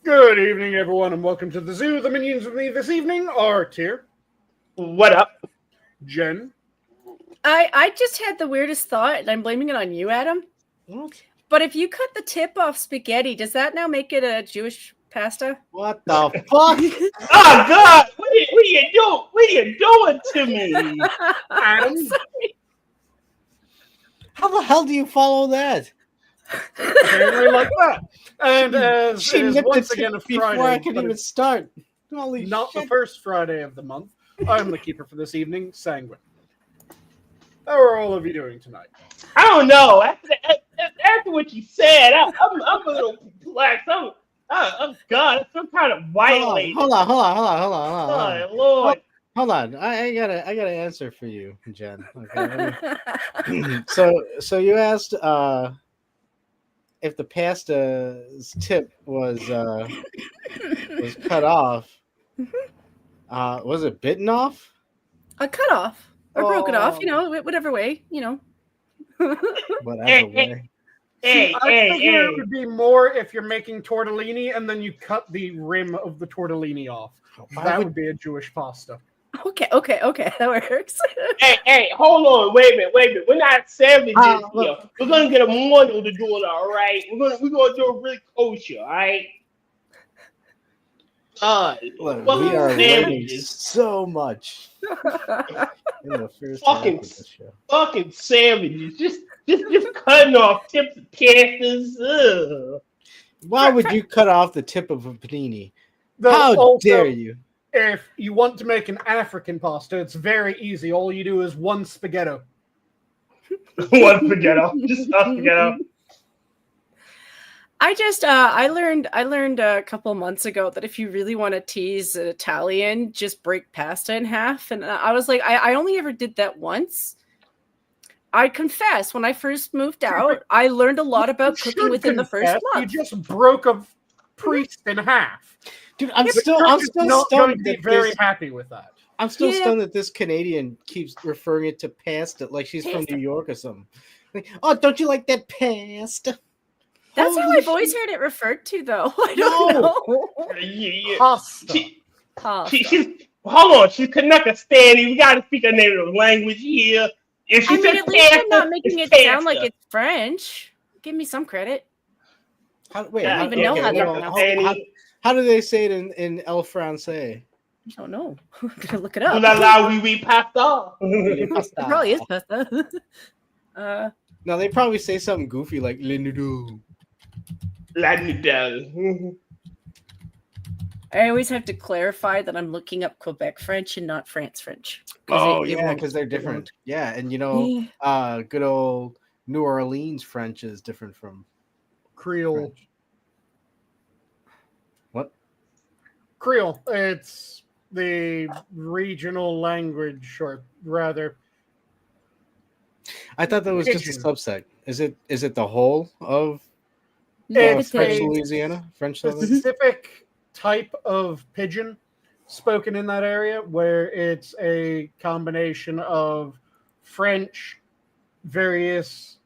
Good evening, everyone, and welcome to the zoo. The minions with me this evening are Tyr, What up? Jen, I just had the weirdest thought, and I'm blaming it on you, Adam. What But if you cut the tip off spaghetti, does that now make it a Jewish pasta? the fuck? Oh God! What are you doing? What are you doing to me? Adam, How the hell do you follow that? apparently like that. And as She it is nipped once the again a tip before I Friday, could but even it's start. Holy not the shit. first Friday of the month, I'm the keeper for this evening, Sanguine. How are all of you doing tonight? I don't know. After what you said, I'm a little perplexed. Oh God, I feel kind of violated. Hold on. Oh Lord. Hold on. I got an answer for you, Jen. Okay. So you asked if the pasta's tip was cut off. Was it bitten off? A cut off. Or broke it off, Oh. whatever way, Whatever Hey, way. Hey, I figure it hey. would be more if you're making tortellini and then you cut the rim of the tortellini off. That would be a Jewish pasta. Okay, that works. Hey, hold on, wait a minute. We're not savages here. Look. We're gonna get a model to do it, all right? We're gonna do it really kosher, all right? Look, Fucking we are learning savages. so much in the first half Fucking of this show. Fucking savages. Just cutting off tips of pastas. Ugh. Why would you cut off the tip of a panini? Though How also, dare you? if you want to make an African pasta, it's very easy. All you do is one spaghetto. One spaghetto. Just a spaghetto. I learned a couple months ago that if you really want to tease an Italian, just break pasta in half. And I was like, I only ever did that once. I confess, when I first moved out, I learned a lot about You cooking should within the first confess, month. You just broke a priest in half. Dude, I'm The still church is not going stunned to be that very this, happy with that. I'm still Yeah. stunned that this Canadian keeps referring it to pasta like she's from Pasta. New York or something. Like, oh, don't you like that pasta? That's how Holy I've always shit. heard it referred to, though. I don't know. Yeah. Pasta. She's hold on. She's connected standing. We gotta speak a native language here. If she I mean, says at least I'm pasta, not making it's it sound like pasta. it's French. Give me some credit. Wait, Yeah, I don't even know how they're connected pronounced. standing. how do they say it in El Francais? I don't know. I'm gonna look it Ooh up. la la, oui, pasta. It probably is pasta. No, they probably say something goofy like le noodle. La noodle. I always have to clarify that I'm looking up Quebec French and not France French. Oh it yeah, won't- because they're it different. won't. Yeah, and Yeah. good old New Orleans French is different from Creole. French. What? Creole. It's the regional language, or rather, I thought that was just a Pigeon. subset. Is it the whole of Yeah, It's French a Louisiana? French Southern? specific type of pidgin spoken in that area where it's a combination of French, various,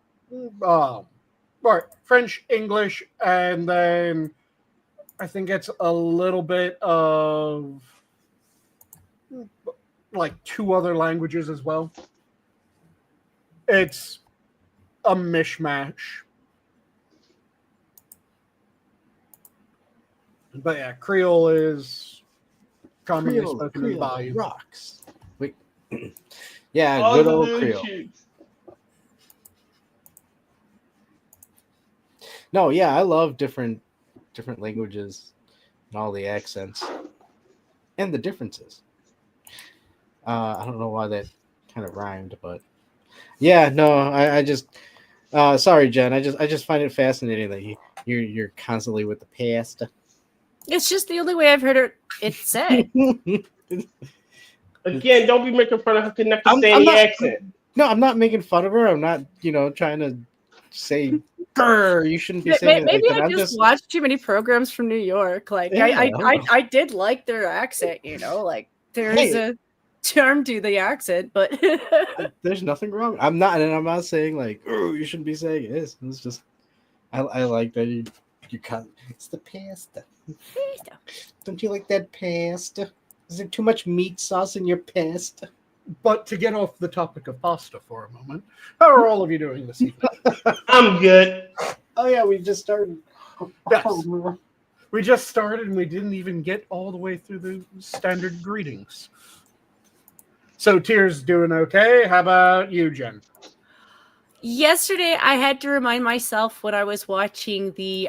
French, English, and then I think it's a little bit of like two other languages as well. It's a mishmash. But yeah, Creole is commonly spoken in the bayou. rocks. Wait. Yeah, good old Creole. No, yeah, I love different languages and all the accents and the differences. I don't know why that kind of rhymed, but yeah, no, I just sorry, Jen. I just find it fascinating that you're constantly with the pasta. It's just the only way I've heard it said. Again, don't be making fun of her connected I'm standing not- accent. No, I'm not making fun of her. I'm not, trying to say, "Grr, you shouldn't be saying it like Maybe that." I I'm just watched too many programs from New York. Like Yeah, I did like their accent. Like there is Hey. a charm to the accent, but There's nothing wrong. I'm not saying like, "Oh, you shouldn't be saying it." It's just, I like that It's the pasta. Don't you like that pasta? Is there too much meat sauce in your pasta? But to get off the topic of pasta for a moment, how are all of you doing this evening? I'm good. Oh yeah, we just started. Yes. We just started and we didn't even get all the way through the standard greetings. So Tears doing okay. How about you, Jen? Yesterday, I had to remind myself when I was watching the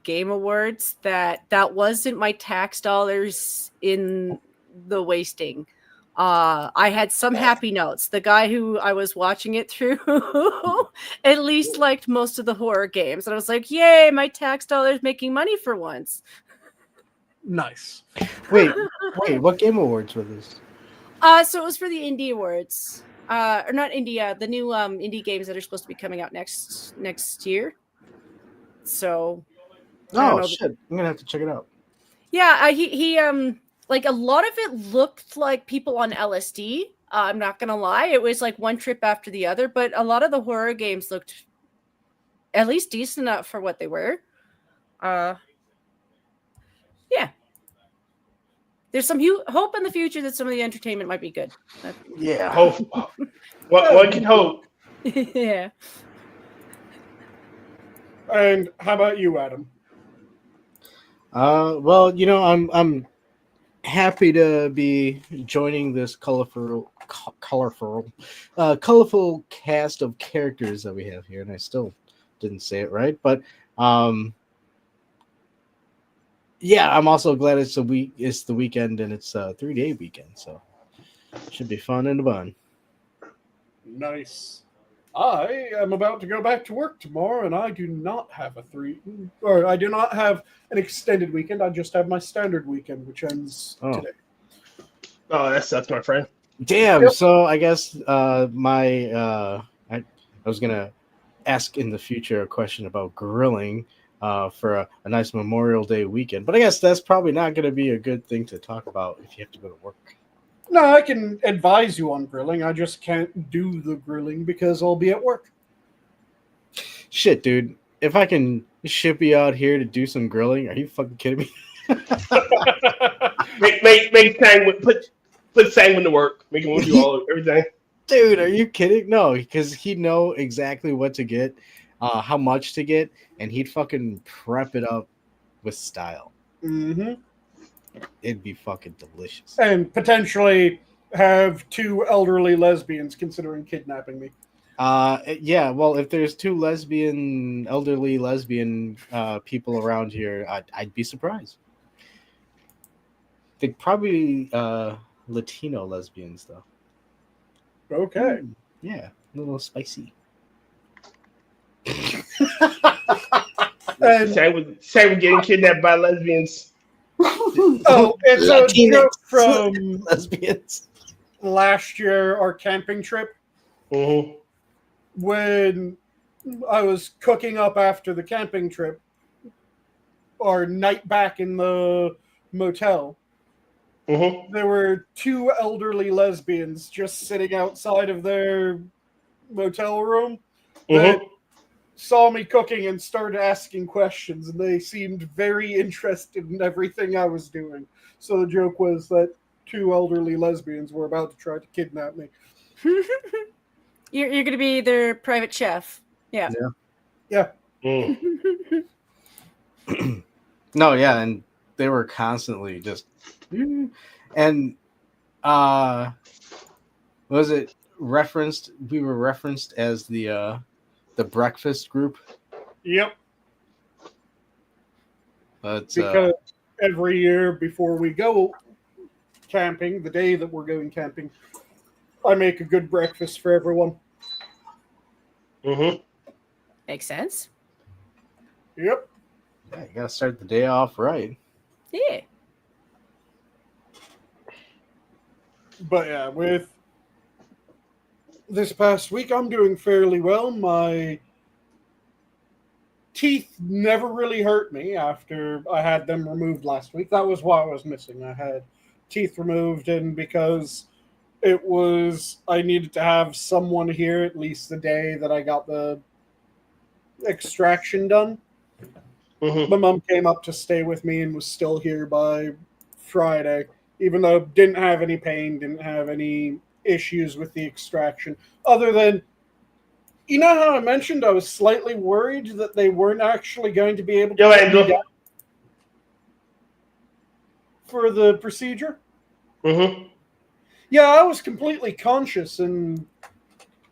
Game Awards that wasn't my tax dollars in the wasting. I had some happy notes. The guy who I was watching it through at least liked most of the horror games. And I was like, yay, my tax dollars making money for once. Nice. Wait, what Game Awards were this? So it was for the Indie Awards. Or not India, the new indie games that are supposed to be coming out next year. So Oh shit, I'm gonna have to check it out. yeah, he like a lot of it looked like people on LSD. I'm not gonna lie, it was like one trip after the other, but a lot of the horror games looked at least decent enough for what they were. Yeah. There's some hope in the future that some of the entertainment might be good. Yeah. Hope. One can hope. Yeah. And how about you, Adam? Well, I'm happy to be joining this colorful cast of characters that we have here, and I still didn't say it right, but yeah, I'm also glad it's the weekend and it's a 3-day weekend, so it should be fun and fun. Nice. I am about to go back to work tomorrow, and I do not have I do not have an extended weekend. I just have my standard weekend, which ends today. Oh, that sucks, my friend. Damn. Yep. So I guess I was gonna ask in the future a question about grilling for a nice Memorial Day weekend, but I guess that's probably not going to be a good thing to talk about if you have to go to work. No, I can advise you on grilling. I just can't do the grilling because I'll be at work. Shit, dude. If I can ship you out here to do some grilling, are you fucking kidding me? Make Sanguine, put Sanguine to work. Make him do everything. Dude, are you kidding? No, because he'd know exactly what to get, how much to get, and he'd fucking prep it up with style. Mm-hmm. It'd be fucking delicious. And potentially have 2 elderly lesbians considering kidnapping me. Yeah, well, if there's 2 elderly lesbian people around here, I'd be surprised. They'd probably Latino lesbians, though. Okay. Yeah, a little spicy. And Sanguine getting kidnapped by lesbians. oh, it's Latinx a joke from lesbians. last year, our camping trip, Mm-hmm. when I was cooking up after the camping trip, our night back in the motel. Mm-hmm. There were 2 elderly lesbians just sitting outside of their motel room that saw me cooking and started asking questions, and they seemed very interested in everything I was doing. So the joke was that 2 elderly lesbians were about to try to kidnap me. You're going to be their private chef. Yeah. Yeah. Mm. No, yeah, and they were constantly just, and was it referenced? We were referenced as the breakfast group. Yep. But Because every year before we go camping, the day that we're going camping, I make a good breakfast for everyone. Mm-hmm. Makes sense. Yep. yeah, you gotta start the day off right. Yeah. But yeah, with this past week, I'm doing fairly well. My teeth never really hurt me after I had them removed last week. That was why I was missing. I had teeth removed, and because I needed to have someone here at least the day that I got the extraction done. My mom came up to stay with me and was still here by Friday, even though didn't have any pain, didn't have any issues with the extraction, other than, you know how I mentioned I was slightly worried that they weren't actually going to be able to put me down for the procedure? Yeah, I was completely conscious and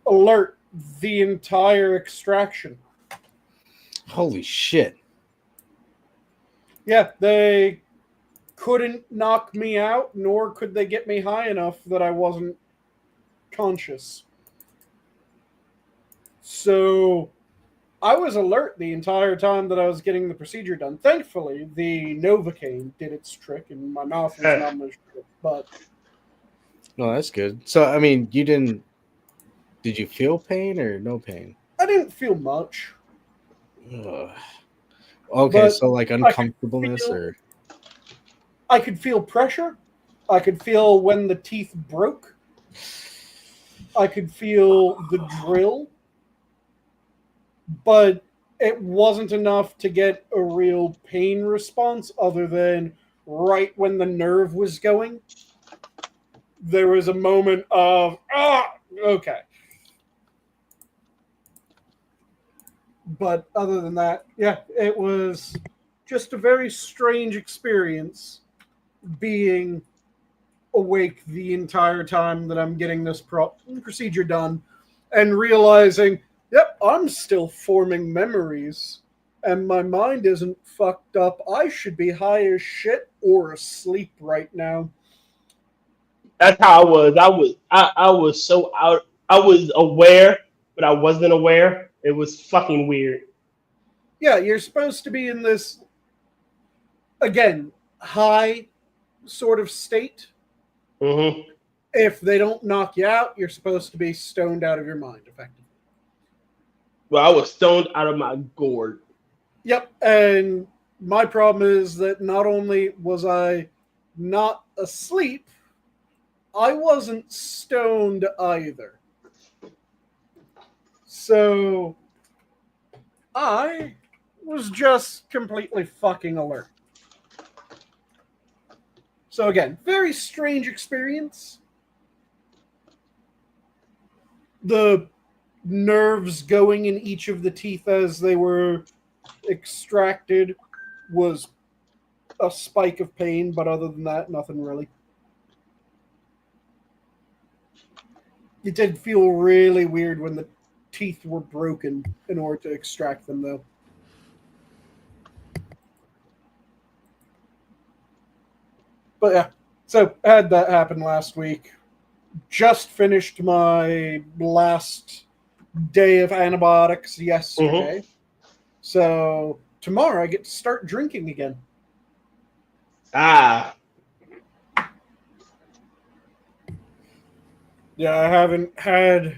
alert the entire extraction. Holy shit. Yeah, they couldn't knock me out, nor could they get me high enough that I wasn't conscious. So I was alert the entire time that I was getting the procedure done. Thankfully, the Novocaine did its trick, and my mouth was numb as shit. But no, that's good. So, I mean, did you feel pain or no pain? I didn't feel much. Ugh. Okay, But so like uncomfortableness or? I could feel pressure. I could feel when the teeth broke. I could feel the drill. But it wasn't enough to get a real pain response other than right when the nerve was going. There was a moment of, okay. But other than that, yeah, it was just a very strange experience being awake the entire time that I'm getting this procedure done and realizing, yep, I'm still forming memories and my mind isn't fucked up. I should be high as shit or asleep right now. That's how I was. I was so out. I was aware, but I wasn't aware. It was fucking weird. Yeah, you're supposed to be in this, again, high sort of state. If they don't knock you out, you're supposed to be stoned out of your mind, effectively. Well, I was stoned out of my gourd. Yep, and my problem is that not only was I not asleep, I wasn't stoned either. So I was just completely fucking alert. So again, very strange experience. The nerves going in each of the teeth as they were extracted was a spike of pain, but other than that, nothing really. It did feel really weird when the teeth were broken in order to extract them, though. But yeah, so I had that happen last week. Just finished my last day of antibiotics yesterday. So tomorrow I get to start drinking again. Ah. Yeah, I haven't had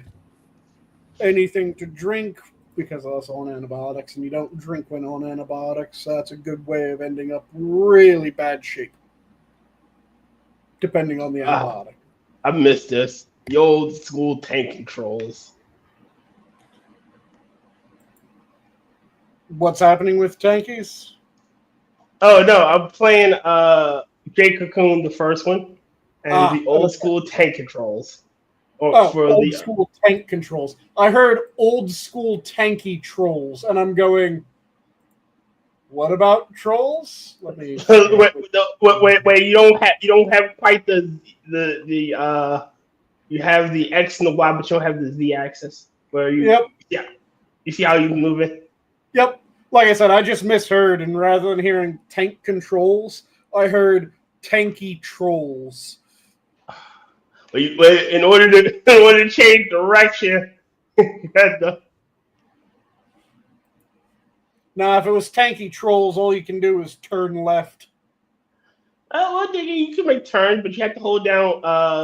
anything to drink because I was on antibiotics, and you don't drink when on antibiotics. So that's a good way of ending up really bad shape, depending on the antibiotic. I missed this. The old school tank controls. What's happening with tankies? Oh no, I'm playing Jay Cocoon, the first one, and the old school tank controls. Old school tank controls. I heard old school tanky trolls, and I'm going, what about trolls? Let me wait, you don't have quite the you have the X and the Y, but you don't have the Z axis. Where you you see how you move it? Yep. Like I said, I just misheard, and rather than hearing tank controls, I heard tanky trolls. In order to change direction, you had to. Now, if it was tanky trolls, all you can do is turn left. Oh, well, you can make turns, but you have to hold down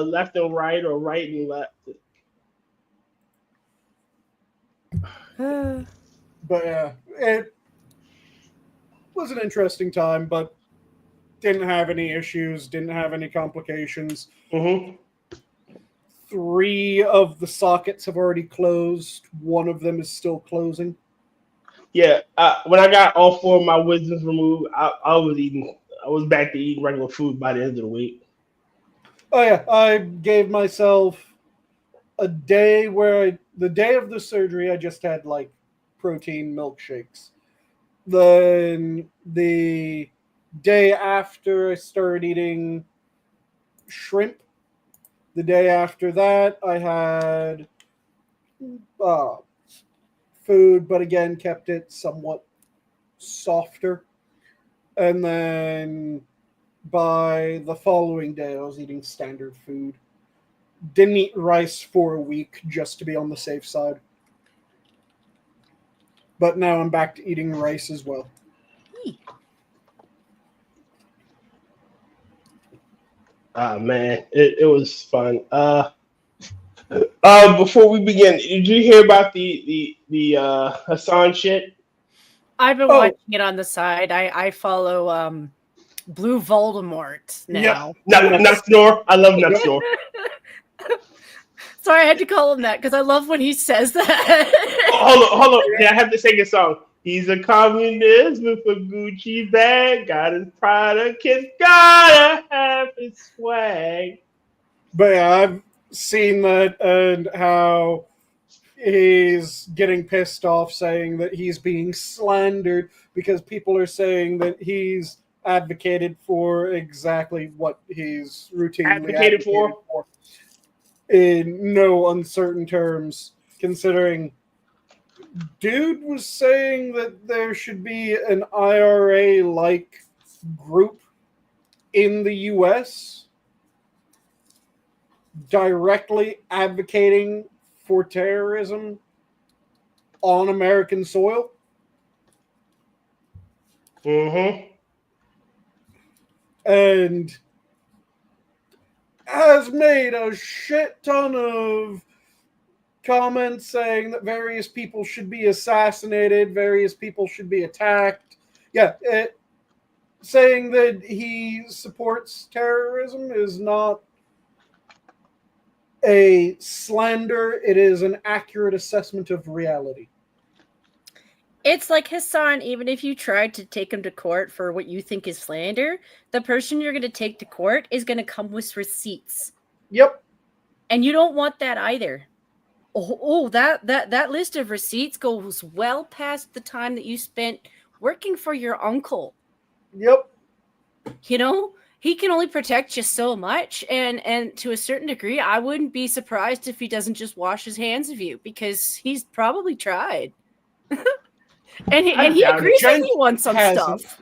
left and right or right and left. But yeah, it was an interesting time, but didn't have any issues, didn't have any complications. 3 of the sockets have already closed. 1 of them is still closing. Yeah, when I got all four of my wisdoms removed, I was eating. I was back to eating regular food by the end of the week. Oh yeah, I gave myself a day the day of the surgery, I just had like protein milkshakes. Then the day after, I started eating shrimp. The day after that, I had uh, food, but again, kept it somewhat softer. And then by the following day, I was eating standard food. Didn't eat rice for a week just to be on the safe side. But now I'm back to eating rice as well. Man, it was fun. Before we begin, did you hear about the Hassan shit? I've been Oh. watching it on the side. I follow Blue Voldemort now. Nupsnore. I love Nupsnore. Sorry, I had to call him that because I love when he says that. Hold on. Yeah, I have to sing a song. He's a communist with a Gucci bag. Got his product. Kid's gotta have his swag. But yeah, I've seen that and how he's getting pissed off saying that he's being slandered because people are saying that he's advocated for exactly what he's routinely Advocated for? in no uncertain terms, considering dude was saying that there should be an IRA-like group in the U.S. directly advocating for terrorism on American soil. Mm-hmm. And has made a shit ton of comments saying that various people should be assassinated, various people should be attacked. Yeah, saying that he supports terrorism is not a slander, it is an accurate assessment of reality. It's like Hassan, even if you tried to take him to court for what you think is slander, the person you're going to take to court is going to come with receipts. Yep. And you don't want that either. That list of receipts goes well past the time that you spent working for your uncle. Yep. You know, he can only protect you so much, and to a certain degree, I wouldn't be surprised if he doesn't just wash his hands of you, because he's probably tried. and he agrees with you on some stuff.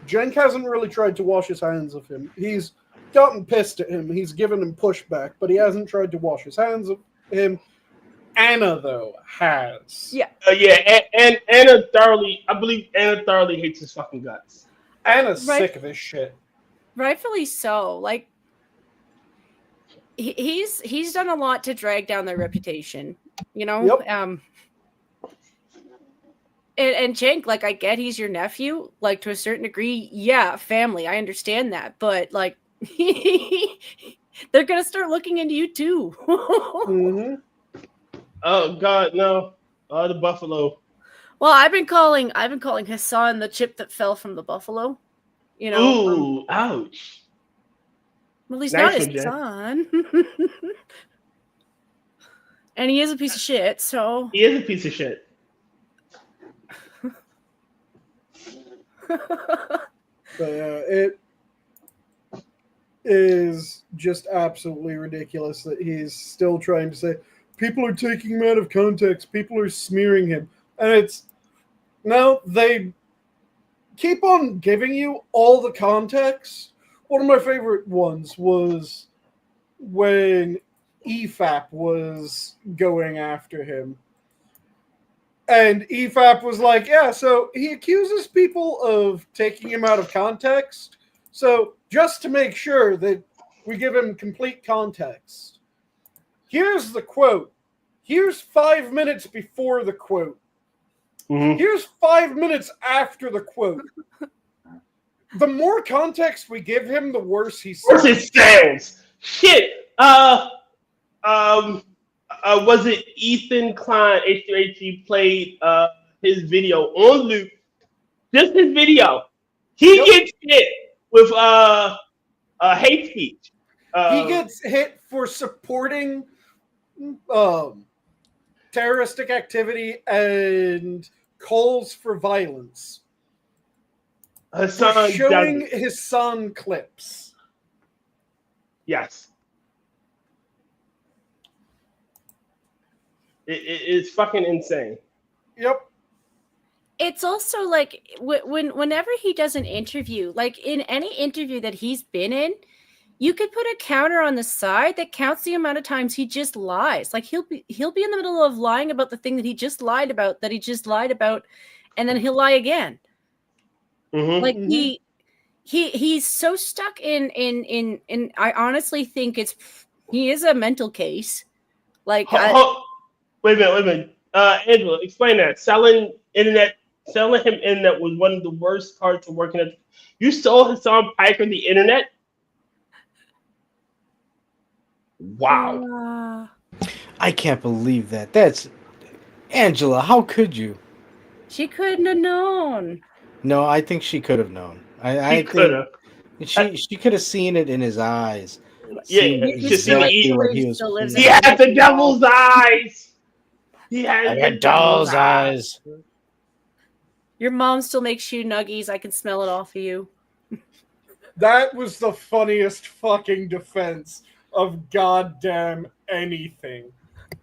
Cenk hasn't really tried to wash his hands of him. He's gotten pissed at him. He's given him pushback, but he hasn't tried to wash his hands of him. Anna, though, has. Yeah. And Anna thoroughly, I believe Anna thoroughly hates his fucking guts. Anna's sick of this shit. Rightfully so. Like, he's done a lot to drag down their reputation, you know? Yep. And Cenk, like, I get he's your nephew, like, to a certain degree, yeah, family, I understand that, but, like, they're gonna start looking into you, too. Mm-hmm. Oh, God, no. The buffalo. Well, I've been calling Hassan the chip that fell from the buffalo. You know. Ooh, ouch. Well, he's Nice not his son. And he is a piece of shit, so. He is a piece of shit. But it is just absolutely ridiculous that he's still trying to say, people are taking him out of context, people are smearing him. And it's, no, they keep on giving you all the context. One of my favorite ones was when EFAP was going after him. And EFAP was like, yeah, so he accuses people of taking him out of context. So just to make sure that we give him complete context, here's the quote. Here's 5 minutes before the quote. Mm-hmm. Here's 5 minutes after the quote. The more context we give him, the worse he sounds. Worse it sounds. Shit. Was it Ethan Klein? He played his video on loop. Just his video. He gets hit with hate speech. He gets hit for supporting terroristic activity and calls for violence. Hassan showing doesn't. his son clips. Yes. It's fucking insane. Yep. It's also like whenever he does an interview, like in any interview that he's been in, you could put a counter on the side that counts the amount of times he just lies. Like he'll be in the middle of lying about the thing that he just lied about, and then he'll lie again. Mm-hmm. Like he's so stuck in I honestly think he is a mental case. Like wait a minute. Angela, explain that. Selling him internet was one of the worst parts of working at. You sold Hassan Piker the internet? Wow. I can't believe that. That's Angela. How could you? She couldn't have known. No, I think she could have known. I could have. She could have seen it in his eyes. Yeah, just exactly what he was. He had the devil's eyes. He had the devil's eyes. Your mom still makes you nuggies. I can smell it off of you. That was the funniest fucking defense of goddamn anything.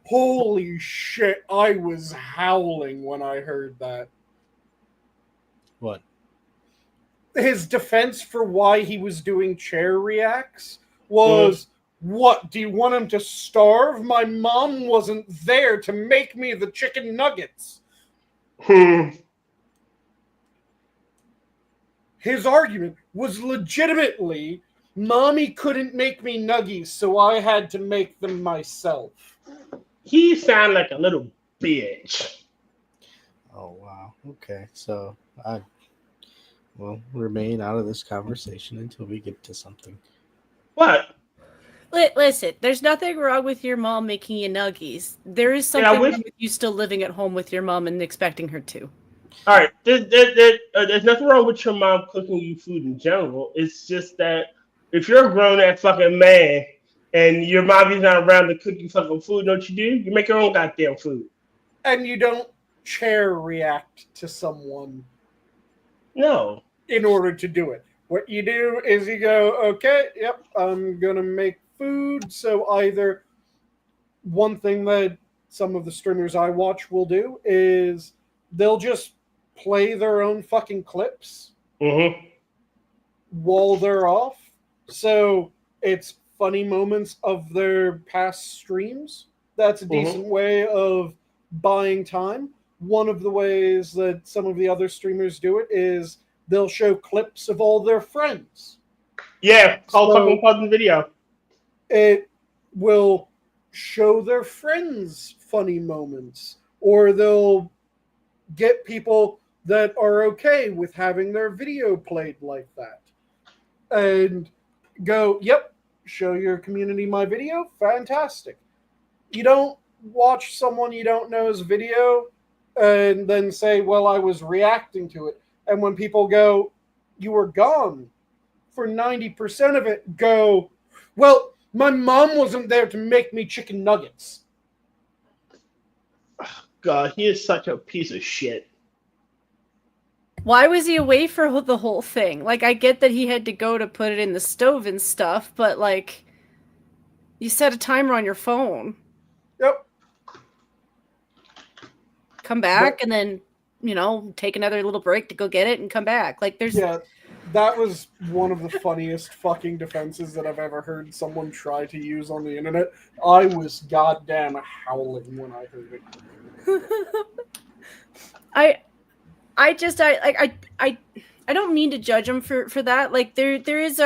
Holy shit, I was howling when I heard that. What? His defense for why he was doing chair reacts was, what, do you want him to starve? My mom wasn't there to make me the chicken nuggets. His argument was legitimately, Mommy couldn't make me nuggies, so I had to make them myself. He sounded like a little bitch. Oh, wow. Okay, so I will remain out of this conversation until we get to something. What? Listen, there's nothing wrong with your mom making you nuggies. There is something wrong with you still living at home with your mom and expecting her to. All right, there's nothing wrong with your mom cooking you food in general. It's just that if you're a grown-ass fucking man and your mommy's not around to cook you fucking food, don't you do? You make your own goddamn food. And you don't chair react to someone. No. In order to do it. What you do is you go, okay, yep, I'm going to make food. So either one thing that some of the streamers I watch will do is they'll just play their own fucking clips while they're off. So it's funny moments of their past streams. That's a decent way of buying time. One of the ways that some of the other streamers do it is they'll show clips of all their friends. Yeah, called fucking cousin video. It will show their friends funny moments, or they'll get people that are okay with having their video played like that. And go, yep, show your community my video, fantastic. You don't watch someone you don't know's video and then say, well, I was reacting to it. And when people go, you were gone for 90% of it, go, well, my mom wasn't there to make me chicken nuggets. God, he is such a piece of shit. Why was he away for the whole thing? Like, I get that he had to go to put it in the stove and stuff, but, like, you set a timer on your phone. Yep. Come back and then, take another little break to go get it and come back. Like, there's... Yeah, that was one of the funniest fucking defenses that I've ever heard someone try to use on the internet. I was goddamn howling when I heard it. I don't mean to judge him for that. Like there is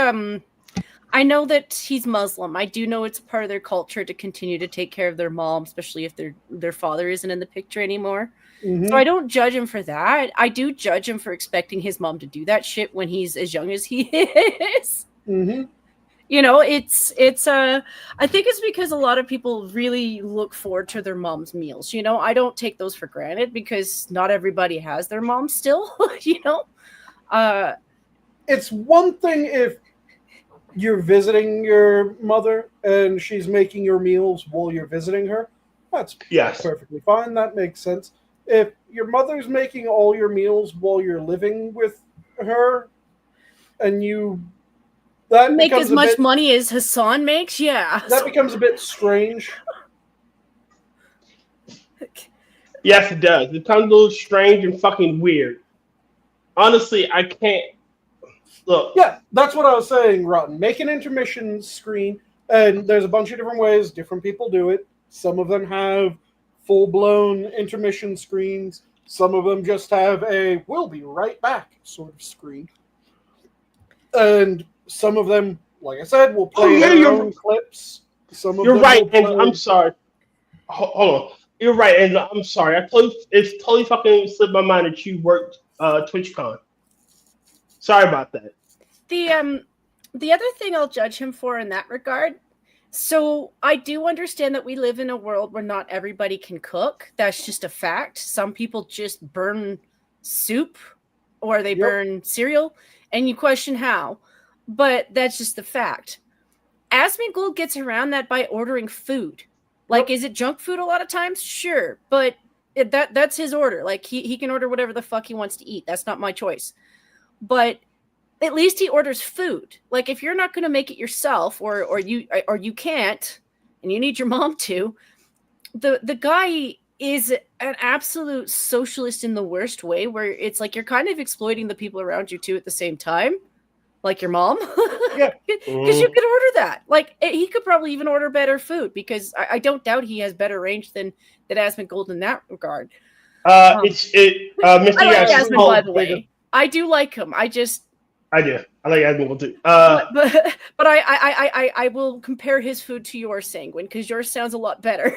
I know that he's Muslim. I do know it's a part of their culture to continue to take care of their mom, especially if their father isn't in the picture anymore. So I don't judge him for that. I do judge him for expecting his mom to do that shit when he's as young as he is. You know, it's I think it's because a lot of people really look forward to their mom's meals. You know, I don't take those for granted because not everybody has their mom still, you know. It's one thing if you're visiting your mother and she's making your meals while you're visiting her. That's Yes. perfectly fine. That makes sense. If your mother's making all your meals while you're living with her and that Make becomes as a much bit money as Hassan makes, yeah. that becomes a bit strange. Yes, it does. It becomes a little strange and fucking weird. Honestly, I can't look. Yeah, that's what I was saying, Rotten. Make an intermission screen, and there's a bunch of different ways different people do it. Some of them have full-blown intermission screens. Some of them just have a "we'll be right back" sort of screen. And some of them, like I said, will play their own clips. Some of You're them right, will and play... I'm sorry. Hold on. You're right, and I'm sorry. It's totally fucking slipped my mind that you worked TwitchCon. Sorry about that. The other thing I'll judge him for in that regard. So I do understand that we live in a world where not everybody can cook. That's just a fact. Some people just burn soup or they burn cereal, and you question how. But that's just the fact. Asmongold gets around that by ordering food. Like, is it junk food a lot of times? Sure, but that's his order. Like, he can order whatever the fuck he wants to eat. That's not my choice. But at least he orders food. Like, if you're not going to make it yourself, or you can't, and you need your mom to, the guy is an absolute socialist in the worst way, where it's like you're kind of exploiting the people around you too at the same time. Like your mom. Yeah. Because you could order that. Like, he could probably even order better food, because I don't doubt he has better range than Asmongold in that regard. Mr. I like Yes, Asmon, by the way. I do like him. I do. I like Asmongold too. But I will compare his food to yours, Sanguine, because yours sounds a lot better.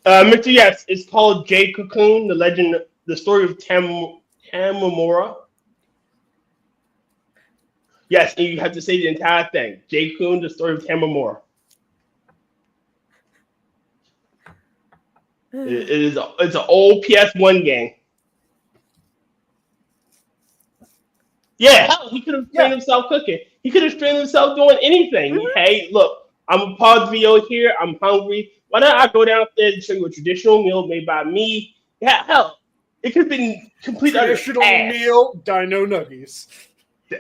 Mr. Yes, it's called J Cocoon, the story of Tamamura. Yes, and you have to say the entire thing. J Cocoon, the story of Tamamura. It's an old PS1 game. Yeah, hell, he could have trained himself cooking. He could have trained himself doing anything. Hey, look, I'm a pause video here. I'm hungry. Why don't I go downstairs and show you a traditional meal made by me? Yeah, hell, it could have been complete traditional meal, Dino Nuggies.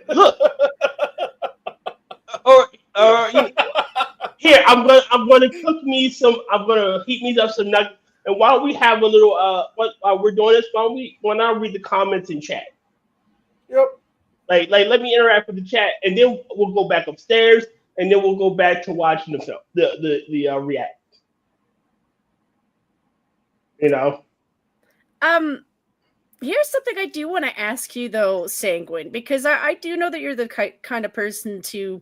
Look, here I'm gonna cook me some. I'm gonna heat me up some nuggets. And while we have a little, while we're doing this, why not read the comments in chat? Yep. Like let me interact with the chat, and then we'll go back upstairs, and then we'll go back to watching the film, the react. You know. Here's something I do want to ask you, though, Sanguine, because I do know that you're the kind of person to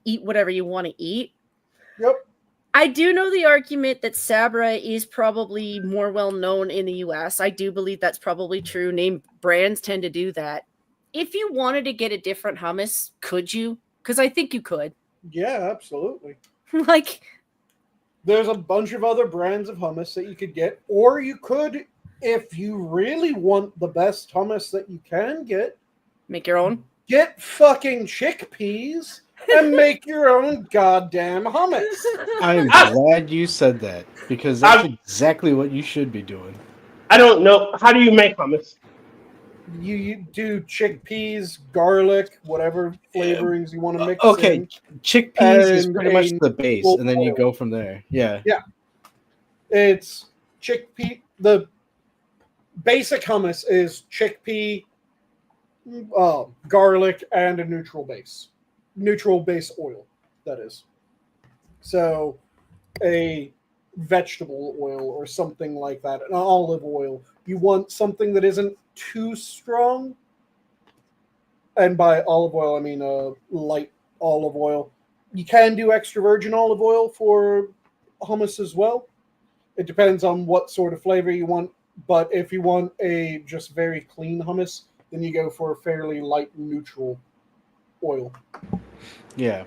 eat whatever you want to eat. Yep. I do know the argument that Sabra is probably more well known in the US. I do believe that's probably true. Name brands tend to do that. If you wanted to get a different hummus, could you? Because I think you could. Yeah, absolutely. Like, there's a bunch of other brands of hummus that you could get, or you could, if you really want the best hummus that you can get, make your own. Get fucking chickpeas and make your own goddamn hummus. I'm glad you said that, because that's exactly what you should be doing. I don't know. How do you make hummus? You do chickpeas, garlic, whatever flavorings you want to mix. Okay, chickpeas is and pretty much the base, and then you go from there. Yeah. Yeah. It's chickpea. The basic hummus is chickpea, garlic, and a neutral base oil, that is. So a vegetable oil or something like that, an olive oil. You want something that isn't too strong. And by olive oil, I mean light olive oil. You can do extra virgin olive oil for hummus as well. It depends on what sort of flavor you want. But if you want a just very clean hummus, then you go for a fairly light neutral oil. Yeah.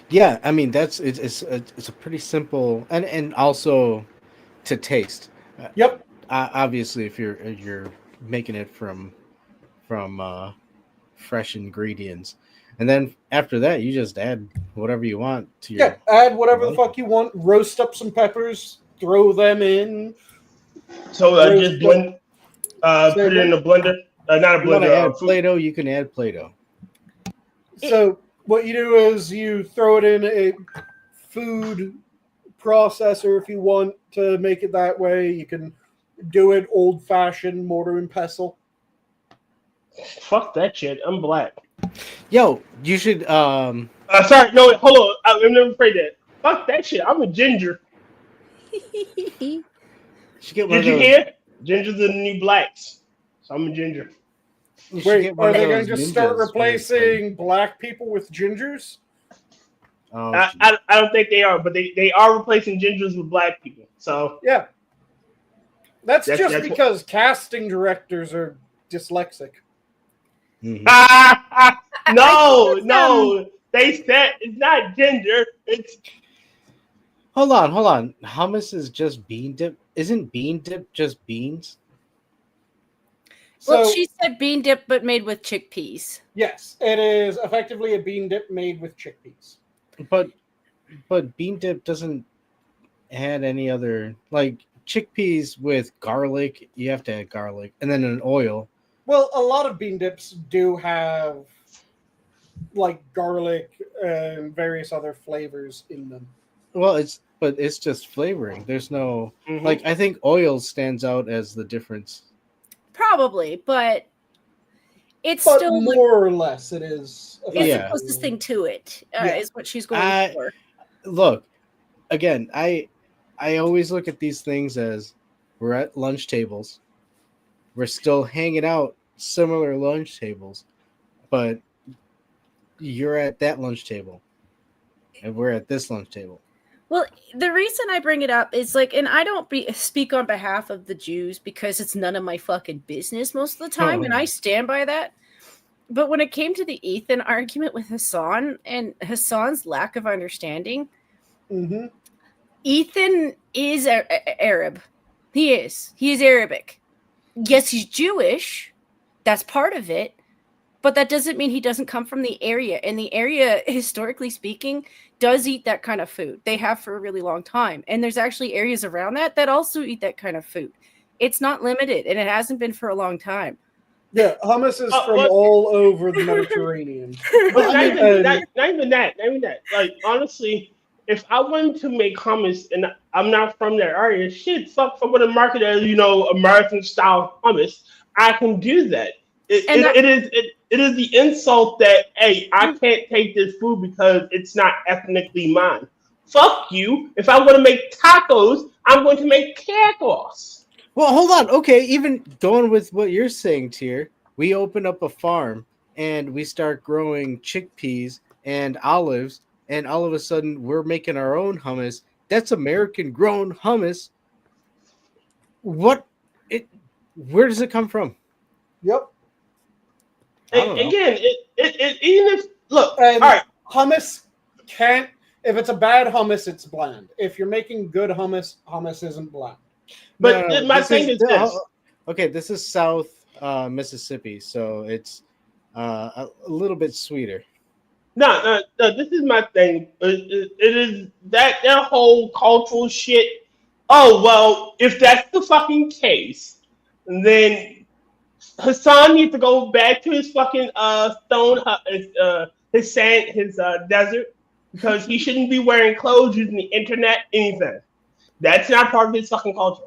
Yeah, I mean it's a pretty simple and also to taste. Yep. Obviously, if you're making it from fresh ingredients, and then after that you just add whatever you want to your. Yeah, add whatever the fuck you want. Roast up some peppers. Throw them in. So Roast just blend, Say put it in again? a blender. Not a If you want to blender. add Play-Doh, you can add Play-Doh. So what you do is you throw it in a food processor if you want to make it that way. You can do it old-fashioned mortar and pestle. Fuck that shit. I'm black. Yo, you should Sorry, no, wait, hold on. I've never played that. Fuck that shit. I'm a ginger. should get one Did of you those. hear? Gingers are the new blacks. So I'm a ginger. You should Wait, get one are of they those going to start ninjas where it's like- replacing black people with gingers? Oh, I don't think they are, but they are replacing gingers with black people. So Yeah. That's just what- because casting directors are dyslexic. mhm. no. They said it's not ginger. It's Hold on. Hummus is just bean dip. Isn't bean dip just beans? So, Well, she said bean dip, but made with chickpeas. yes, it is effectively a bean dip made with chickpeas. But bean dip doesn't add any other like chickpeas with garlic. You have to add garlic and then an oil. Well, a lot of bean dips do have like garlic and various other flavors in them. Well, it's just flavoring. There's no Mhm. like I think oil stands out as the difference. Probably, but it's But still more or less, it is. it's Yeah. the closest thing to it. Yeah. Is what she's going for. Look, again, I always look at these things as we're at lunch tables. We're still hanging out similar lunch tables, but you're at that lunch table and we're at this lunch table. Well, the reason I bring it up is like, and I don't speak on behalf of the Jews because it's none of my fucking business most of the time, and I stand by that. But when it came to the Ethan argument with Hassan and Hassan's lack of understanding, Mm-hmm. Ethan is Arab. He is Arabic. Yes, he's Jewish. That's part of it. But that doesn't mean he doesn't come from the area. And the area, historically speaking, does eat that kind of food. They have for a really long time. And there's actually areas around that also eat that kind of food. It's not limited, and it hasn't been for a long time. Yeah, hummus is from what- all over the Mediterranean. But not even that. Like, honestly, if I wanted to make hummus and I'm not from that area, shit, fuck, if I want to market as, American style hummus, I can do that. It is the insult that, hey, I can't take this food because it's not ethnically mine. Fuck you. If I want to make tacos, I'm going to make tacos. Well, hold on. Okay, even going with what you're saying, Tier, we open up a farm and we start growing chickpeas and olives, and all of a sudden we're making our own hummus. That's American grown hummus. Where does it come from? Yep. Again, it even if look, And all right. hummus can't. If it's a bad hummus, it's bland. If you're making good hummus, hummus isn't bland. But No, my thing is this. Okay, this is South Mississippi, so it's a little bit sweeter. No, this is my thing. It is that whole cultural shit. Oh, well, if that's the fucking case, then Hassan needs to go back to his fucking stone hut, his desert, because he shouldn't be wearing clothes, using the internet, anything. That's not part of his fucking culture.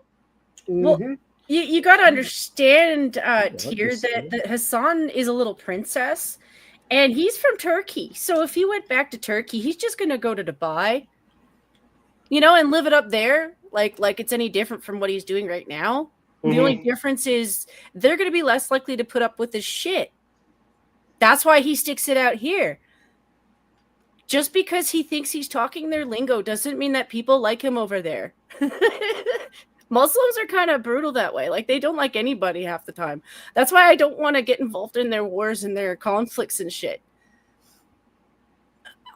Well, Mhm. you got to understand, what Tyr, you say. that Hassan is a little princess, and he's from Turkey. So if he went back to Turkey, he's just going to go to Dubai, and live it up there, like it's any different from what he's doing right now. The only difference is they're going to be less likely to put up with his shit. That's why he sticks it out here. Just because he thinks he's talking their lingo doesn't mean that people like him over there. Muslims are kind of brutal that way. Like, they don't like anybody half the time. That's why I don't want to get involved in their wars and their conflicts and shit.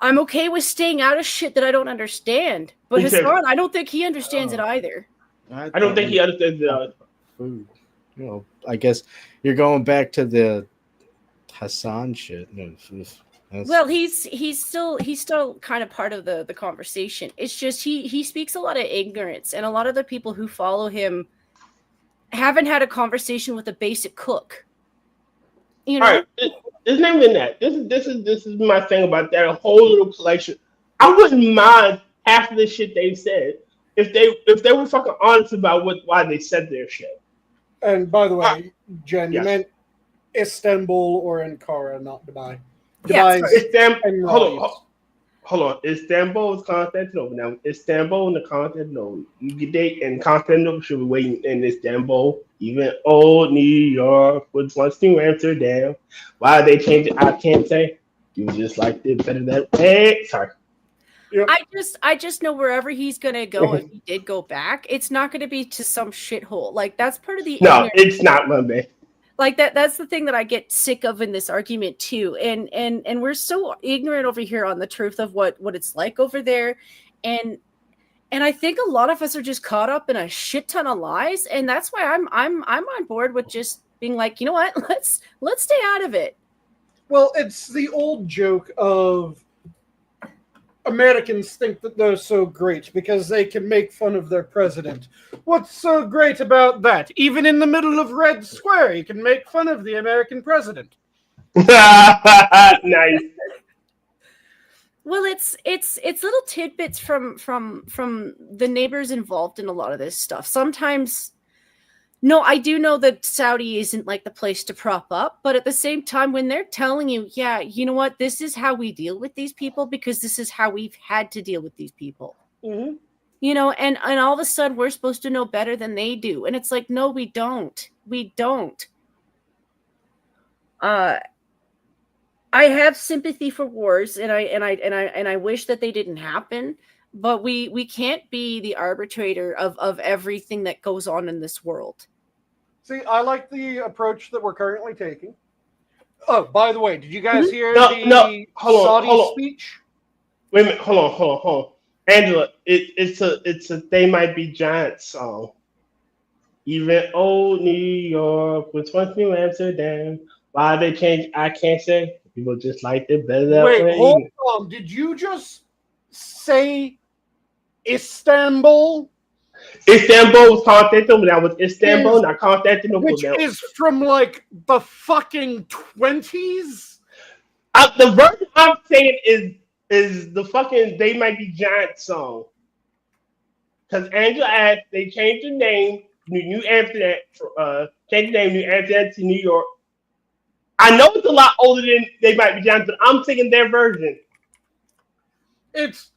I'm okay with staying out of shit that I don't understand. But Hassan, I don't think he understands it either. I don't think he understands it. Food. You know, I guess you're going back to the Hassan shit. Well, he's still kind of part of the conversation. It's just he speaks a lot of ignorance, and a lot of the people who follow him haven't had a conversation with a basic cook. You know, all right, it's not even that. This is my thing about that whole little collection. I wouldn't mind half of the shit they said if they were fucking honest about why they said their shit. And by the way, Jen, yes. You meant Istanbul or Ankara, not Dubai. Yeah, Hold on. Istanbul is Constantinople. Now, Istanbul and Constantinople. You get date and Constantinople should be waiting in Istanbul. Even old New York was once New Amsterdam. Why they changed it, I can't say. You just liked it better that way. Sorry. Yep. I just know wherever he's gonna go, if he did go back, it's not gonna be to some shithole. Like, that's part of the No, it's not Monday. Like that's the thing that I get sick of in this argument too. And we're so ignorant over here on the truth of what it's like over there. And I think a lot of us are just caught up in a shit ton of lies. And that's why I'm on board with just being like, you know what, let's stay out of it. Well, it's the old joke of Americans think that they're so great because they can make fun of their president. What's so great about that? Even in the middle of Red Square, you can make fun of the American president. Nice. Well, it's little tidbits from the neighbors involved in a lot of this stuff. Sometimes, no, I do know that Saudi isn't like the place to prop up, but at the same time, when they're telling you, yeah, you know what, this is how we deal with these people because this is how we've had to deal with these people. Mm-hmm. You know, and all of a sudden we're supposed to know better than they do. And it's like, no, we don't. We don't. I have sympathy for wars, and I wish that they didn't happen, but we can't be the arbitrator of everything that goes on in this world. See, I like the approach that we're currently taking. Oh, by the way, did you guys hear hold on. speech? Wait a minute, hold on. Angela, it's a They Might Be Giants song. Even old New York was once New Amsterdam. Why they changed, I can't say. People just like it better that way. Wait, hold on. Did you just say Istanbul? Istanbul was Constantinople. That was Istanbul, not Constantinople. Which is from like the fucking 20s? The version I'm saying is the fucking They Might Be Giants song. Because Angela asked, they changed the name New Amsterdam, changed the name New Amsterdam to New York. I know it's a lot older than They Might Be Giants, but I'm singing their version. It's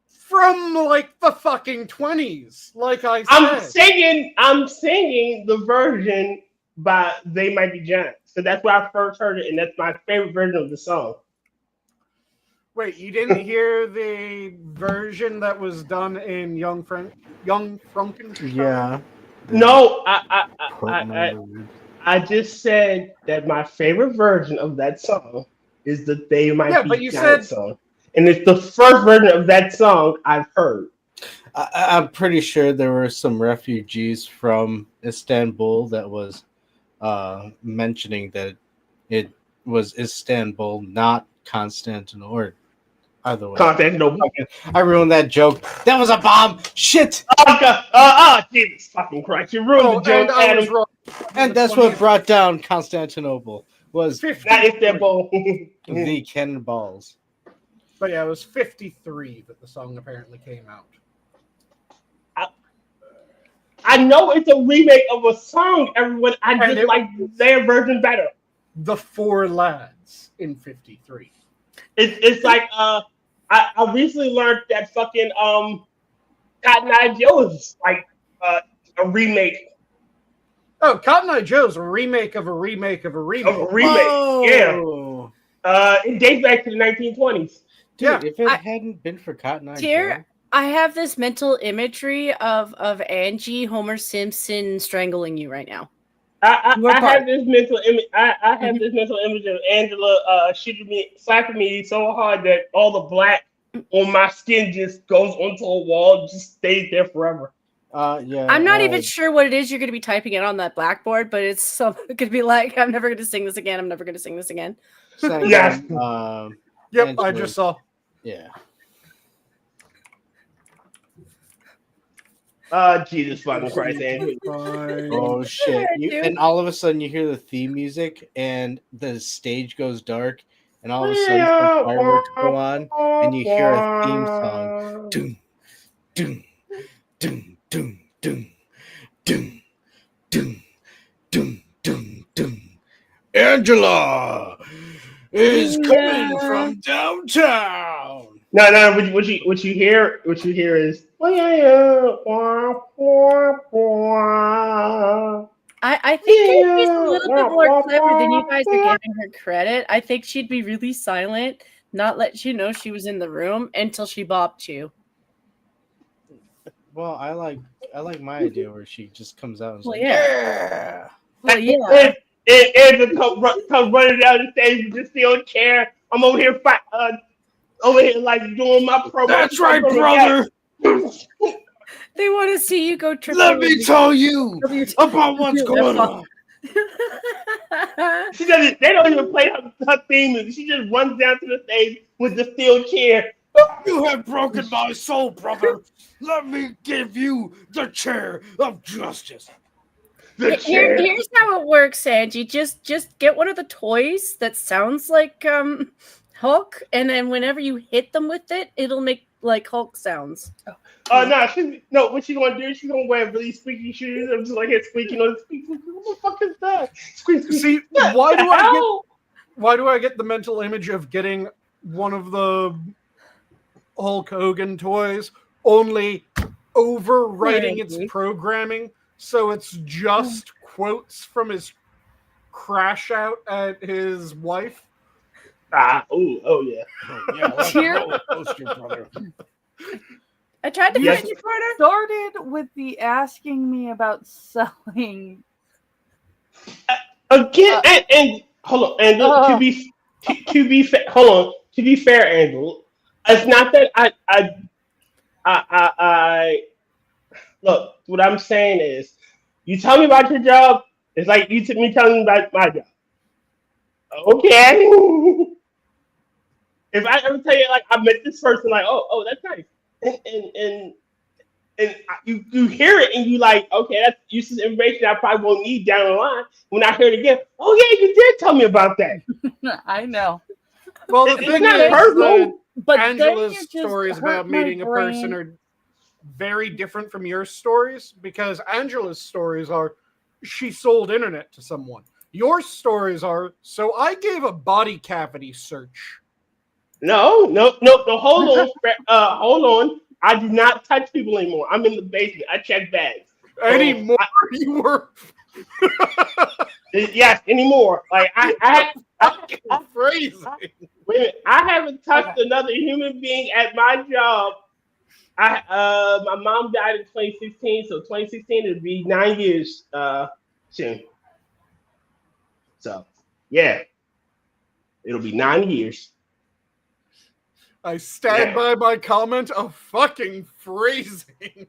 from like the fucking 20s, like I said. I'm singing the version by They Might Be Giants. So that's where I first heard it, and that's my favorite version of the song. Wait, you didn't hear the version that was done in Young Frankenstein? Yeah. No, I just said that my favorite version of that song is the They Might Be Giants song. And it's the first version of that song I've heard. I'm pretty sure there were some refugees from Istanbul that was mentioning that it was Istanbul, not Constantinople. Or either way. Constantinople. I ruined that joke. That was a bomb. Shit. Oh, God. Jesus fucking Christ. You ruined the joke, Adam. And that's what brought down Constantinople. Was not Istanbul. The cannonballs. But yeah, it was 53 that the song apparently came out. I know it's a remake of a song, everyone. I just like their version better. The Four Lads in 53. It's like I recently learned that fucking Cotton Eye Joe is like a remake. Oh, Cotton Eye Joe's a remake of a remake of a remake. Of a remake, Whoa. Yeah. It dates back to the 1920s. Dude, if it hadn't been for Cotton Eye Joe. I have this mental imagery of Angie, Homer Simpson strangling you right now. I You are part. have this mental image. I have Mhm. this mental image of Angela slapping me so hard that all the black on my skin just goes onto a wall, and just stays there forever. Yeah. I'm not even sure what it is you're going to be typing it on that blackboard, but it's something that could be like, I'm never going to sing this again. I'm never going to sing this again. Sanguine, Yes. Yep, Angela, I just saw. Yeah. Jesus fucking Christ, Angie. Oh shit! And all of a sudden you hear the theme music, and the stage goes dark, and all of a sudden some fireworks go on, and you hear a theme song. Doom, doom, doom, doom, doom, doom, doom, doom, doom, doom. Angela is coming from downtown. No. What you hear is. I think Angie's a little bit more clever than you guys are giving her credit. I think she'd be really silent, not let you know she was in the room until she bopped you. Well, I like my idea where she just comes out and is Well, like, yeah. Well, yeah. Angela comes running down the stage with this steel chair. I'm over here like doing my promo. "That's right, brother. They want to see you go triple. Let me tell you about what's going on." She doesn't. They don't even play her theme music. She just runs down to the stage with the steel chair. "You have broken my soul, brother. Let me give you the chair of justice." Here's how it works, Angie. Just get one of the toys that sounds like Hulk, and then whenever you hit them with it, it'll make like Hulk sounds. No. What she's gonna do? She's gonna wear really squeaky shoes. I'm just like here squeaking on the squeak. What the fuck is that? Squeak. See, why do I get the mental image of getting one of the Hulk Hogan toys, only overwriting its programming so it's just quotes from his crash out at his wife? Oh yeah. Roller coaster, brother. I tried to find you, Porter. Started with the asking me about selling. Again, and hold on, and to be fair, hold on. To be fair, Andrew, it's not that I look. What I'm saying is, you tell me about your job. It's like you me telling me about my job. Okay. If I ever tell you like I met this person, like oh that's nice, and you hear it and you like, okay, that's useless information I probably won't need down the line. When I hear it again, oh yeah, you did tell me about that. I know. Well, the thing is that But Angela's stories about meeting a person are very different from your stories, because Angela's stories are she sold internet to someone. Your stories are so I gave a body cavity search. No. Hold on. I do not touch people anymore. I'm in the basement. I check bags. Anymore? You were. Yes, anymore. Like I crazy. Wait a minute. I haven't touched another human being at my job. My mom died in 2016, so 2016 it'd be 9 years soon. So yeah, it'll be 9 years. I stand by my comment of fucking phrasing.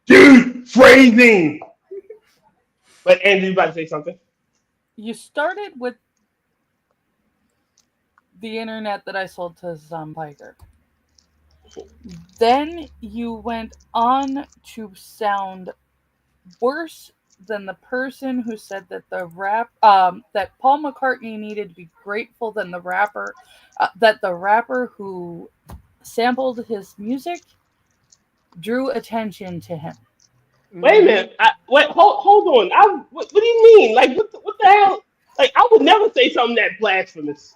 Dude, phrasing. But Andrew, you about to say something? You started with the internet that I sold to Zombiker. Then you went on to sound worse than the person who said that that Paul McCartney needed to be grateful than the rapper, that the rapper who sampled his music drew attention to him. Wait a minute. Hold on. What do you mean? Like, what the hell? Like, I would never say something that blasphemous.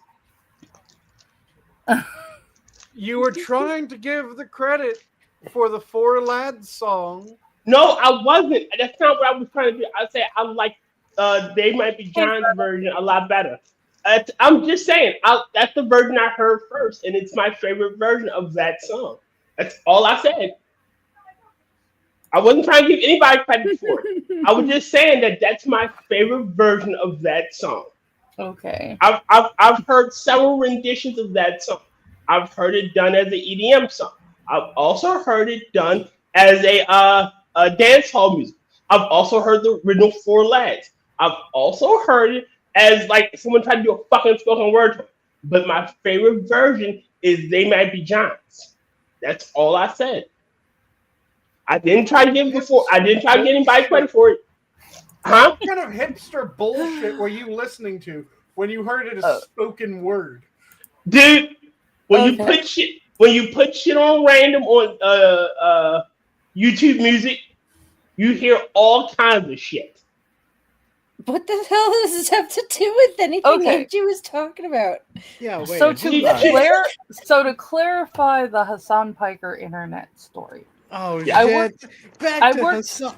You were trying to give the credit for the Four Lads song. No, I wasn't. That's not what I was trying to do. I said I like They Might Be John's version a lot better. I'm just saying, that's the version I heard first, and it's my favorite version of that song. That's all I said. I wasn't trying to give anybody credit for it. I was just saying that that's my favorite version of that song. Okay. I've heard several renditions of that song. I've heard it done as an EDM song. I've also heard it done as a dance hall music. I've also heard the original Four Lads. I've also heard it as like someone tried to do a fucking spoken word to it. But my favorite version is They Might Be Giants. That's all I said. I didn't try to give anybody credit for it. Huh? What kind of hipster bullshit were you listening to when you heard it as spoken word? Dude, when you put shit on random on YouTube music, you hear all kinds of shit. What the hell does this have to do with anything Angie was talking about? Yeah, wait. So to clarify the Hassan Piker internet story. Oh, yeah. I worked TwitchCon.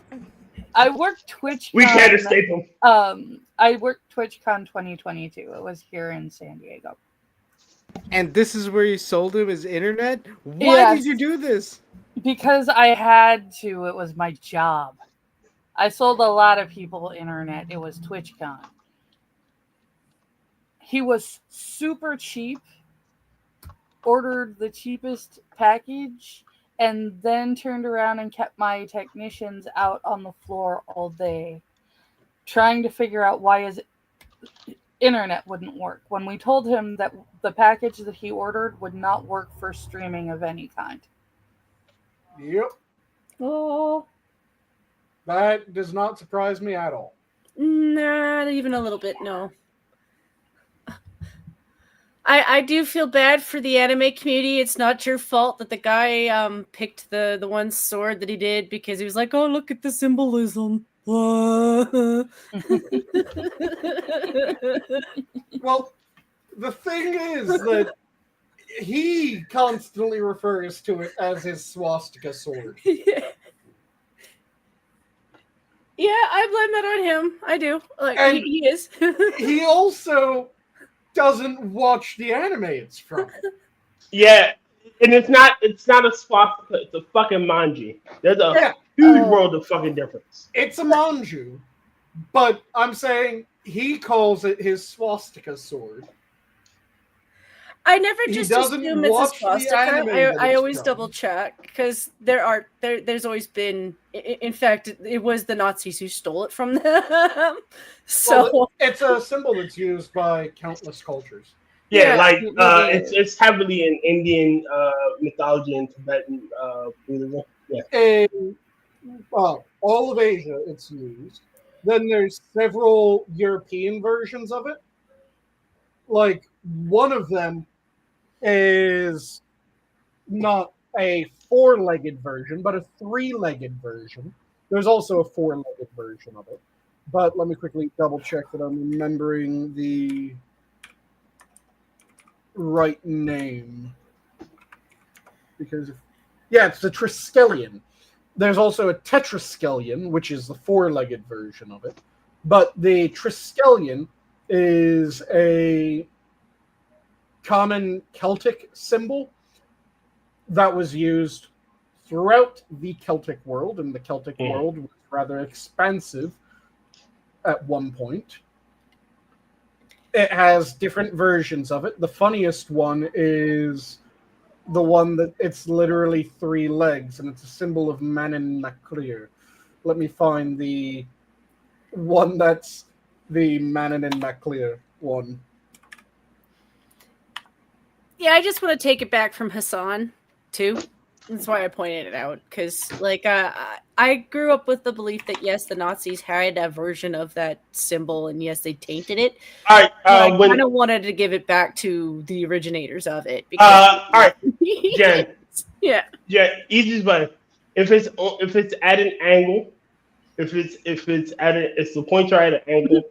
We can't escape him. I worked TwitchCon 2022. It was here in San Diego. And this is where you sold him his internet? Why did you do this? Because I had to. It was my job. I sold a lot of people internet. It was TwitchCon. He was super cheap. Ordered the cheapest package. And then turned around and kept my technicians out on the floor all day, trying to figure out why his internet wouldn't work. When we told him that the package that he ordered would not work for streaming of any kind. Yep. Oh. That does not surprise me at all. Not even a little bit, no. I do feel bad for the anime community. It's not your fault that the guy picked the one sword that he did because he was like, oh, look at the symbolism. Well, the thing is that he constantly refers to it as his swastika sword. Yeah, I blame that on him. I do. Like he is. He also doesn't watch the anime it's from. Yeah, and it's not a swastika, it's a fucking manji. There's a huge world of fucking difference. It's a manju, but I'm saying he calls it his swastika sword. I never just assume it's a swastika. I always double check because there's always been. In fact, it was the Nazis who stole it from them. So it's a symbol that's used by countless cultures. Yeah, like it's heavily in Indian mythology and Tibetan Buddhism. Yeah. All of Asia it's used. Then there's several European versions of it. Like one of them is not a four-legged version, but a three-legged version. There's also a four-legged version of it. But let me quickly double-check that I'm remembering the right name. Because, it's the Triskelion. There's also a Tetraskelion, which is the four-legged version of it. But the Triskelion is a common Celtic symbol that was used throughout the Celtic world, and the Celtic world was rather expansive at one point. It has different versions of it. The funniest one is the one that it's literally three legs, and it's a symbol of Manin Maclir. Let me find the one that's the Manin and Maclir one. Yeah, I just want to take it back from Hassan, too. That's why I pointed it out. Because, I grew up with the belief that, yes, the Nazis had a version of that symbol, and yes, they tainted it. All right. I kind of wanted to give it back to the originators of it. All right, Jen. Yeah, easy button. If it's at an angle, if the points are at an angle,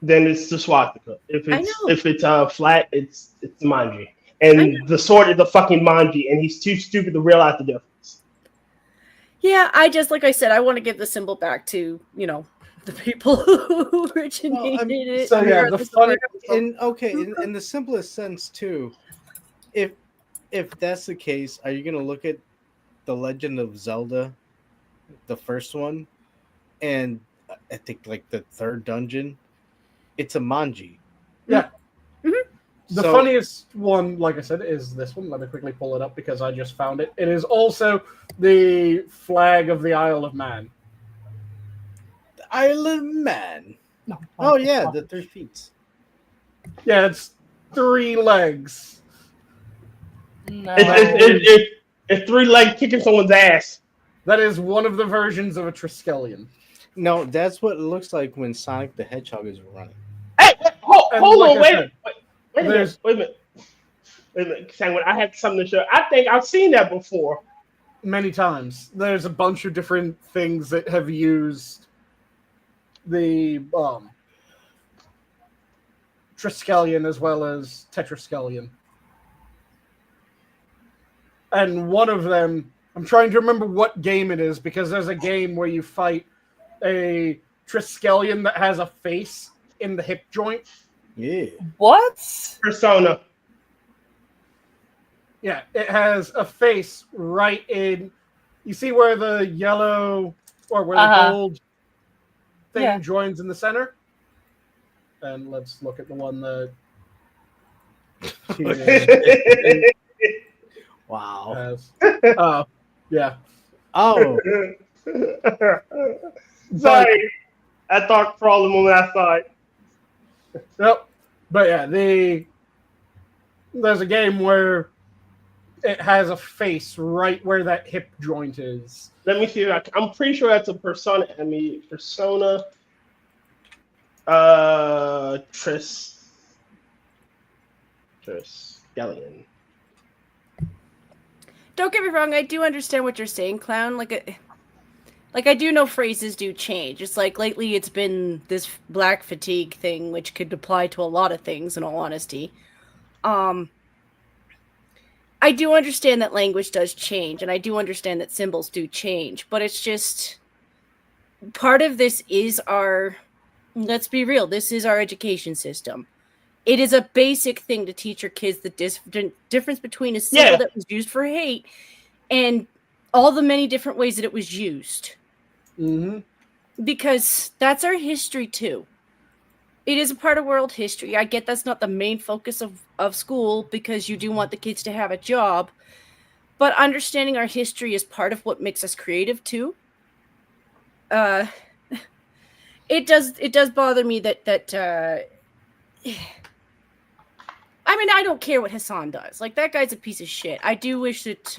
then it's the swastika. If it's flat, it's the manji. And the sword is the fucking manji, and he's too stupid to realize the difference. Yeah, I just, like I said, I want to give the symbol back to, the people who originated it. so yeah, the regardless of funny- where- In the simplest sense too, if that's the case, are you gonna look at the Legend of Zelda, the first one, and I think like the third dungeon, it's a manji. Yeah. Mhm. The So- funniest one, like I said, is this one. Let me quickly pull it up because I just found it. It is also the flag of the Isle of Man. Island Man. No. Oh yeah, the 3 feet. Yeah, it's 3 legs. No. It's 3 legs kicking someone's ass. That is one of the versions of a Triskelion. No, that's what it looks like when Sonic the Hedgehog is running. Hey, hold And on, like I wait said, a minute. Wait a minute, Sanguine, I have something to show. I think I've seen that before. Many times. There's a bunch of different things that have used the Triskelion as well as Tetraskelion. And one of them, I'm trying to remember what game it is, because there's a game where you fight a Triskelion that has a face in the hip joint. Yeah. What? Persona. Yeah, it has a face right in. You see where the yellow or where the gold thing Yeah. joins in the center? And let's look at the one that Wow. has. Oh, yeah. Oh, Sorry. I thought for all the moment I saw it. Nope. But yeah, there's a game where it has a face right where that hip joint is. Let me see. I'm pretty sure that's a Persona. I mean, Persona. Triskelion. Don't get me wrong, I do understand what you're saying, Clown. Like I do know phrases do change. It's like lately it's been this black fatigue thing, which could apply to a lot of things, in all honesty. I do understand that language does change, and I do understand that symbols do change, but it's just part of this is our, let's be real, this is our education system. It is a basic thing to teach your kids the difference between a symbol that was used for hate and all the many different ways that it was used. Mm-hmm. Because that's our history too. It is a part of world history. I get that's not the main focus of school because you do want the kids to have a job. But understanding our history is part of what makes us creative too. It does bother me that I mean, I don't care what Hassan does. Like, that guy's a piece of shit. I do wish that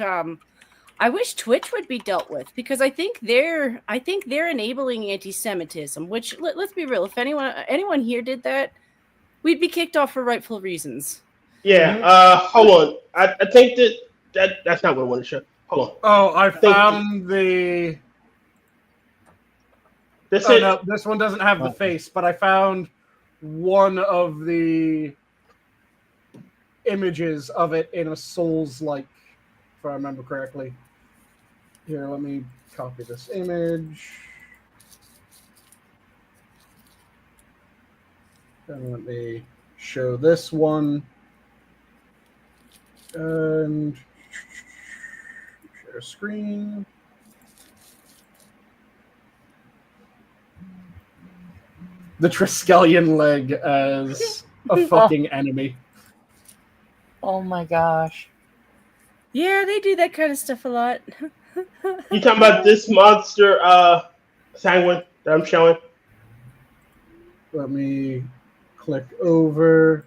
I wish Twitch would be dealt with, because I think they're enabling anti-Semitism, which, let's be real, if anyone here did that, we'd be kicked off for rightful reasons. Yeah, hold on. I think that's not what I want to show. Hold on. Oh, I found the... No, this one doesn't have the face, but I found one of the images of it in a Souls-like, if I remember correctly. Here, let me copy this image. And let me show this one. And share screen. The Triskelion leg as a fucking enemy. Oh my gosh. Yeah, they do that kind of stuff a lot. You talking about this monster, Sanguine, that I'm showing? Let me click over.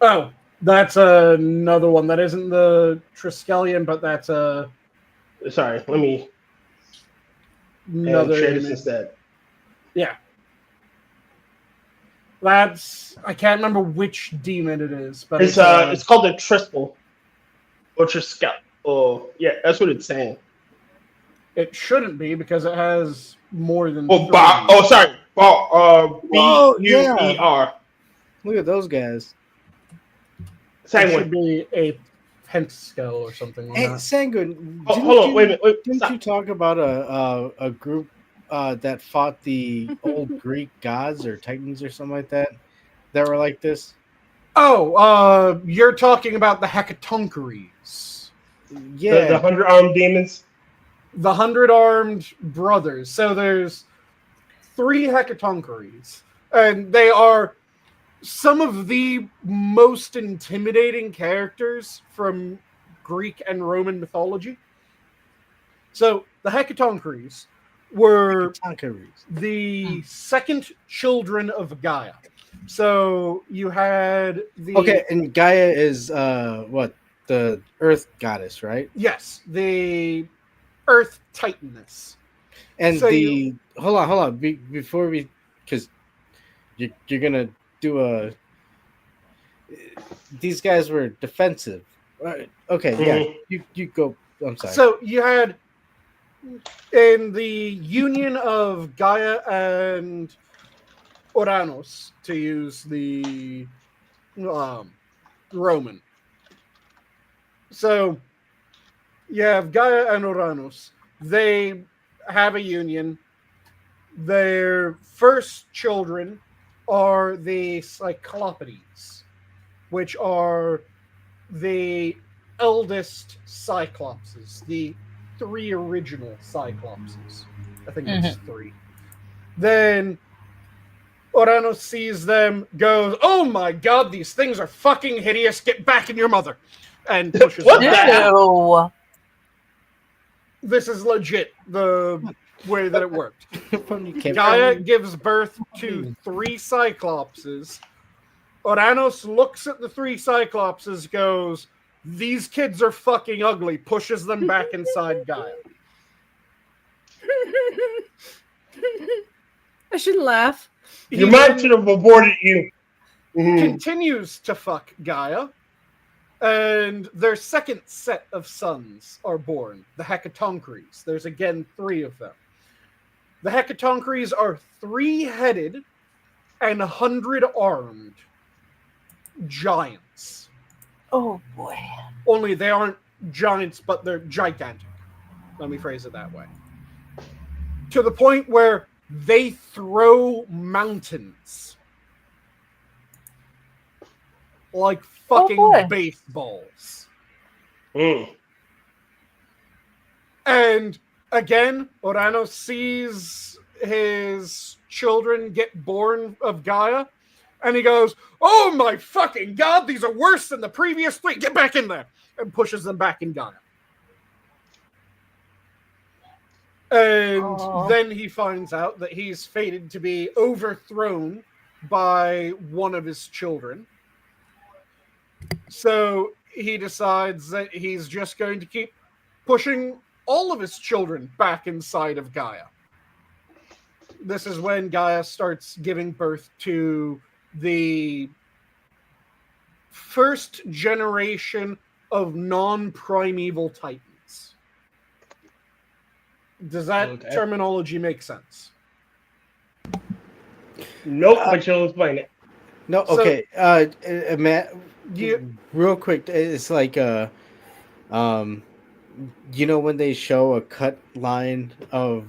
Oh, that's another one. That isn't the Triskelion, but that's a... Sorry, let me another share this image. instead. Yeah. That's... I can't remember which demon it is, but It's called the Trispel. Or Triskel. Oh, yeah, that's what it's saying. It shouldn't be, because it has more than Oh, three. sorry. B-U-E-R. look at those guys. It Sanguine. should be a pentaskull or something like Hey, that. Sanguine, Hold on, wait a minute. Didn't Stop. you talk about a group that fought the old Greek gods or titans or something like that were like this? Oh, you're talking about the Hecatoncheires. Yeah. The 100-armed demons. The 100-armed brothers. So there's 3 Hecatoncheires, and they are some of the most intimidating characters from Greek and Roman mythology. So the Hecatoncheires were the second children of Gaia. So you had the... Okay, and Gaia is what? The Earth goddess, right? Yes, the Earth Titaness. And So hold on, before we, because you're gonna do a. These guys were defensive. Okay, yeah, you go. I'm sorry. So you had in the union of Gaia and Uranus, to use the Roman. So you have Gaia and Uranus. They have a union. Their first children are the Cyclopes, which are the eldest Cyclopses, the 3 original Cyclopses. I think it's 3. Then Uranus sees them, goes, "Oh my god, these things are fucking hideous, get back in your mother," and pushes them back. Ew. This is legit, the way that it worked. Gaia gives birth to 3 Cyclopses. Uranus looks at the 3 Cyclopses, goes, "These kids are fucking ugly," pushes them back inside Gaia. I shouldn't laugh. Your mom should have aborted you. Continues to fuck Gaia, and their second set of sons are born, the Hecatoncheires. There's again 3 of them. The Hecatoncheires are 3-headed and 100-armed giants. Oh boy. Only they aren't giants, but they're gigantic. Let me phrase it that way. To the point where they throw mountains like fucking baseballs. And again, Uranus sees his children get born of Gaia, and he goes, "Oh my fucking god, these are worse than the previous 3. Get back in there," and pushes them back in Gaia. And then he finds out that he's fated to be overthrown by one of his children. So he decides that he's just going to keep pushing all of his children back inside of Gaia. This is when Gaia starts giving birth to the first generation of non-primeval titans. Does that terminology make sense? Nope, but you'll explain it. No, okay. Matt, real quick, it's like you know when they show a cut line of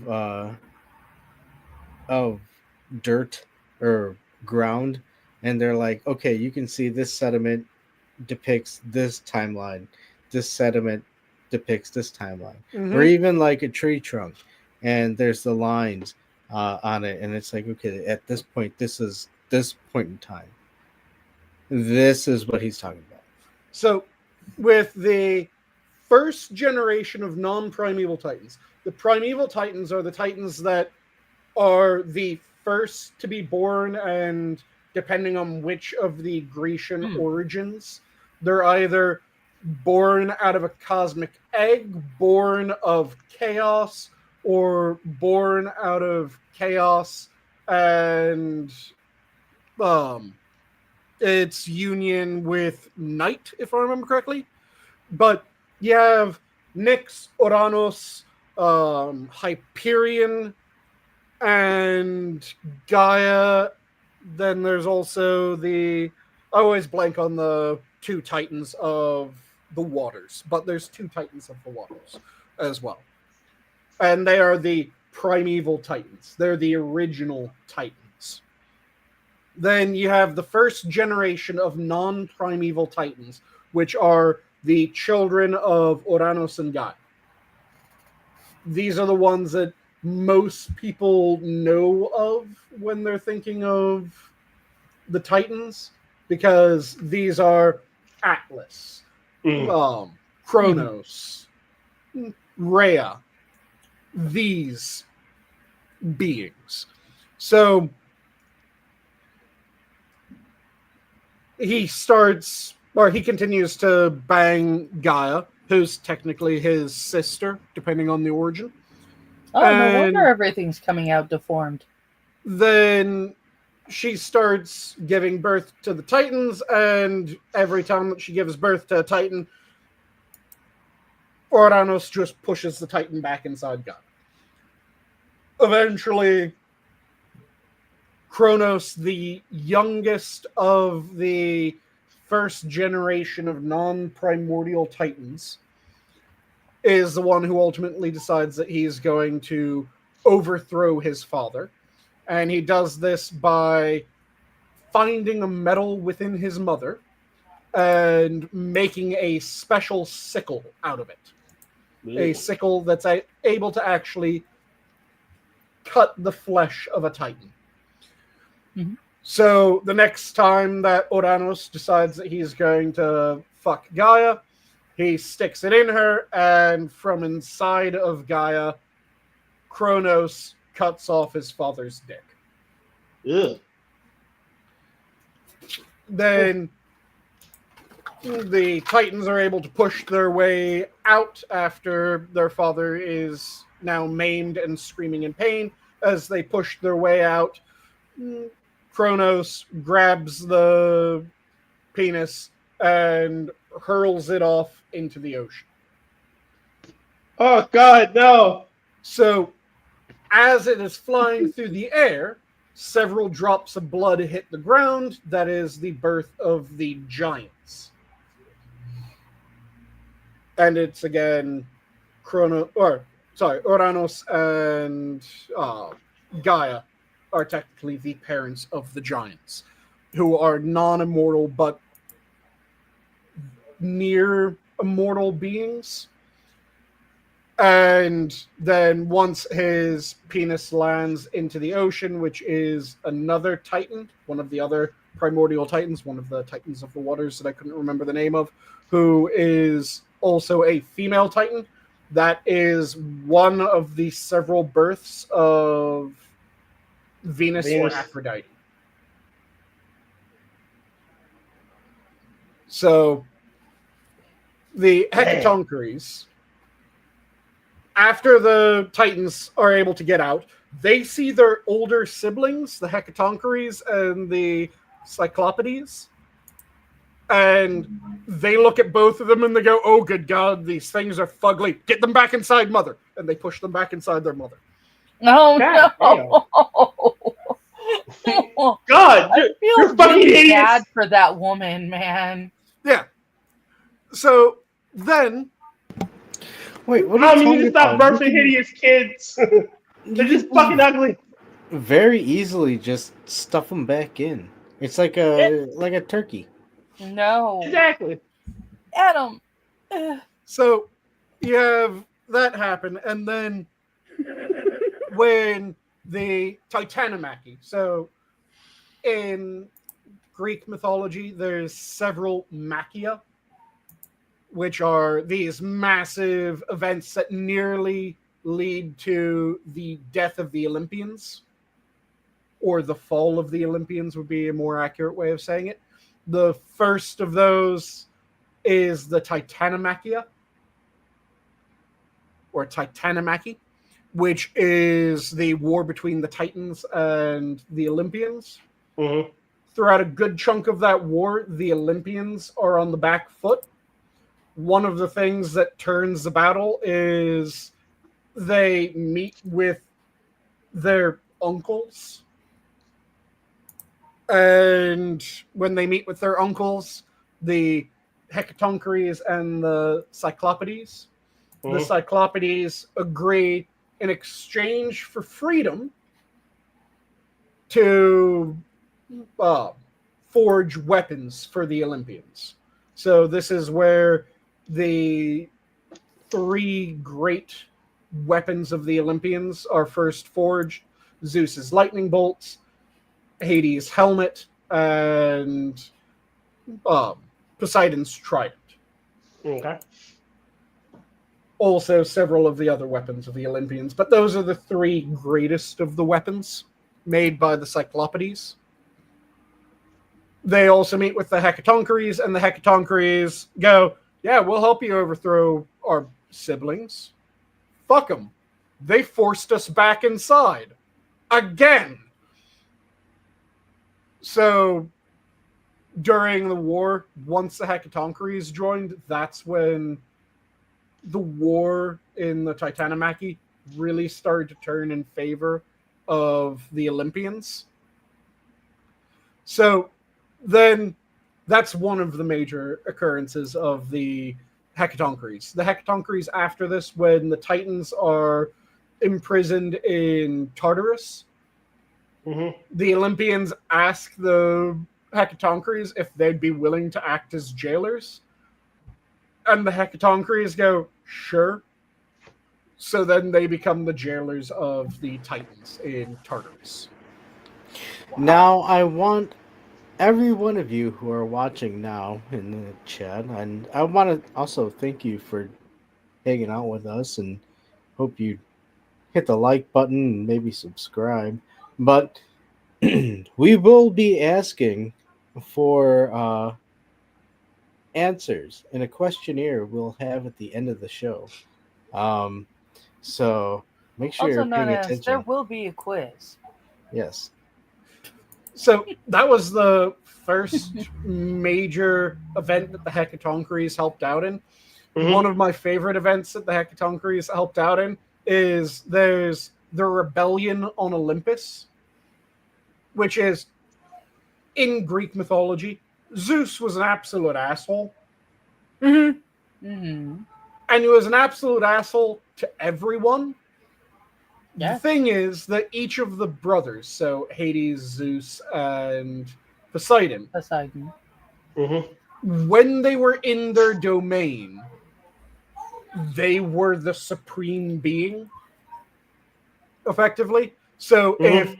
dirt or ground, and they're like, okay, you can see this sediment depicts this timeline, this sediment depicts this timeline, or even like a tree trunk, and there's the lines on it, and it's like, okay, at this point, this is this point in time. This is what he's talking about. So, with the first generation of non-primeval titans, the primeval titans are the titans that are the first to be born, and depending on which of the Grecian origins, they're either born out of a cosmic egg, born of chaos, or born out of chaos and its union with night, if I remember correctly. But you have Nyx, Uranus, Hyperion, and Gaia. Then there's also I always blank on the 2 titans of the waters, but there's 2 titans of the waters as well. And they are the primeval titans. They're the original titans. Then you have the first generation of non-primeval titans, which are the children of Uranus and Gaia. These are the ones that most people know of when they're thinking of the titans, because these are Atlas, Kronos, Rhea, these beings. So he continues to bang Gaia, who's technically his sister, depending on the origin. Oh, no wonder everything's coming out deformed. Then she starts giving birth to the Titans, and every time that she gives birth to a Titan, Uranus just pushes the Titan back inside Gaia. Eventually, Kronos, the youngest of the first generation of non-primordial Titans, is the one who ultimately decides that he's going to overthrow his father. And he does this by finding a metal within his mother and making a special sickle out of it. Yeah. A sickle that's able to actually cut the flesh of a Titan. Mm-hmm. So the next time that Uranus decides that he's going to fuck Gaia, he sticks it in her, and from inside of Gaia, Kronos cuts off his father's dick. Ugh. Then the Titans are able to push their way out after their father is now maimed and screaming in pain. As they push their way out, Kronos grabs the penis and hurls it off into the ocean. Oh, God, no. So, as it is flying through the air, several drops of blood hit the ground. That is the birth of the giants. And it's again Uranus and Gaia are technically the parents of the giants, who are non-immortal but near immortal beings. And then once his penis lands into the ocean, which is another Titan, one of the other primordial Titans, one of the Titans of the waters that I couldn't remember the name of, who is also a female Titan. That is one of the several births of Venus. Or Aphrodite. So the Hecatoncheires, after the Titans are able to get out, they see their older siblings, the Hecatoncheires and the Cyclopides, and they look at both of them and they go, "Oh, good God, these things are fugly. Get them back inside Mother." And they push them back inside their mother. Oh, no. God, you're fucking really idiots. bad for that woman, man. Yeah. So then... Wait, what Mom, are you you need to stop birthing hideous kids. They're just fucking ugly. Very easily just stuff them back in. It's like a turkey. No. Exactly. Adam. So you have that happen, and then when the JenTMaxi, so in Greek mythology, there's several machia, which are these massive events that nearly lead to the death of the Olympians, or the fall of the Olympians would be a more accurate way of saying it. The first of those is the JenTMaxi, or JenTMaxi, which is the war between the Titans and the Olympians. Mm-hmm. Throughout a good chunk of that war, the Olympians are on the back foot. One of the things that turns the battle is they meet with their uncles. And when they meet with their uncles, the Hecatoncheires and the Cyclopides, the Cyclopides agree in exchange for freedom to forge weapons for the Olympians. So this is where the 3 great weapons of the Olympians are first forged: Zeus's lightning bolts, Hades' helmet, and Poseidon's trident. Okay. Also several of the other weapons of the Olympians, but those are the 3 greatest of the weapons made by the Cyclopes. They also meet with the Hecatoncheires, and the Hecatoncheires go, yeah, we'll help you overthrow our siblings. Fuck them. They forced us back inside. Again. So, during the war, once the Hecatoncheires joined, that's when the war in the JenTMaxi really started to turn in favor of the Olympians. So then that's one of the major occurrences of the Hecatoncheires. The Hecatoncheires after this, when the Titans are imprisoned in Tartarus, the Olympians ask the Hecatoncheires if they'd be willing to act as jailers. And the Hecatoncheires go, sure. So then they become the jailers of the Titans in Tartarus. Now, I want every one of you who are watching now in the chat, and I want to also thank you for hanging out with us, and hope you hit the like button and maybe subscribe. But we will be asking for answers in a questionnaire we'll have at the end of the show. So make sure Also you're known paying as attention. there will be a quiz. Yes. So that was the first major event that the Hecatoncheires helped out in. One of my favorite events that the Hecatoncheires helped out in is there's the Rebellion on Olympus, which is, in Greek mythology, Zeus was an absolute asshole. Mm-hmm. Mm-hmm. And he was an absolute asshole to everyone. Yeah. The thing is that each of the brothers, so Hades, Zeus, and Poseidon, when they were in their domain, they were the supreme being, effectively. So if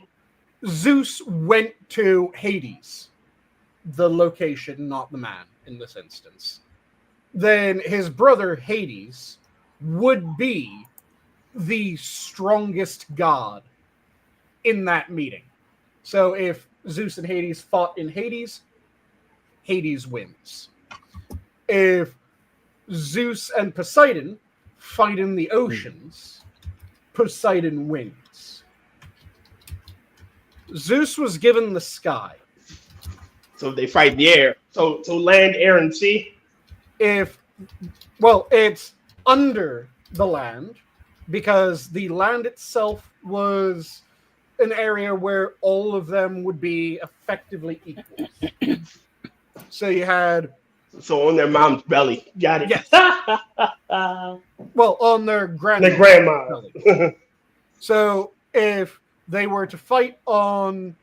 Zeus went to Hades, the location, not the man in this instance, then his brother Hades would be the strongest god in that meeting. So if Zeus and Hades fought in Hades, Hades wins. If Zeus and Poseidon fight in the oceans, Poseidon wins. Zeus was given the sky. So they fight in the air. So land, air, and sea? It's under the land, because the land itself was an area where all of them would be effectively equal. So you had... So on their mom's belly. Got it. Yes. Well, on their grandma's belly. So if they were to fight on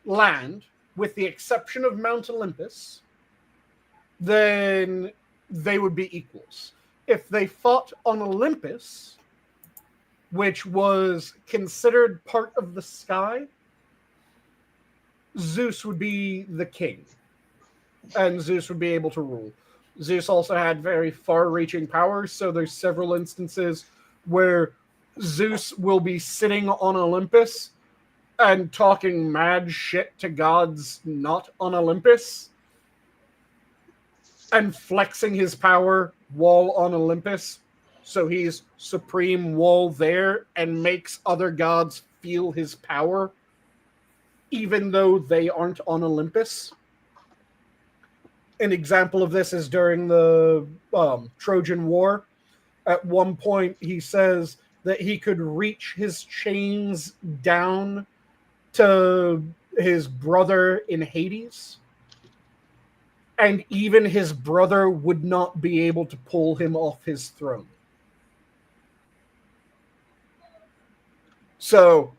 land, with the exception of Mount Olympus, then they would be equals. If they fought on Olympus, which was considered part of the sky, Zeus would be the king, and Zeus would be able to rule. Zeus also had very far-reaching powers, so there's several instances where Zeus will be sitting on Olympus and talking mad shit to gods not on Olympus, and flexing his power while on Olympus. So he's supreme while there and makes other gods feel his power, even though they aren't on Olympus. An example of this is during the Trojan War. At one point, he says that he could reach his chains down to his brother in Hades, and even his brother would not be able to pull him off his throne. So,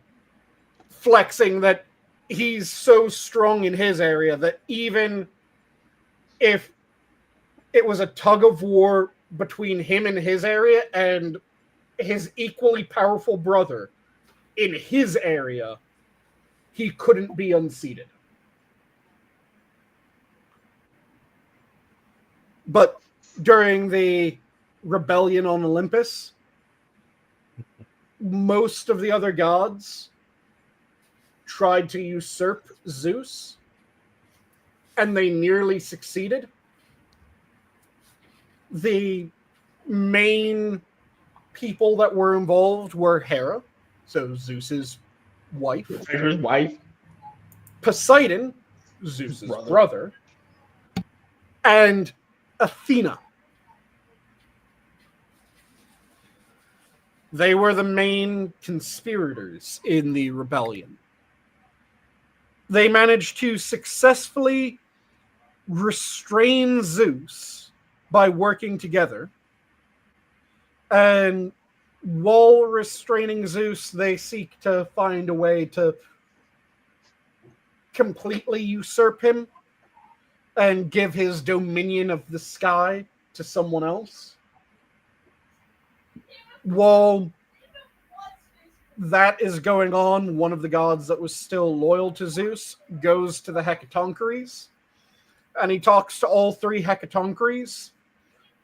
flexing that he's so strong in his area that even if it was a tug of war between him and his area and his equally powerful brother in his area, he couldn't be unseated. But during the rebellion on Olympus, most of the other gods tried to usurp Zeus, and they nearly succeeded. The main people that were involved were Hera, so Zeus's wife, His wife, Poseidon, Zeus's brother, and Athena. They were the main conspirators in the rebellion. They managed to successfully restrain Zeus by working together. And while restraining Zeus, they seek to find a way to completely usurp him and give his dominion of the sky to someone else. While that is going on, one of the gods that was still loyal to Zeus goes to the Hecatoncheires, and he talks to all three Hecatoncheires.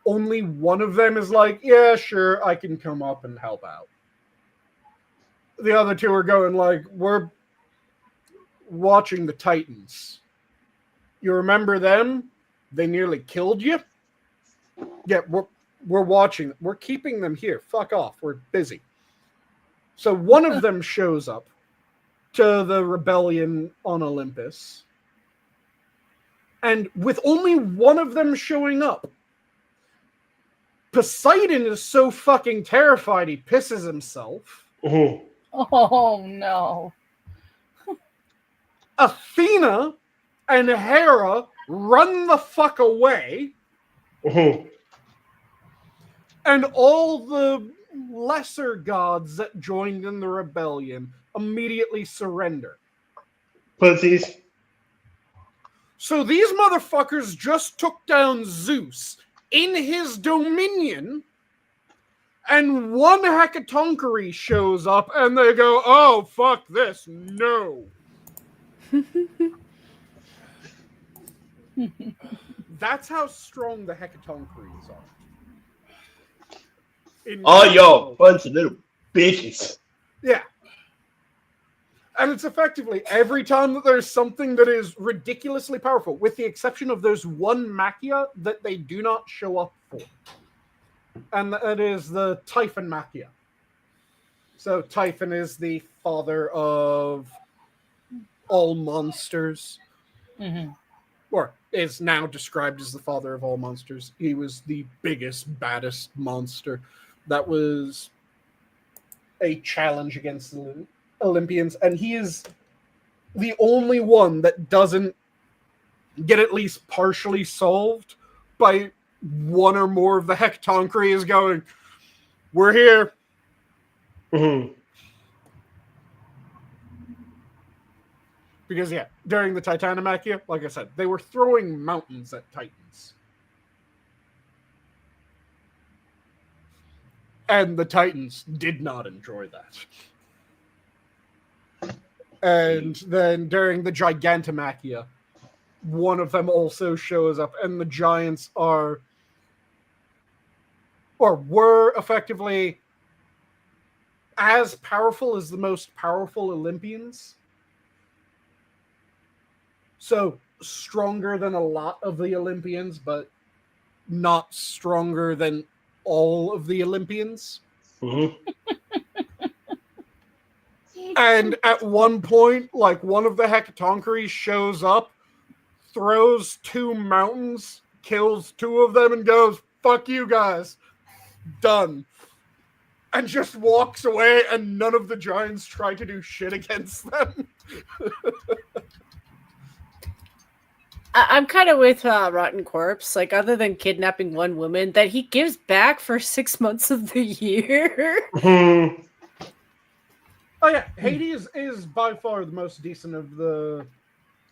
Only one of them is like, yeah, sure, I can come up and help out. The other two are going like, we're watching the Titans. You remember them? They nearly killed you? Yeah, we're watching. We're keeping them here. Fuck off. We're busy. So one of them shows up to the rebellion on Olympus. And with only one of them showing up, Poseidon is so fucking terrified he pisses himself. Mm-hmm. Oh, no. Athena and Hera run the fuck away. Mm-hmm. And all the lesser gods that joined in the rebellion immediately surrender. Pussies. So these motherfuckers just took down Zeus in his dominion, and one Hecatoncheire shows up, and they go, oh, fuck this, no. That's how strong the Hecatoncheires are. Oh, yo, bunch of little bitches. Yeah. And it's effectively every time that there's something that is ridiculously powerful, with the exception of there's one Machia that they do not show up for. And that is the Typhon Machia. So Typhon is the father of all monsters. Mm-hmm. Or is now described as the father of all monsters. He was the biggest, baddest monster. That was a challenge against the Olympians, and he is the only one that doesn't get at least partially solved by one or more of the Hecatoncheires going, we're here. Mm-hmm. Because, yeah, during the Titanomachia, like I said, they were throwing mountains at Titans. And the Titans did not enjoy that. And then during the Gigantomachia, one of them also shows up, and the giants are, or were effectively as powerful as the most powerful Olympians. So stronger than a lot of the Olympians, but not stronger than all of the Olympians. Mm-hmm. And at one point, like, one of the Hecatoncheires shows up, throws two mountains, kills two of them, and goes, fuck you guys. Done. And just walks away, and none of the giants try to do shit against them. I'm kind of with Rotten Corpse. Like, other than kidnapping one woman, that he gives back for 6 months of the year. Mm-hmm. Oh yeah, Hades is by far the most decent of the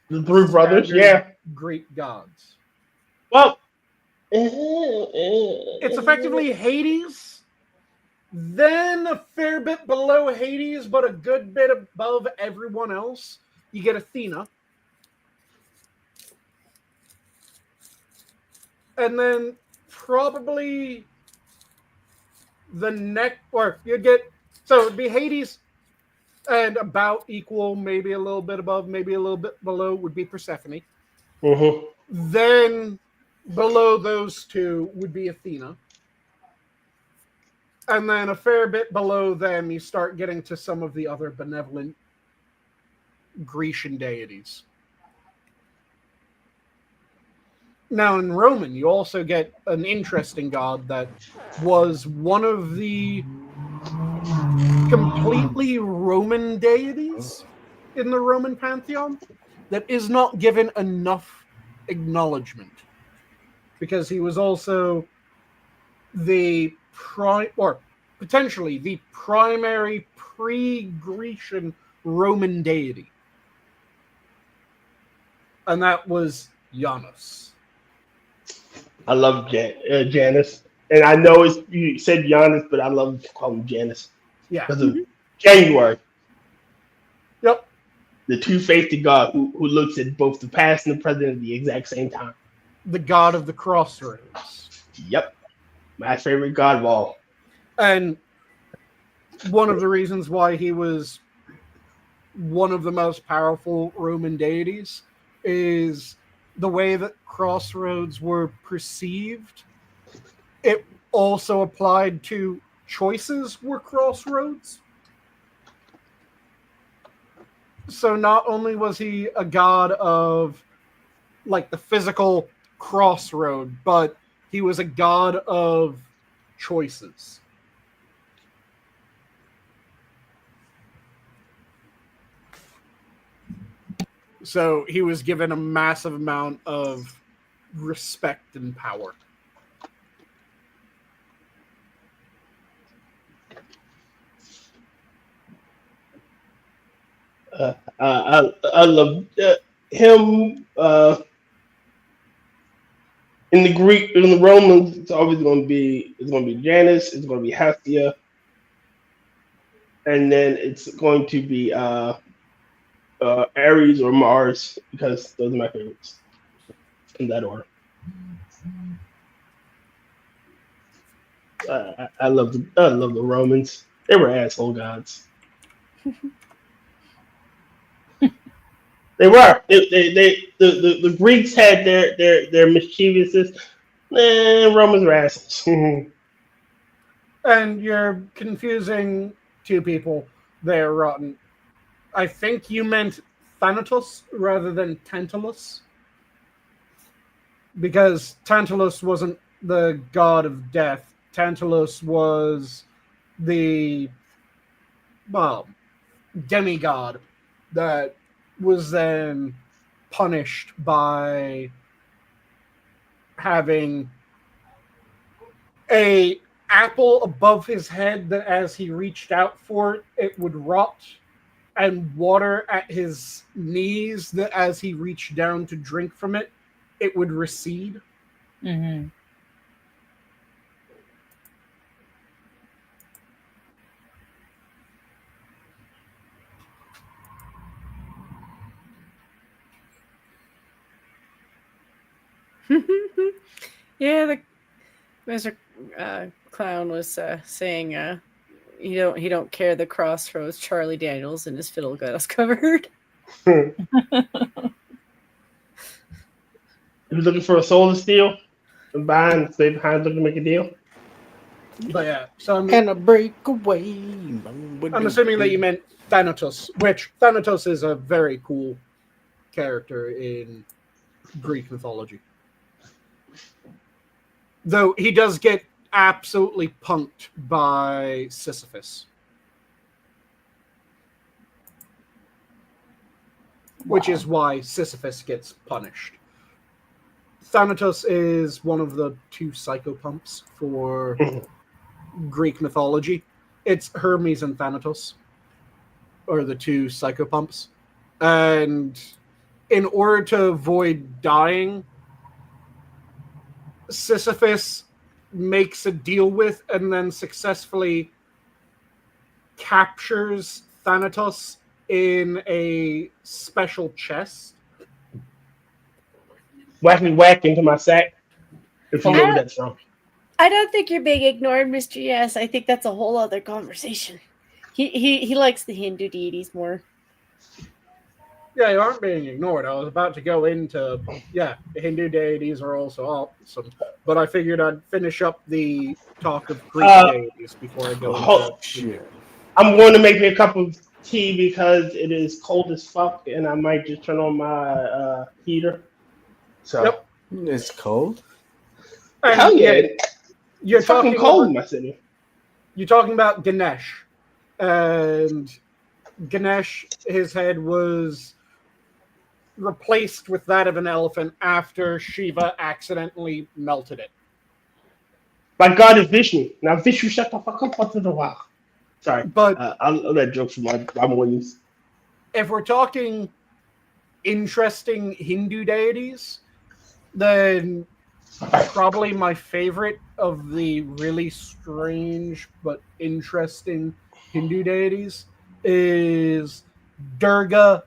three brothers. standard Yeah. Greek gods. Well, It's effectively Hades, then a fair bit below Hades, but a good bit above everyone else. You get Athena. And then probably the next, or you'd get, so it'd be Hades, and about equal, maybe a little bit above, maybe a little bit below would be Persephone. Mm-hmm. Then below those two would be Athena. And then a fair bit below them, you start getting to some of the other benevolent Grecian deities. Now, in Roman, you also get an interesting god that was one of the completely Roman deities in the Roman pantheon that is not given enough acknowledgement, because he was also the potentially the primary pre-Grecian Roman deity, and that was Janus. I love Janus, and I know you said Giannis, but I love to call him Janus Yeah. because of January, Yep. the two-faced god who looks at both the past and the present at the exact same time. The god of the crossroads. Yep, my favorite god of all. And one of the reasons why he was one of the most powerful Roman deities is the way that crossroads were perceived. It also applied to choices were crossroads. So not only was he a god of like the physical crossroad, but he was a god of choices. So he was given a massive amount of respect and power. I love him. In the Greek, in the Romans, it's always going to be Janus. It's going to be Hestia, and then it's going to be Ares or Mars, because those are my favorites in that order. I love the Romans. They were asshole gods. They were. The Greeks had their mischievousness. Romans were assholes. And you're confusing two people there, Rotten. I think you meant Thanatos rather than Tantalus. Because Tantalus wasn't the god of death. Tantalus was the, well, demigod that was then punished by having a apple above his head that as he reached out for it, it would rot, and water at his knees that as he reached down to drink from it, it would recede. Mm-hmm. Yeah, the Mr. Clown was saying he don't care the crossroads. Charlie Daniels and his fiddle got us covered. He was looking for a soul to steal and buy and stay behind looking to make a deal. But yeah, so And a breakaway. I'm assuming that you meant Thanatos, which Thanatos is a very cool character in Greek mythology. Though he does get absolutely punked by Sisyphus. Which is why Sisyphus gets punished. Thanatos is one of the two psychopumps for Greek mythology. It's Hermes and Thanatos. are the two psychopumps. And in order to avoid dying, Sisyphus makes a deal with and then successfully captures Thanatos in a special chest. Whack into my sack. If you know where that's from. I don't think you're being ignored, Mr. Yes. I think that's a whole other conversation. He likes the Hindu deities more. Yeah, you aren't being ignored. I was about to go into, the Hindu deities are also awesome, but I figured I'd finish up the talk of Greek deities before I go into... Shit. I'm going to make me a cup of tea because it is cold as fuck, and I might just turn on my heater. So. Yep. It's cold? Hell yeah. You're it's fucking cold in my city. You're talking about Ganesh. And Ganesh, his head was replaced with that of an elephant after Shiva accidentally melted it. My god is Vishnu. Now Vishnu, shut the fuck up once in a while. Sorry, but I'll let jokes from my Williams. If we're talking interesting Hindu deities, then probably my favorite of the really strange but interesting Hindu deities is Durga/Kali.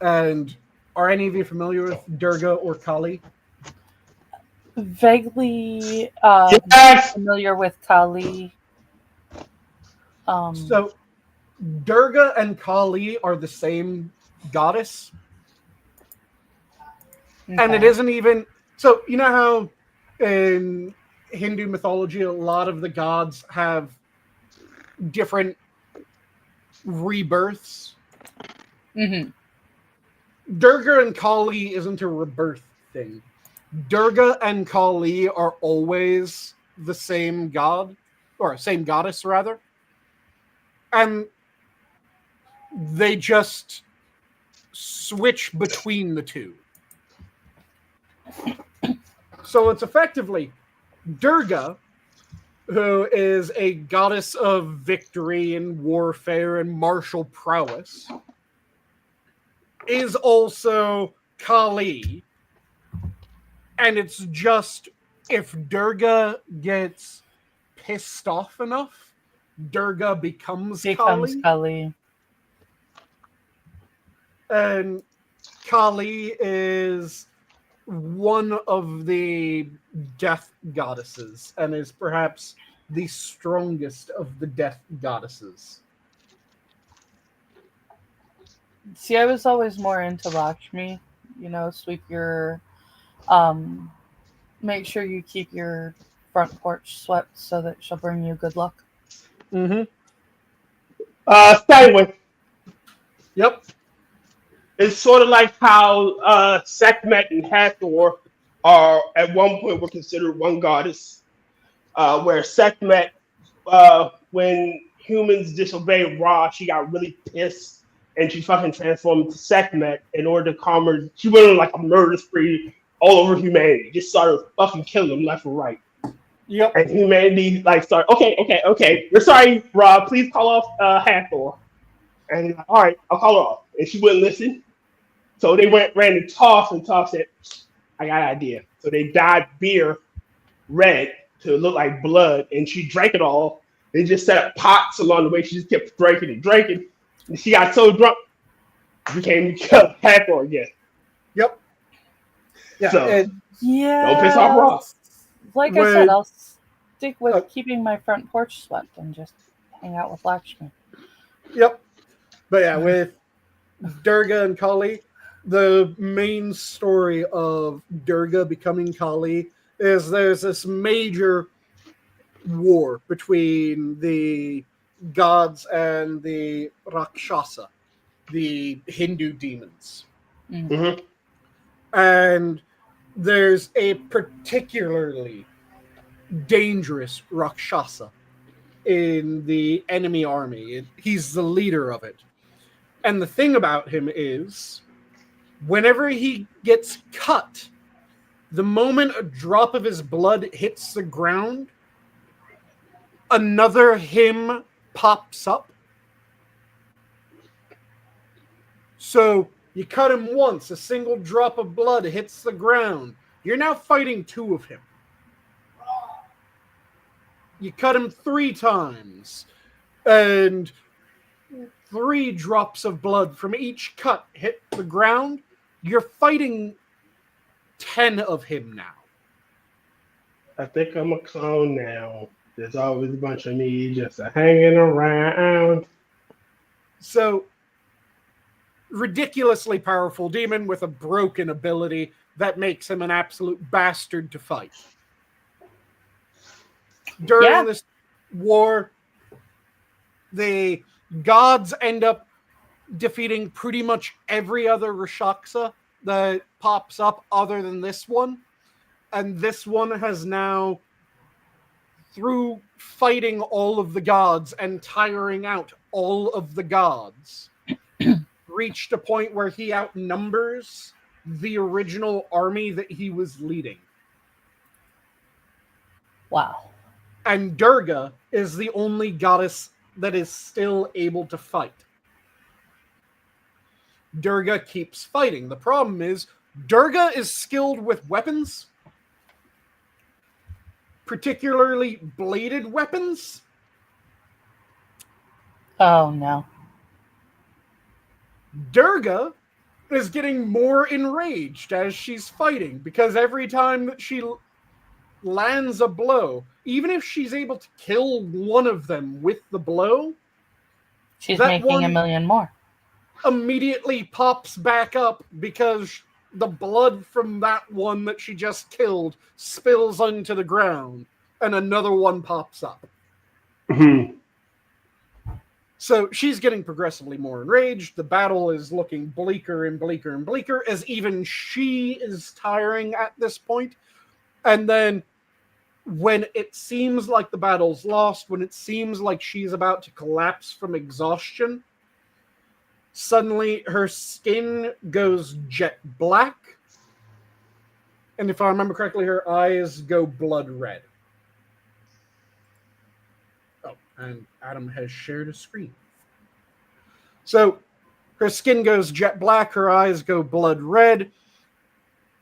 And are any of you familiar with Durga or Kali? Vaguely familiar with Kali. So Durga and Kali are the same goddess. Okay. And it isn't even... So, you know how in Hindu mythology, a lot of the gods have different rebirths? Mm-hmm. Durga and Kali isn't a rebirth thing. Durga and Kali are always the same god, or same goddess, rather. And they just switch between the two. So it's effectively Durga, who is a goddess of victory and warfare and martial prowess, is also Kali. And it's just, if Durga gets pissed off enough, Durga becomes Kali. And Kali is one of the death goddesses and is perhaps the strongest of the death goddesses. See, I was always more into Lakshmi. You know, sweep your... make sure you keep your front porch swept so that she'll bring you good luck. Mm-hmm. Sanguine. Yep. It's sort of like how Sekhmet and Hathor are at one point were considered one goddess, where Sekhmet, when humans disobeyed Ra, she got really pissed and she fucking transformed into Sekhmet in order to calm her. She went on like a murder spree all over humanity, just started fucking killing them left and right. Yep. And humanity like started, okay, we're sorry, Ra, please call off Hathor. And he's like, all right, I'll call her off. And she wouldn't listen. So they ran to Toph, and Toph said, I got an idea. So they dyed beer red to look like blood, and she drank it all. They just set up pots along the way. She just kept drinking. And she got so drunk, became Hathor again. Yep. Yeah. So, yeah. don't piss off Ross. Like I said, I'll stick with keeping my front porch swept and just hang out with Lakshmi. Yep. But yeah, with Durga and Kali, the main story of Durga becoming Kali is there's this major war between the gods and the Rakshasa, the Hindu demons. Mm-hmm. And there's a particularly dangerous Rakshasa in the enemy army. He's the leader of it. And the thing about him is, whenever he gets cut, The moment a drop of his blood hits the ground, another him pops up. So you cut him once, a single drop of blood hits the ground. You're now fighting 2 of him. You cut him 3 times, and 3 drops of blood from each cut hit the ground. You're fighting 10 of him now. I think I'm a clone now. There's always a bunch of me just hanging around. So, ridiculously powerful demon with a broken ability that makes him an absolute bastard to fight. During this war, the gods end up defeating pretty much every other Rakshasa that pops up other than this one. And this one has now, through fighting all of the gods and tiring out all of the gods, reached a point where he outnumbers the original army that he was leading. Wow. And Durga is the only goddess that is still able to fight. Durga keeps fighting. The problem is, Durga is skilled with weapons, particularly bladed weapons. Oh, no. Durga is getting more enraged as she's fighting, because every time that she lands a blow, even if she's able to kill one of them with the blow, She's that making one a million more. immediately pops back up because the blood from that one that she just killed spills onto the ground, and another one pops up. So she's getting progressively more enraged. The battle is looking bleaker and bleaker and bleaker as even she is tiring at this point. And then when it seems like the battle's lost, when it seems like she's about to collapse from exhaustion, suddenly her skin goes jet black. And if I remember correctly, her eyes go blood red. Oh, and Adam has shared a screen. So her skin goes jet black, her eyes go blood red,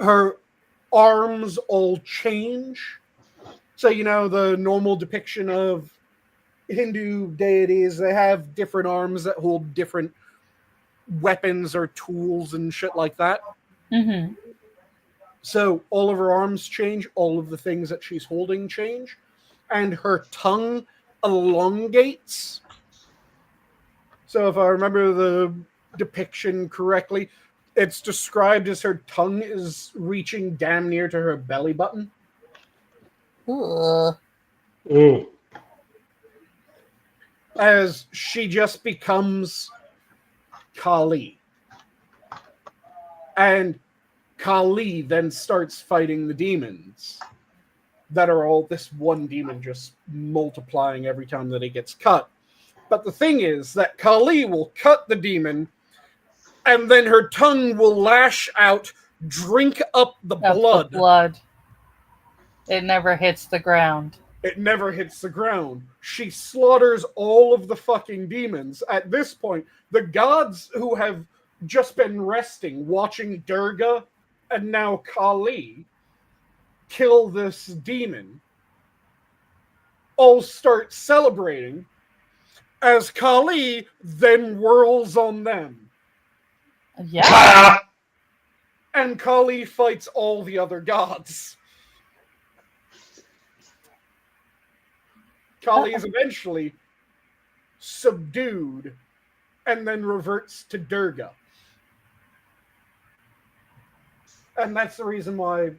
her arms all change. So, you know, the normal depiction of Hindu deities, they have different arms that hold different weapons or tools and shit like that. Mm-hmm. So all of her arms change, all of the things that she's holding change, and her tongue elongates. So if I remember the depiction correctly, it's described as her tongue is reaching damn near to her belly button. As she just becomes Kali. And Kali then starts fighting the demons that are all this one demon just multiplying every time that it gets cut. But the thing is that Kali will cut the demon, and then her tongue will lash out, drink up the blood. The blood. It never hits the ground. It never hits the ground. She slaughters all of the fucking demons. At this point, the gods who have just been resting, watching Durga and now Kali kill this demon, all start celebrating as Kali then whirls on them. Yeah. And Kali fights all the other gods. Kali is eventually subdued and then reverts to Durga. And that's the reason why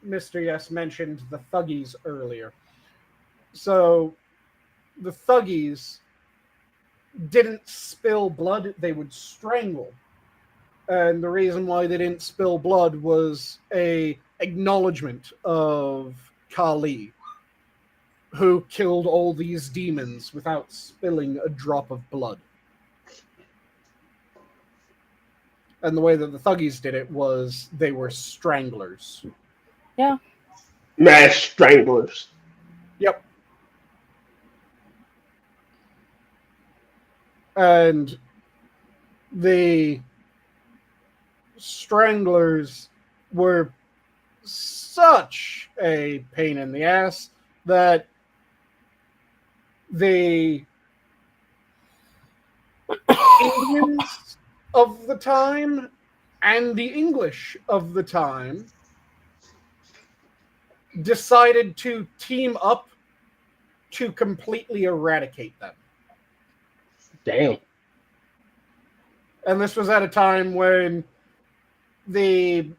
Mr. Yes mentioned the Thuggies earlier. So, the Thuggies didn't spill blood, they would strangle. And the reason why they didn't spill blood was a acknowledgement of Kali, who killed all these demons without spilling a drop of blood. And the way that the Thuggies did it was they were stranglers. Yeah. Mass stranglers. Yep. And the stranglers were such a pain in the ass that the Indians of the time and the English of the time decided to team up to completely eradicate them. Damn. And this was at a time when the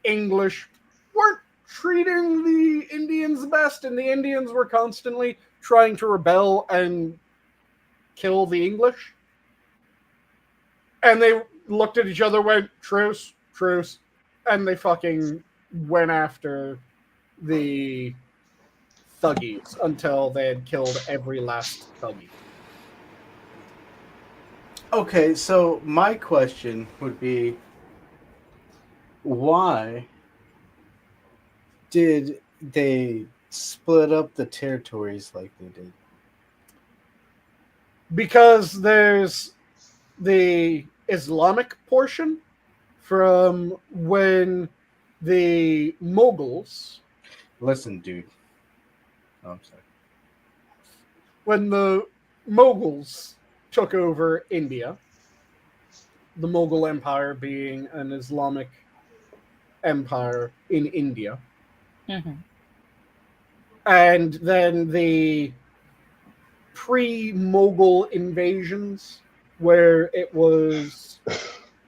English weren't treating the Indians best, and the Indians were constantly trying to rebel and kill the English. And they looked at each other, went, truce, truce, and they fucking went after the thuggies until they had killed every last thuggie. Okay, so my question would be, why did they split up the territories like they did? Because there's the Islamic portion from when the Mughals, Listen, dude. Oh, I'm sorry. when the Mughals took over India, the Mughal Empire being an Islamic empire in India, Mm-hmm. and then the pre-Mughal invasions where it was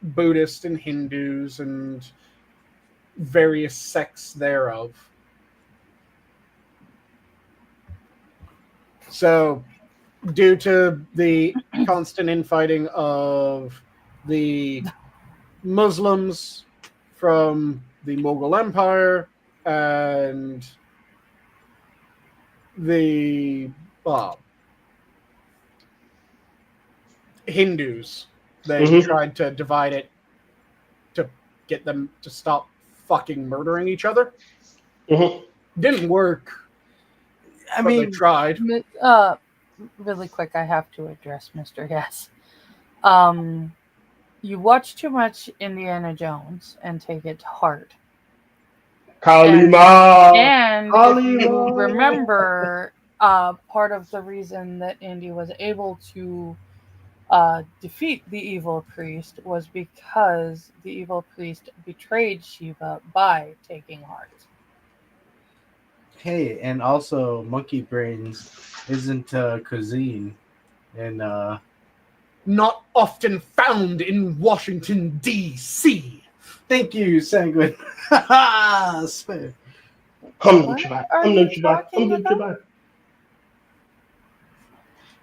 Buddhist and Hindus and various sects thereof. So, due to the constant infighting of the Muslims from the Mughal Empire and the Hindus, they tried to divide it to get them to stop fucking murdering each other. Didn't work. I but they mean, tried. Really quick, I have to address Mr. Yes. You watch too much Indiana Jones and take it to heart. Kalima. And if you Kalima. remember, part of the reason that Indy was able to defeat the evil priest was because the evil priest betrayed Shiva by taking heart. hey, and also monkey brains isn't cuisine, and Not often found in Washington, D.C. thank you, Sanguine. Spare. What are you talking about?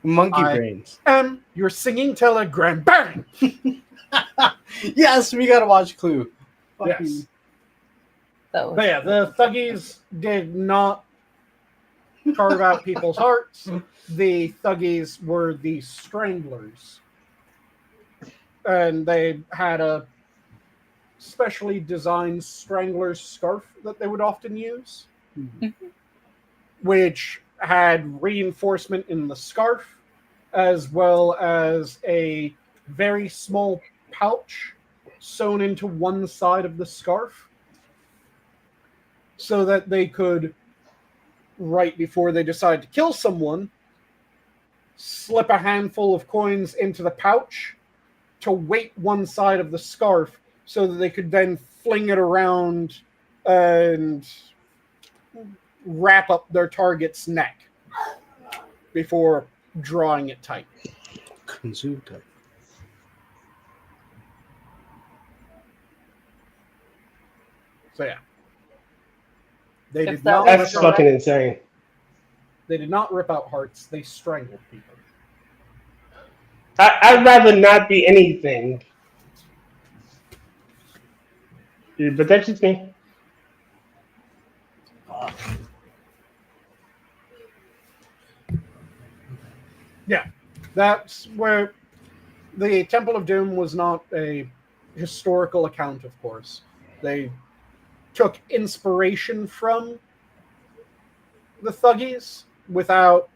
Monkey I brains. Your singing telegram. Bang! Yes, we gotta watch Clue. Yes. That But yeah, the thuggies did not carve out people's hearts. The thuggies were the stranglers. And they had a specially designed strangler scarf that they would often use, which had reinforcement in the scarf, as well as a very small pouch sewn into one side of the scarf, so that they could, right before they decide to kill someone, slip a handful of coins into the pouch to weight one side of the scarf so that they could then fling it around and wrap up their target's neck before drawing it tight. Consume type. So yeah. They If did that not was That's rip fucking out, insane. they did not rip out hearts, they strangled people. I'd rather not be anything. Yeah, but that's just me. Yeah. That's where the Temple of Doom was not a historical account, of course. They took inspiration from the Thuggies without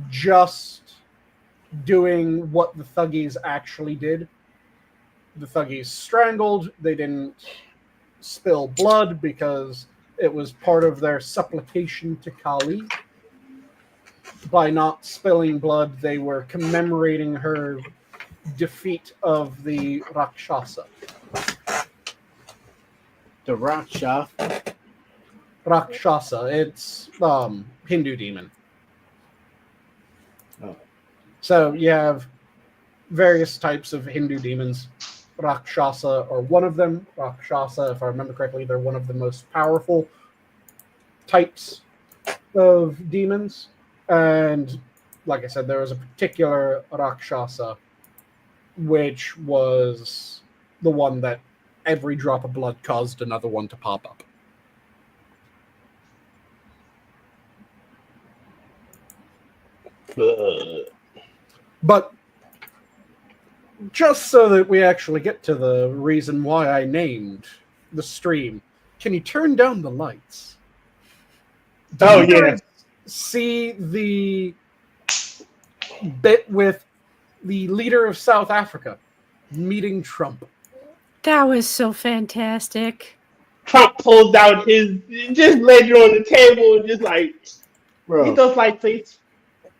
just doing what the Thuggies actually did. The Thuggies strangled. They didn't spill blood because it was part of their supplication to Kali. By not spilling blood, they were commemorating her defeat of the Rakshasa. The Rakshasa. Rakshasa, it's Hindu demon. Oh. So you have various types of Hindu demons. Rakshasa are one of them. Rakshasa, if I remember correctly, they're one of the most powerful types of demons. And like I said, there was a particular Rakshasa, which was the one that every drop of blood caused another one to pop up. But just so that we actually get to the reason why I named the stream, can you turn down the lights? Oh, Did you yeah. guys see the bit with the leader of South Africa meeting Trump? That was so fantastic. Trump pulls out his, just laid it on the table and just like, Bro. get those lights, please.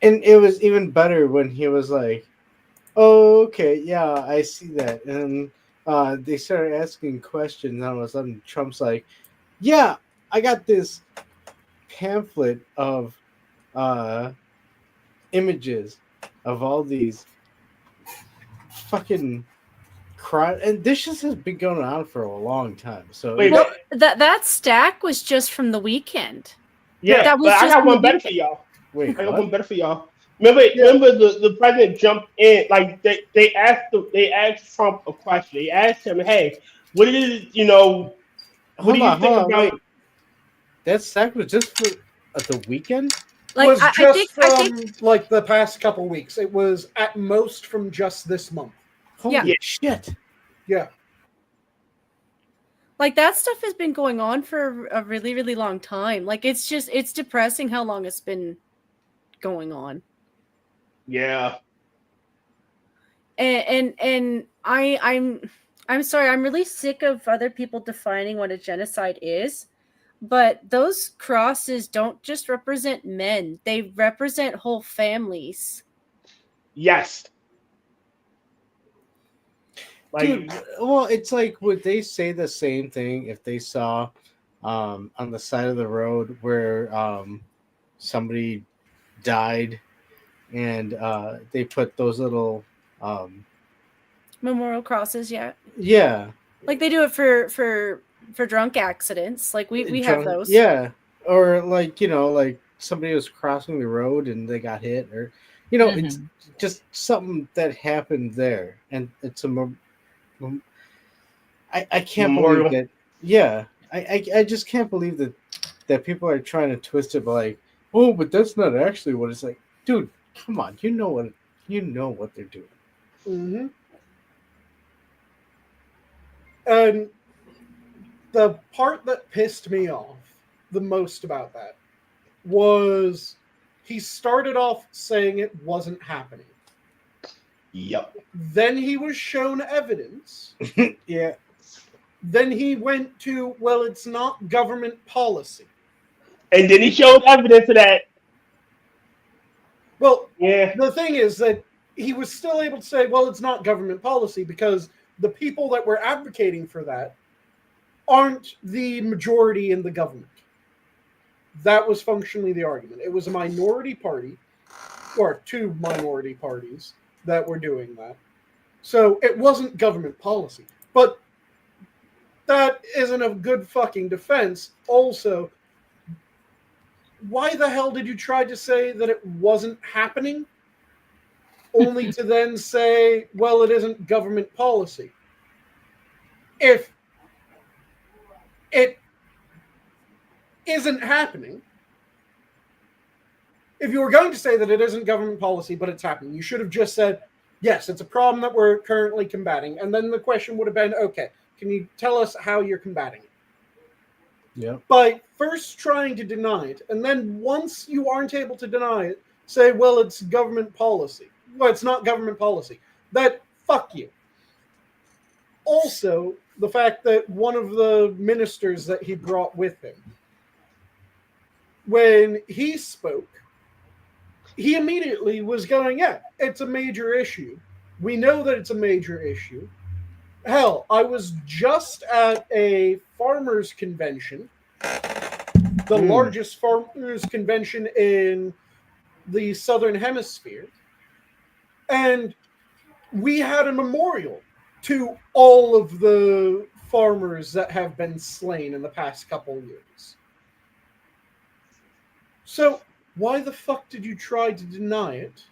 And it was even better when he was like, "Oh, okay, yeah, I see that." And they started asking questions, and all of a sudden Trump's like, "Yeah, I got this pamphlet of images of all these fucking crime, and this just has been going on for a long time." So Wait, Well, that stack was just from the weekend. yeah, that was but I just got one the better for y'all. wait, I got what? one better for y'all. Remember the president jumped in, like they asked Trump a question. They asked him, "Hey, what is what do you think about?" Wait. That stack was just for the weekend? Like was I just think from like the past couple weeks. It was at most from just this month. Holy Yeah. shit. Yeah. like that stuff has been going on for a really, really long time. Like it's depressing how long it's been going on. Yeah. And I'm sorry, I'm really sick of other people defining what a genocide is. But those crosses don't just represent men, they represent whole families. Yes. Like, Dude, well, it's like, would they say the same thing if they saw on the side of the road where somebody died and they put those little Memorial crosses, yeah. yeah, Like they do it for drunk accidents. Like we have those. Yeah. Or like, like somebody was crossing the road and they got hit, or it's just something that happened there, and it's I can't Memorial. believe that. Yeah, I just can't believe that people are trying to twist it by like, oh, but that's not actually what it's like. Dude, come on, you know what they're doing. Mm-hmm. And the part that pissed me off the most about that was he started off saying it wasn't happening. Yep. Then he was shown evidence. Yeah. Then he went to, well, it's not government policy. And then he showed evidence of that. Well, Yeah. the thing is that he was still able to say, well, it's not government policy because the people that were advocating for that aren't the majority in the government. That was functionally the argument. It was a minority party, or two minority parties that were doing that. So it wasn't government policy. But that isn't a good fucking defense. Also, why the hell did you try to say that it wasn't happening? Only to then say, well, it isn't government policy. If it isn't happening, if you were going to say that it isn't government policy, but it's happening, you should have just said, yes, it's a problem that we're currently combating. And then the question would have been, okay, can you tell us how you're combating it? Yep. by first trying to deny it, and then once you aren't able to deny it, say, well, it's government policy. Well, it's not government policy. That, fuck you. Also, the fact that one of the ministers that he brought with him, when he spoke, he immediately was going, yeah, it's a major issue. We know that it's a major issue. Hell, I was just at a farmers' convention, the largest farmers' convention in the Southern Hemisphere, and we had a memorial to all of the farmers that have been slain in the past couple years. So, why the fuck did you try to deny it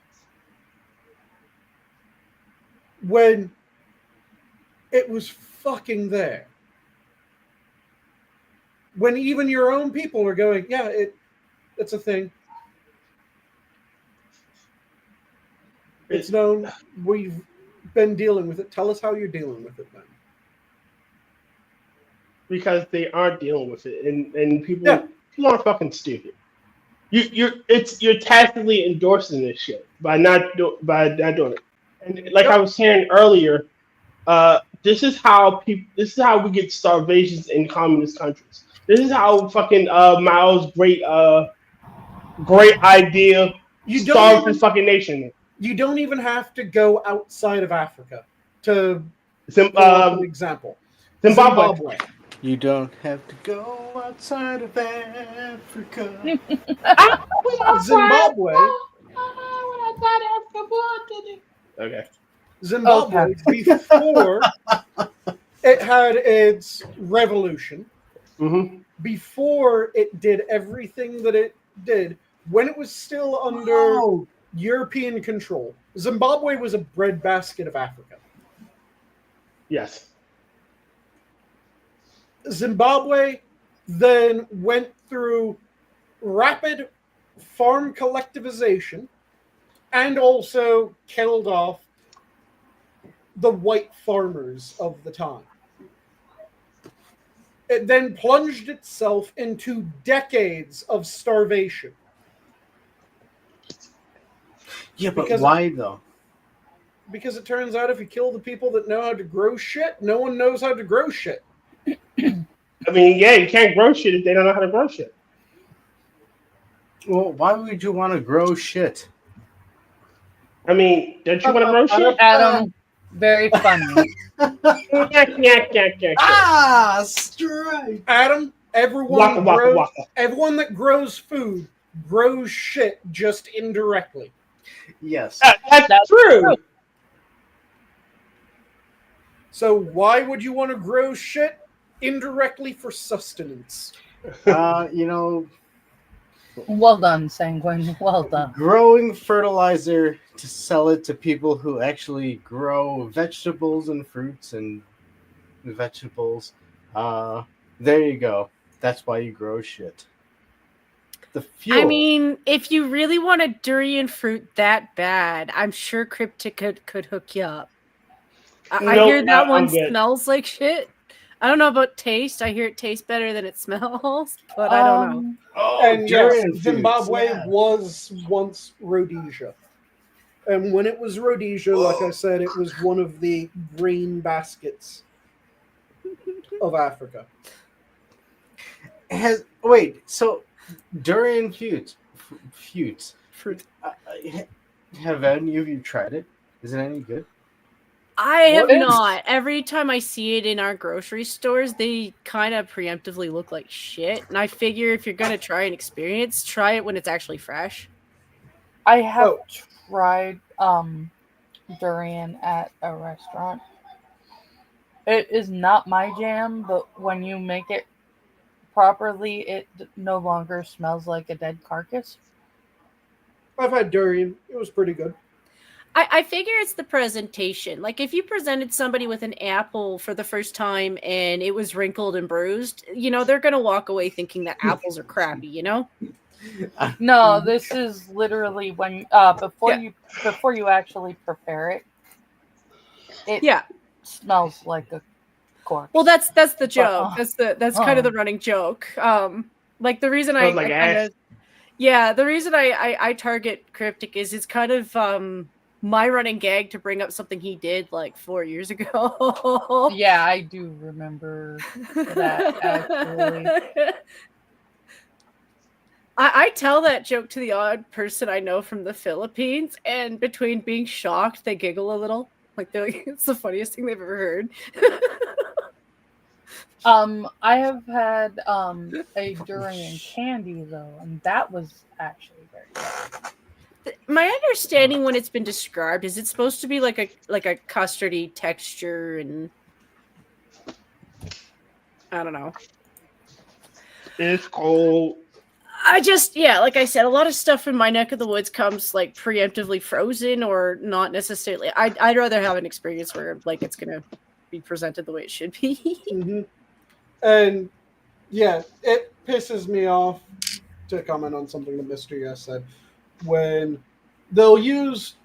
when it was fucking there? When even your own people are going, yeah, it's a thing. It's known. We've been dealing with it. Tell us how you're dealing with it then. Because they aren't dealing with it, and people are fucking stupid. You're tacitly endorsing this shit by not doing it. And like I was saying earlier, this is how we get starvations in communist countries. This is how fucking Mao's great idea starved his fucking nation. You don't even have to go outside of Africa to an example. Zimbabwe. You don't have to go outside of Africa. Zimbabwe. Okay. Zimbabwe, before it had its revolution, before it did everything that it did, when it was still under European control, Zimbabwe was a breadbasket of Africa. Yes. Zimbabwe then went through rapid farm collectivization and also killed off the white farmers of the time. It then plunged itself into decades of starvation. Yeah, but why though? Because it turns out if you kill the people that know how to grow shit, no one knows how to grow shit. I mean, yeah, you can't grow shit if they don't know how to grow shit. Well, why would you want to grow shit? I mean, don't you want to grow shit? Adam, very funny. Straight. Adam, everyone that grows food grows shit just indirectly. Yes. That's true. So why would you want to grow shit? Indirectly for sustenance. Well done, Sanguine. Well done. Growing fertilizer to sell it to people who actually grow vegetables and fruits and vegetables. There you go. That's why you grow shit. The fuel. I mean, if you really want a durian fruit that bad, I'm sure Cryptic could hook you up. I hear that one smells like shit. I don't know about taste. I hear it tastes better than it smells, but I don't know. And yes, Zimbabwe was once Rhodesia. And when it was Rhodesia, like I said, it was one of the grain baskets of Africa. So durian fruits. Have any of you tried it? Is it any good? I have not. Every time I see it in our grocery stores, they kind of preemptively look like shit. And I figure if you're going to try an experience, try it when it's actually fresh. I have tried durian at a restaurant. It is not my jam, but when you make it properly, it no longer smells like a dead carcass. I've had durian. It was pretty good. I figure it's the presentation. Like if you presented somebody with an apple for the first time and it was wrinkled and bruised, they're going to walk away thinking that apples are crappy, No, this is literally when before you actually prepare it. It smells like a corpse. Well, that's the joke. uh, That's kind of the running joke. Like the reason Smells like ass. the reason I target Cryptic is it's kind of my running gag to bring up something he did like 4 years ago. Yeah, I do remember that actually. I tell that joke to the odd person I know from the Philippines, and between being shocked, they giggle a little. Like they're like, it's the funniest thing they've ever heard. I have had a durian candy though, and that was actually very good. My understanding when it's been described is it's supposed to be like a custardy texture, and I don't know. It's cold. Like I said, a lot of stuff in my neck of the woods comes like preemptively frozen or not necessarily. I'd rather have an experience where like it's gonna be presented the way it should be. Mm-hmm. And yeah, it pisses me off, to comment on something that Mr. Yes said, when they'll use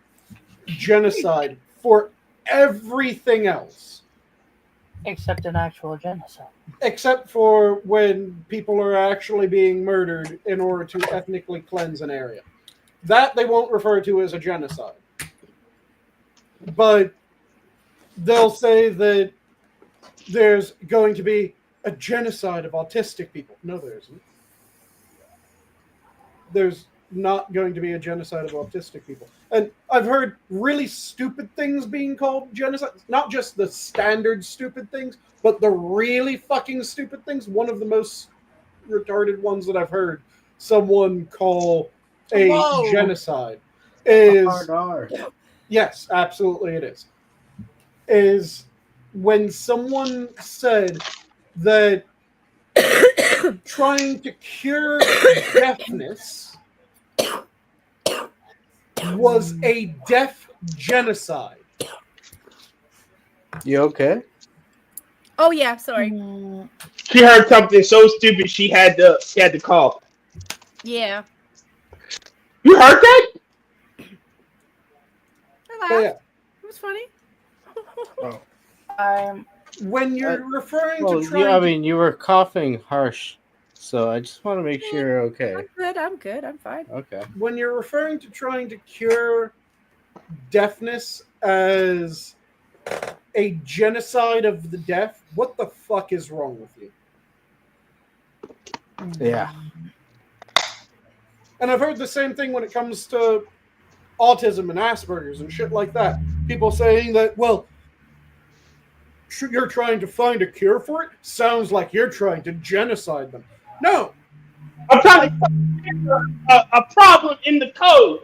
genocide for everything else. Except an actual genocide. Except for when people are actually being murdered in order to ethnically cleanse an area. That they won't refer to as a genocide. But they'll say that there's going to be a genocide of autistic people. No, there isn't. There's not going to be a genocide of autistic people. And I've heard really stupid things being called genocide. Not just the standard stupid things, but the really fucking stupid things. One of the most retarded ones that I've heard someone call a genocide is... Yes, absolutely it is. Is when someone said that trying to cure deafness was a deaf genocide. You okay? Oh yeah, sorry. She heard something so stupid she had to call. Yeah. You heard that? I laughed. Yeah. It was funny. When you're referring to trying I mean, you were coughing harsh, so I just want to make sure you're okay. I'm good. I'm fine. Okay. when you're referring to trying to cure deafness as a genocide of the deaf, what the fuck is wrong with you? Yeah. And I've heard the same thing when it comes to autism and Asperger's and shit like that. People saying that, well, you're trying to find a cure for it? Sounds like you're trying to genocide them. No. I'm trying to a problem in the code.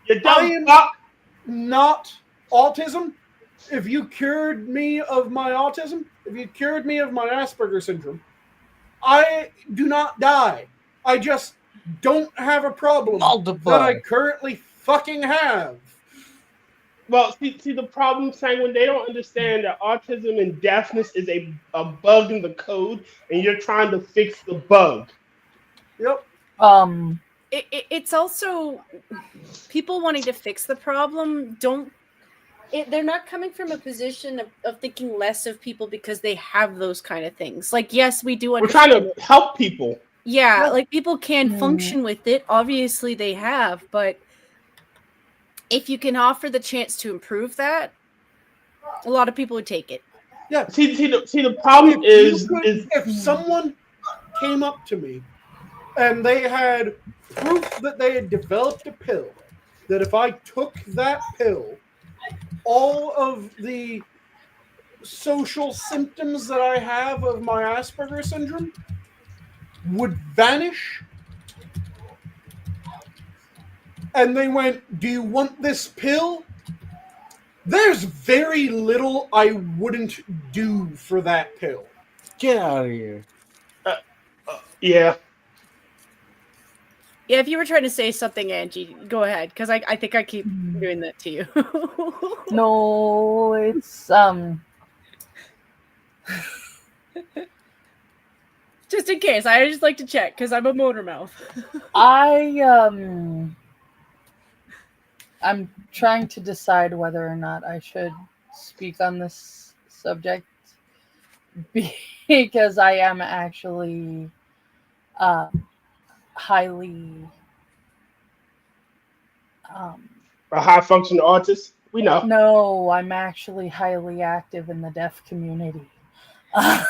You I dumb am fuck. not autism. If you cured me of my autism, if you cured me of my Asperger's syndrome, I do not die. I just don't have a problem that I currently fucking have. Well, see the problem, Sanguine, they don't understand that autism and deafness is a bug in the code, and you're trying to fix the bug. Yep. It's also people wanting to fix the problem they're not coming from a position of thinking less of people because they have those kind of things. Like, yes, we do We're understand. trying to help people. Yeah, like people can function with it. Obviously, they have, but if you can offer the chance to improve that, a lot of people would take it. Yeah. See the problem is if someone came up to me and they had proof that they had developed a pill, that if I took that pill, all of the social symptoms that I have of my Asperger's syndrome would vanish. And they went, do you want this pill? There's very little I wouldn't do for that pill. Get out of here. yeah. Yeah, if you were trying to say something, Angie, go ahead, because I think I keep doing that to you. No, it's just in case, I just like to check because I'm a motor mouth. I'm trying to decide whether or not I should speak on this subject because I am actually highly A high functioning artist. We know. no, I'm actually highly active in the deaf community. Oh,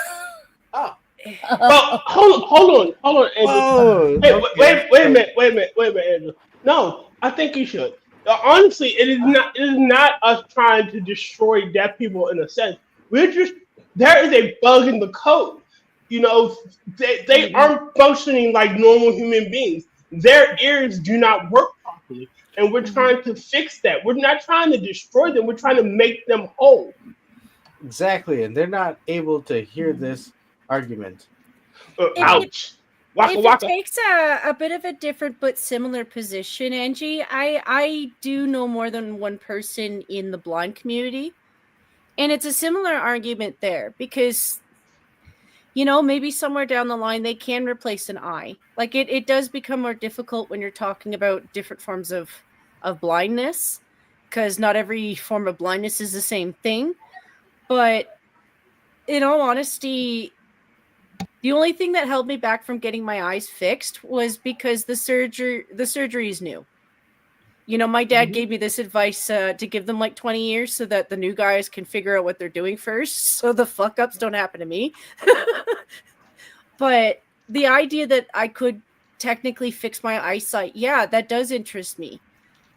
Well, hold on, Andrew. whoa. Hey, Okay. wait a minute, Andrew. No, I think you should. Honestly, it is not us trying to destroy deaf people in a sense. We're just there is a bug in the code. You know, they aren't functioning like normal human beings. Their ears do not work properly, and we're trying to fix that. We're not trying to destroy them. We're trying to make them whole. Exactly, and they're not able to hear this argument. It, Ouch. Waka if it waka. takes a bit of a different but similar position, Angie, I do know more than one person in the blind community, and it's a similar argument there because maybe somewhere down the line they can replace an eye. Like it does become more difficult when you're talking about different forms of blindness, because not every form of blindness is the same thing. But in all honesty, the only thing that held me back from getting my eyes fixed was because the surgery is new. My dad gave me this advice to give them like 20 years so that the new guys can figure out what they're doing first, so the fuck ups don't happen to me. But the idea that I could technically fix my eyesight, yeah, that does interest me.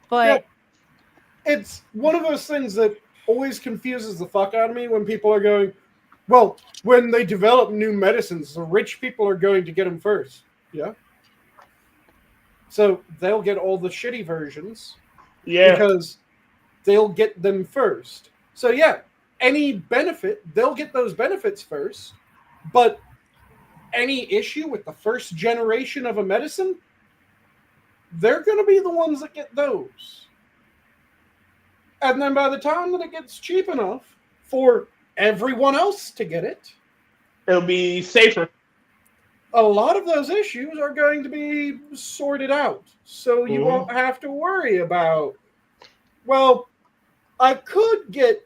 But It's one of those things that always confuses the fuck out of me when people are going, well, when they develop new medicines, the rich people are going to get them first. Yeah. So they'll get all the shitty versions Yeah. because they'll get them first. So yeah, any benefit, they'll get those benefits first. But any issue with the first generation of a medicine, they're going to be the ones that get those. And then by the time that it gets cheap enough for everyone else to get it, It'll be safer. a lot of those issues are going to be sorted out. So you won't have to worry about, well, I could get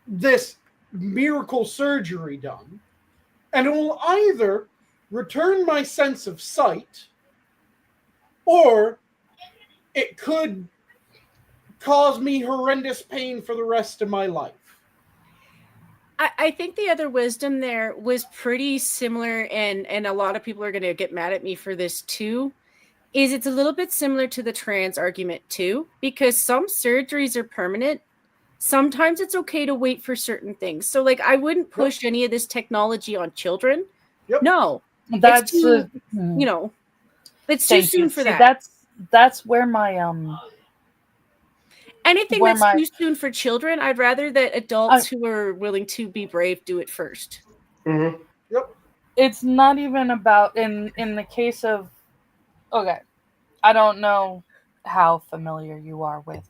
this miracle surgery done, and it will either return my sense of sight, or it could cause me horrendous pain for the rest of my life. I think the other wisdom there was pretty similar, and a lot of people are going to get mad at me for this too, is it's a little bit similar to the trans argument too, because some surgeries are permanent. Sometimes it's okay to wait for certain things. So like I wouldn't push any of this technology on children. Yep. No. That's it's too, it's too soon for that. That's where my anything that's too soon for children, I'd rather that adults who are willing to be brave do it first. Mm-hmm. Yep. It's not even about in the case of okay, I don't know how familiar you are with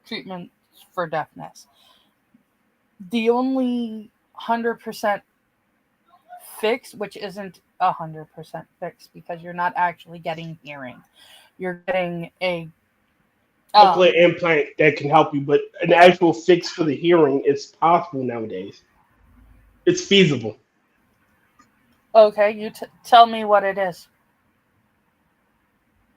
treatments for deafness. The only 100% fix, which isn't 100% fix because you're not actually getting hearing, you're getting a cochlear implant that can help you, but an actual fix for the hearing is possible nowadays. It's feasible. Okay, you tell me what it is.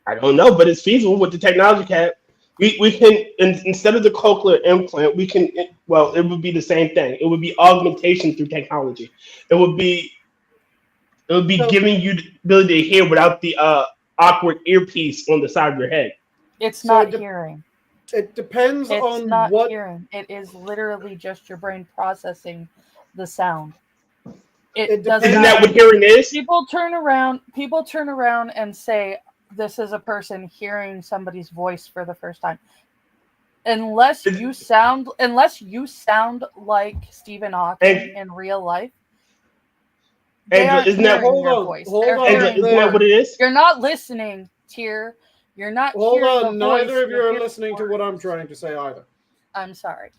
I don't know, but it's feasible with the technology cap. We can instead of the cochlear implant, we can it would be the same thing. It would be augmentation through technology. It would be giving you the ability to hear without the awkward earpiece on the side of your head. It's not hearing. It depends on not what hearing. It is literally just your brain processing the sound. It does Isn't not. that what hearing is? People turn around and say this is a person hearing somebody's voice for the first time. Unless you sound like Stephen Hawking in real life. Isn't that hold on, isn't that what it is? You're not listening, Tyr. You're not Hold hearing on, the voice. neither of you are listening to what I'm trying to say either. I'm sorry.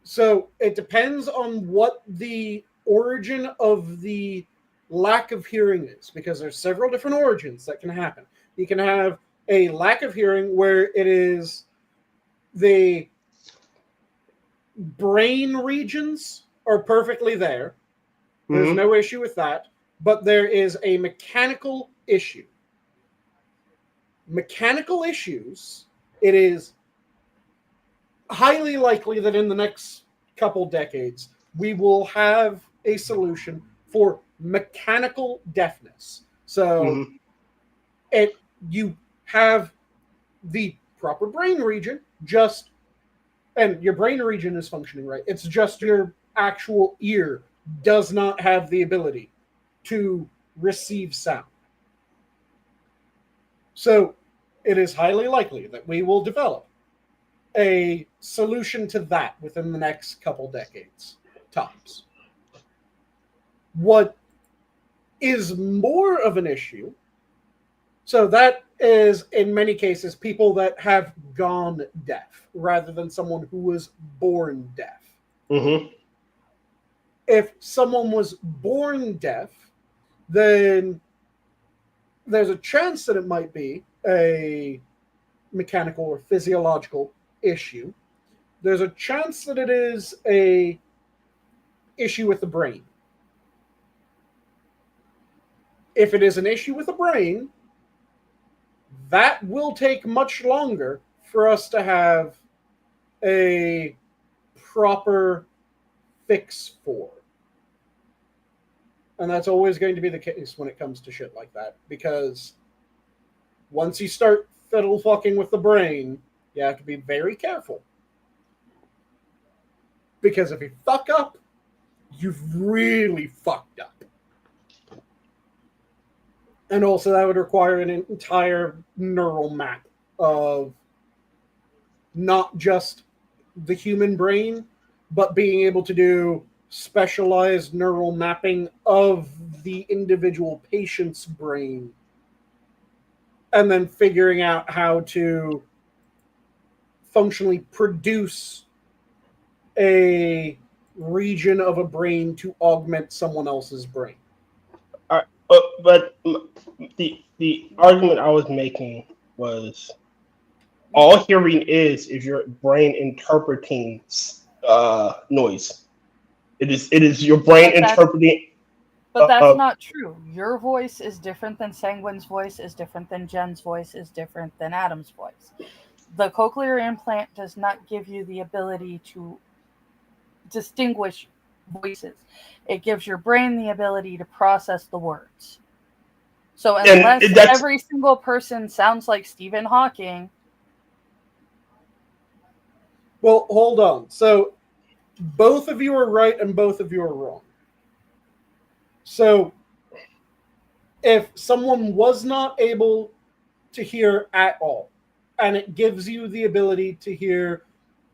So it depends on what the origin of the lack of hearing is, because there's several different origins that can happen. You can have a lack of hearing where it is the brain regions are perfectly there. There's no issue with that. But there is a mechanical issue. Mechanical issues, it is highly likely that in the next couple decades, we will have a solution for mechanical deafness. So you have the proper brain region, and your brain region is functioning right. It's just your actual ear does not have the ability to receive sound. So it is highly likely that we will develop a solution to that within the next couple decades, tops. What is more of an issue, so that is in many cases people that have gone deaf rather than someone who was born deaf. If someone was born deaf, then there's a chance that it might be a mechanical or physiological issue. There's a chance that it is a issue with the brain. If it is an issue with the brain, that will take much longer for us to have a proper fix for. And that's always going to be the case when it comes to shit like that. Because once you start fiddle fucking with the brain, you have to be very careful. Because if you fuck up, you've really fucked up. And also that would require an entire neural map of not just the human brain, but being able to do specialized neural mapping of the individual patient's brain. And then figuring out how to functionally produce a region of a brain to augment someone else's brain. But the argument I was making was all hearing is your brain interpreting noise. It is your brain interpreting. But that's not true. Your voice is different than Sanguine's voice, is different than Jen's voice, is different than Adam's voice. The cochlear implant does not give you the ability to distinguish voices. It gives your brain the ability to process the words. So unless every single person sounds like Stephen Hawking... Well, hold on. So both of you are right and both of you are wrong. So if someone was not able to hear at all, and it gives you the ability to hear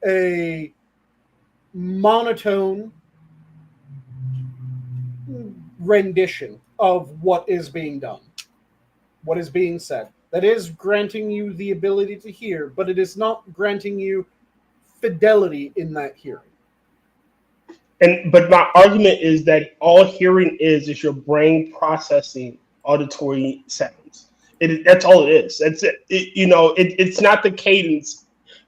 a monotone rendition of what is being done, what is being said, that is granting you the ability to hear, but it is not granting you fidelity in that hearing. But my argument is that all hearing is your brain processing auditory sounds. That's all it is. That's it. It's not the cadence.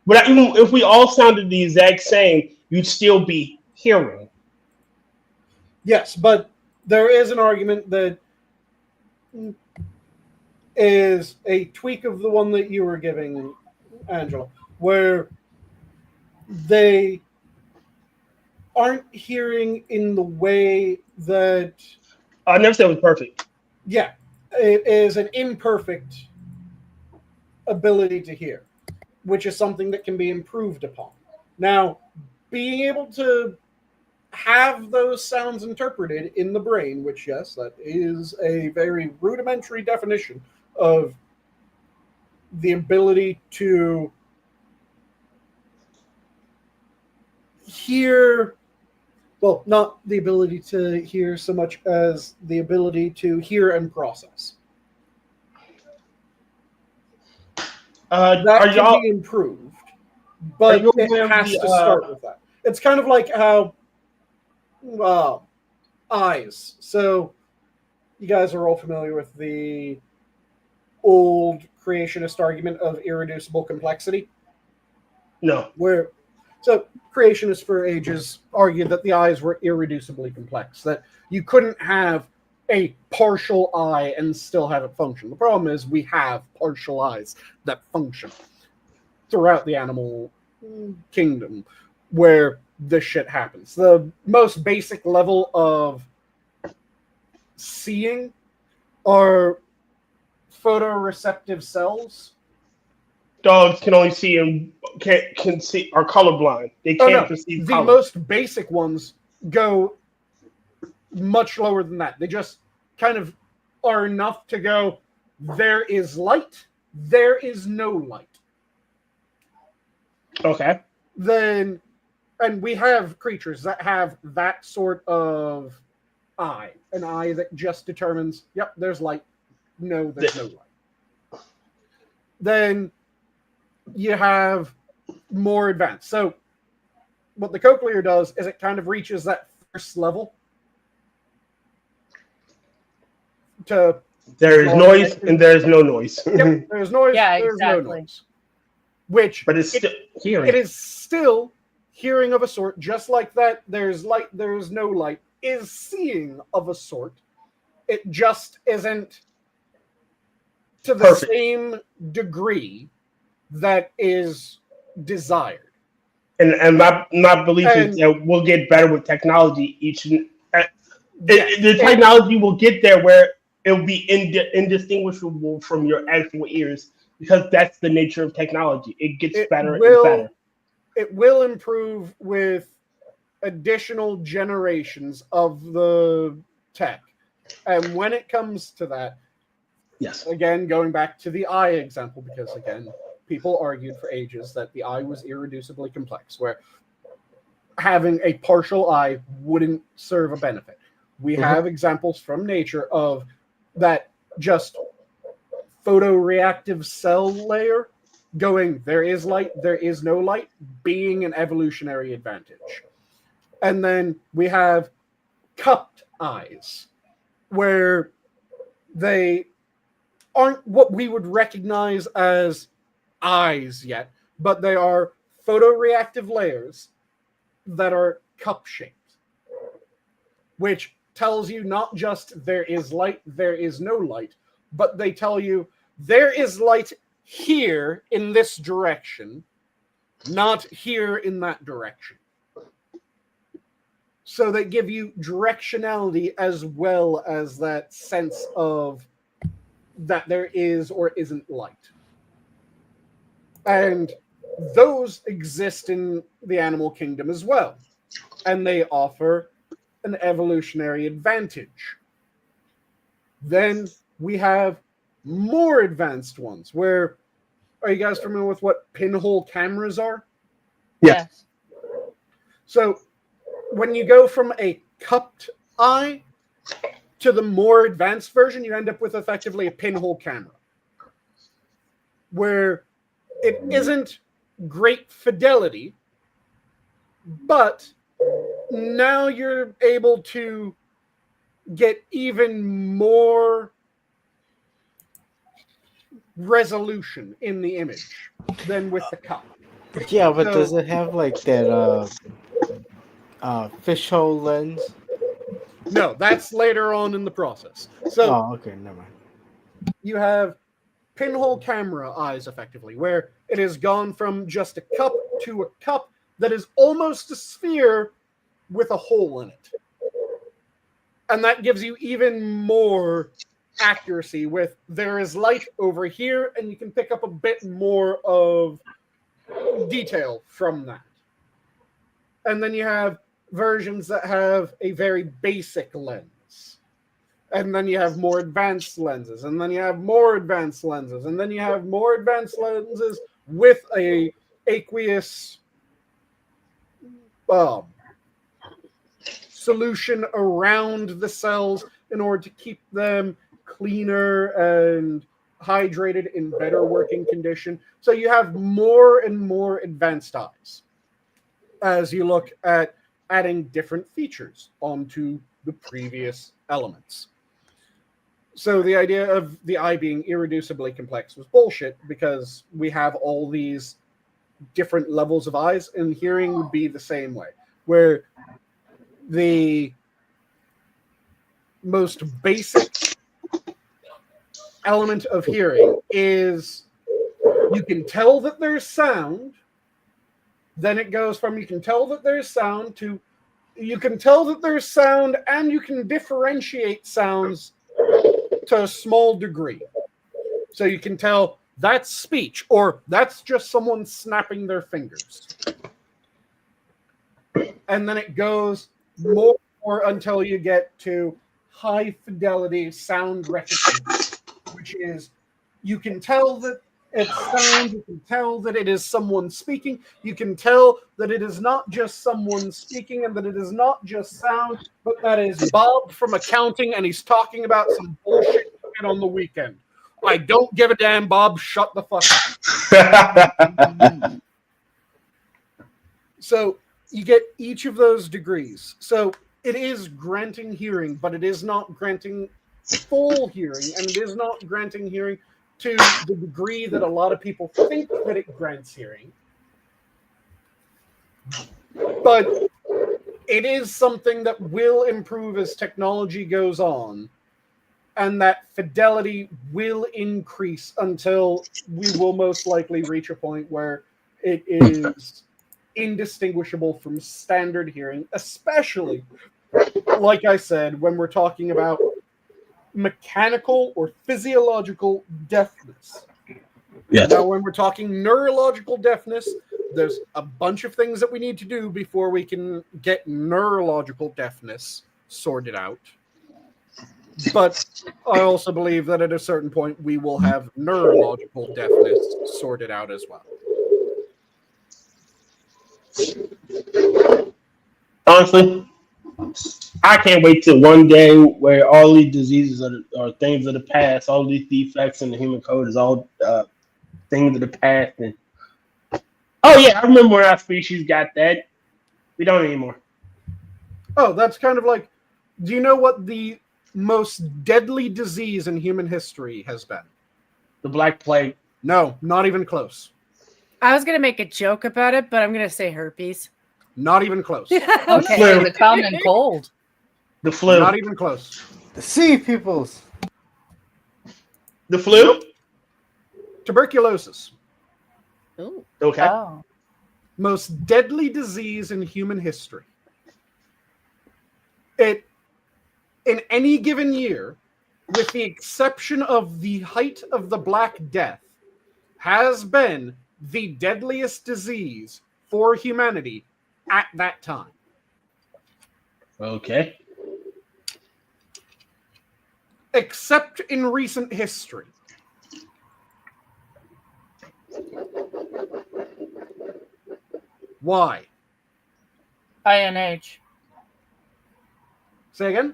But even if we all sounded the exact same, you'd still be hearing. Yes, but there is an argument that is a tweak of the one that you were giving, Angela, where they aren't hearing in the way that... I never said it was perfect. Yeah, it is an imperfect ability to hear, which is something that can be improved upon. Now, being able to have those sounds interpreted in the brain, which, yes, that is a very rudimentary definition of the ability to hear... Well, not the ability to hear so much as the ability to hear and process. That can be improved, but it has to start with that. It's kind of like how eyes. So you guys are all familiar with the old creationist argument of irreducible complexity? No. So creationists for ages argued that the eyes were irreducibly complex, that you couldn't have a partial eye and still have it function. The problem is we have partial eyes that function throughout the animal kingdom where this shit happens. The most basic level of seeing are photoreceptive cells. Dogs can only see and can see are colorblind. They can't perceive the color. most basic ones go much lower than that. They just kind of are enough to go, there is light, there is no light. Okay. Then, and we have creatures that have that sort of eye, an eye that just determines, yep, there's light, no, there's no light. Then you have more advanced. So what the cochlear does is it kind of reaches that first level to there is noise and there is no noise. Yep, there's noise, Yeah, there's exactly. no noise. Which But it's still hearing. it is still hearing of a sort, just like that there's light, there's no light, is seeing of a sort. It just isn't to the Perfect. same degree that is desired. And my belief is that we'll get better with technology. The technology will get there where it'll be indistinguishable from your actual ears, because that's the nature of technology. It gets better and better. It will improve with additional generations of the tech. And when it comes to that, Yes. again, going back to the eye example, because again, people argued for ages that the eye was irreducibly complex, where having a partial eye wouldn't serve a benefit. We have examples from nature of that just photoreactive cell layer going, there is light, there is no light, being an evolutionary advantage. And then we have cupped eyes, where they aren't what we would recognize as eyes yet, but they are photoreactive layers that are cup shaped, which tells you not just there is light, there is no light, but they tell you there is light here in this direction, not here in that direction. So they give you directionality as well as that sense of that there is or isn't light. And those exist in the animal kingdom as well. And they offer an evolutionary advantage. Then we have more advanced ones where, are you guys familiar with what pinhole cameras are? Yes. So when you go from a cupped eye to the more advanced version, you end up with effectively a pinhole camera, where it isn't great fidelity, but now you're able to get even more resolution in the image than with the cup. Yeah, but So- does it have like that fishhole lens? No, that's later on in the process. So Oh, okay, never mind. you have pinhole camera eyes, effectively, where it has gone from just a cup to a cup that is almost a sphere with a hole in it. And that gives you even more accuracy with there is light over here, and you can pick up a bit more of detail from that. And then you have versions that have a very basic lens. And then you have more advanced lenses, and then you have more advanced lenses, and then you have more advanced lenses with a aqueous solution around the cells in order to keep them cleaner and hydrated in better working condition. So you have more and more advanced eyes as you look at adding different features onto the previous elements. So the idea of the eye being irreducibly complex was bullshit, because we have all these different levels of eyes, and hearing would be the same way, where the most basic element of hearing is you can tell that there's sound, then it goes from you can tell that there's sound to you can tell that there's sound, and you can differentiate sounds to a small degree. So you can tell that's speech, or that's just someone snapping their fingers. And then it goes more until you get to high fidelity sound recognition, which is you can tell that it's sound, you can tell that it is someone speaking, you can tell that it is not just someone speaking and that it is not just sound, but that is Bob from accounting and he's talking about some bullshit on the weekend. I don't give a damn, Bob, shut the fuck up. So you get each of those degrees. So it is granting hearing, but it is not granting full hearing, and it is not granting hearing to the degree that a lot of people think that it grants hearing. But it is something that will improve as technology goes on, and that fidelity will increase until we will most likely reach a point where it is indistinguishable from standard hearing, especially, like I said, when we're talking about mechanical or physiological deafness. Yes. Now, when we're talking neurological deafness, there's a bunch of things that we need to do before we can get neurological deafness sorted out. But I also believe that at a certain point we will have neurological deafness sorted out as well. Honestly, I can't wait till one day where all these diseases are things of the past. All these defects in the human code is all things of the past. And oh yeah, I remember when our species got that. We don't anymore. Oh, that's kind of like, do you know what the most deadly disease in human history has been? The Black Plague. No, not even close. I was gonna make a joke about it, but I'm gonna say herpes. Not even close. Okay, the common cold. The flu. Not even close. The sea peoples. The flu. Tuberculosis. Ooh. Okay. Oh. Most deadly disease in human history. It, in any given year, with the exception of the height of the Black Death, has been the deadliest disease for humanity at that time. Okay. Except in recent history. Why? INH. Say again?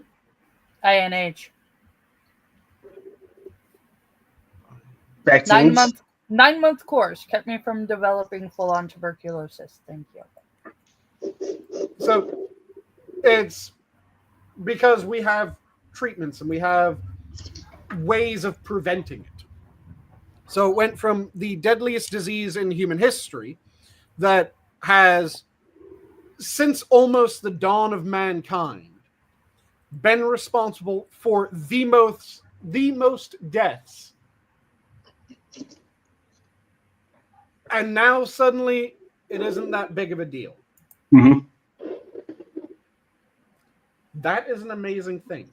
INH. Vaccines. 9-month course kept me from developing full-on tuberculosis. Thank you. So it's because we have treatments and we have ways of preventing it. So it went from the deadliest disease in human history that has, since almost the dawn of mankind, been responsible for the most deaths. And now suddenly it isn't that big of a deal. Mm-hmm. That is an amazing thing.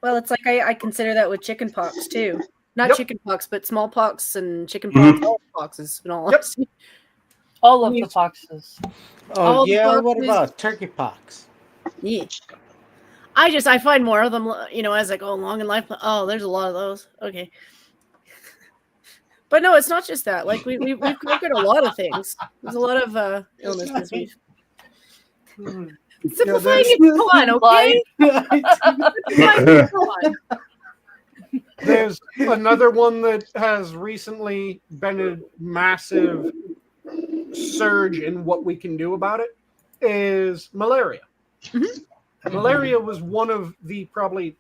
Well, it's like I consider that with chickenpox too. Not Yep. chickenpox, but smallpox and chickenpox, all poxes and all. Yep. All of the foxes. Oh All yeah, the what boxes- about turkey pox? Yeah. I find more of them, as I go along in life. Oh, there's a lot of those. Okay. But no, it's not just that. Like we've conquered a lot of things. There's a lot of illnesses. Simplifying it fun, okay? Simplifying it fun. There's another one that has recently been a massive surge in what we can do about it is malaria. Mm-hmm. Malaria was one of the probably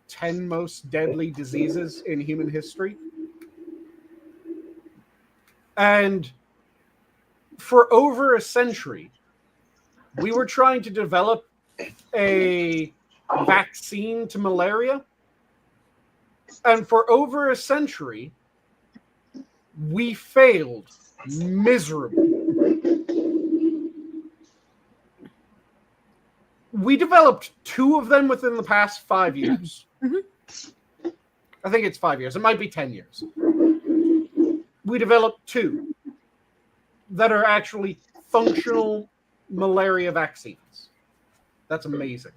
10 most deadly diseases in human history. And for over a century, we were trying to develop a vaccine to malaria. And for over a century, we failed miserably. We developed 2 of them within the past 5 years. I think it's 5 years. It might be 10 years. We developed 2 that are actually functional malaria vaccines. That's amazing.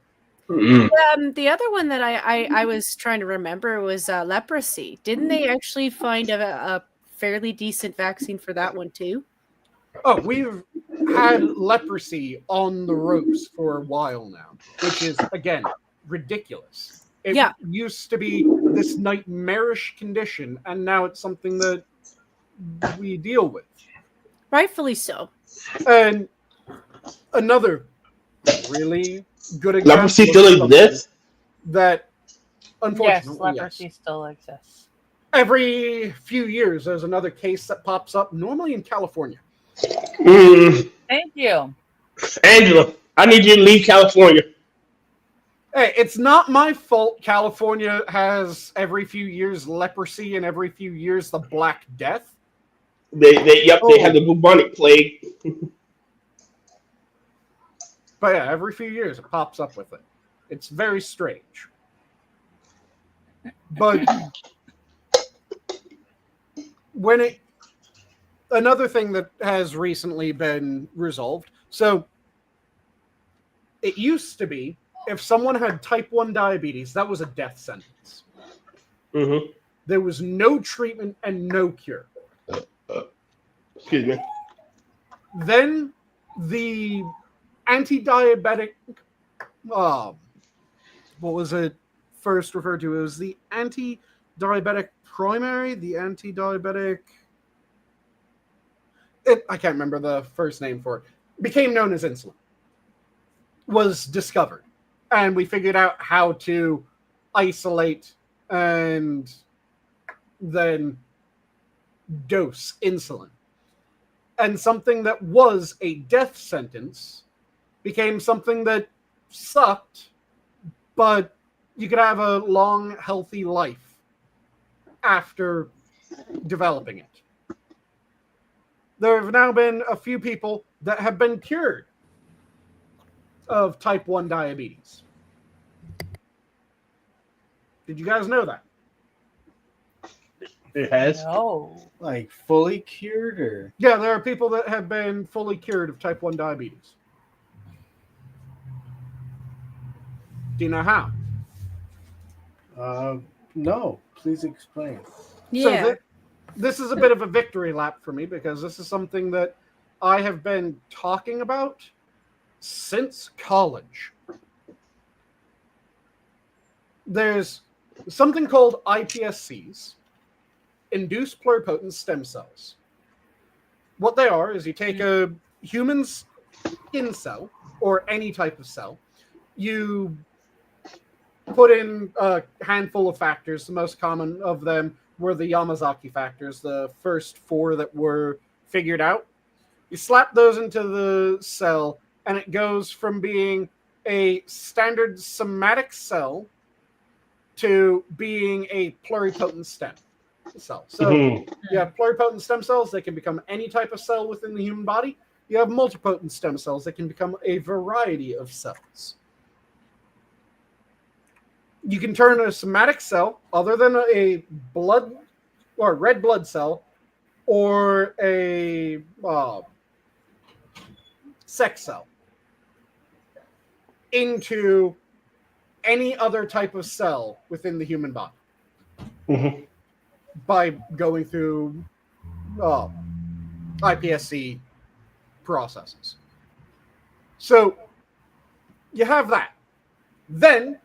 The other one that I was trying to remember was leprosy. Didn't they actually find a fairly decent vaccine for that one too? Oh, we've had leprosy on the ropes for a while now, which is, again, ridiculous. It used to be this nightmarish condition, and now it's something that we deal with. Rightfully so. And another really good example. Leprosy still exists? That, unfortunately, yes, leprosy still exists. Every few years, there's another case that pops up, normally in California. Thank you. Angela, I need you to leave California. Hey, it's not my fault California has every few years leprosy and every few years the Black Death. They had the bubonic plague. But yeah, every few years it pops up with it. It's very strange. But another thing that has recently been resolved. So it used to be if someone had type 1 diabetes, that was a death sentence. Mm-hmm. There was no treatment and no cure. Excuse me. Then the anti-diabetic, what was it first referred to? It was the anti-diabetic primary, the anti-diabetic... I can't remember the first name for it. Became known as insulin. Was discovered. And we figured out how to isolate and then dose insulin. And something that was a death sentence became something that sucked, but you could have a long, healthy life after developing it. There have now been a few people that have been cured of type 1 diabetes. Did you guys know that? It has. No. Like fully cured, or Yeah, there are people that have been fully cured of type 1 diabetes. Do you know how? no? Please explain. Yeah. So this is a bit of a victory lap for me because this is something that I have been talking about since college. There's something called iPSCs, induced pluripotent stem cells. What they are is you take a human's skin cell, or any type of cell, you put in a handful of factors. The most common of them were the Yamazaki factors, the first 4 that were figured out. You slap those into the cell, and it goes from being a standard somatic cell to being a pluripotent stem cell. So you have pluripotent stem cells that can become any type of cell within the human body. You have multipotent stem cells that can become a variety of cells. You can turn a somatic cell, other than a blood or red blood cell, or a sex cell, into any other type of cell within the human body. Mm-hmm. By going through iPSC processes. So you have that. Then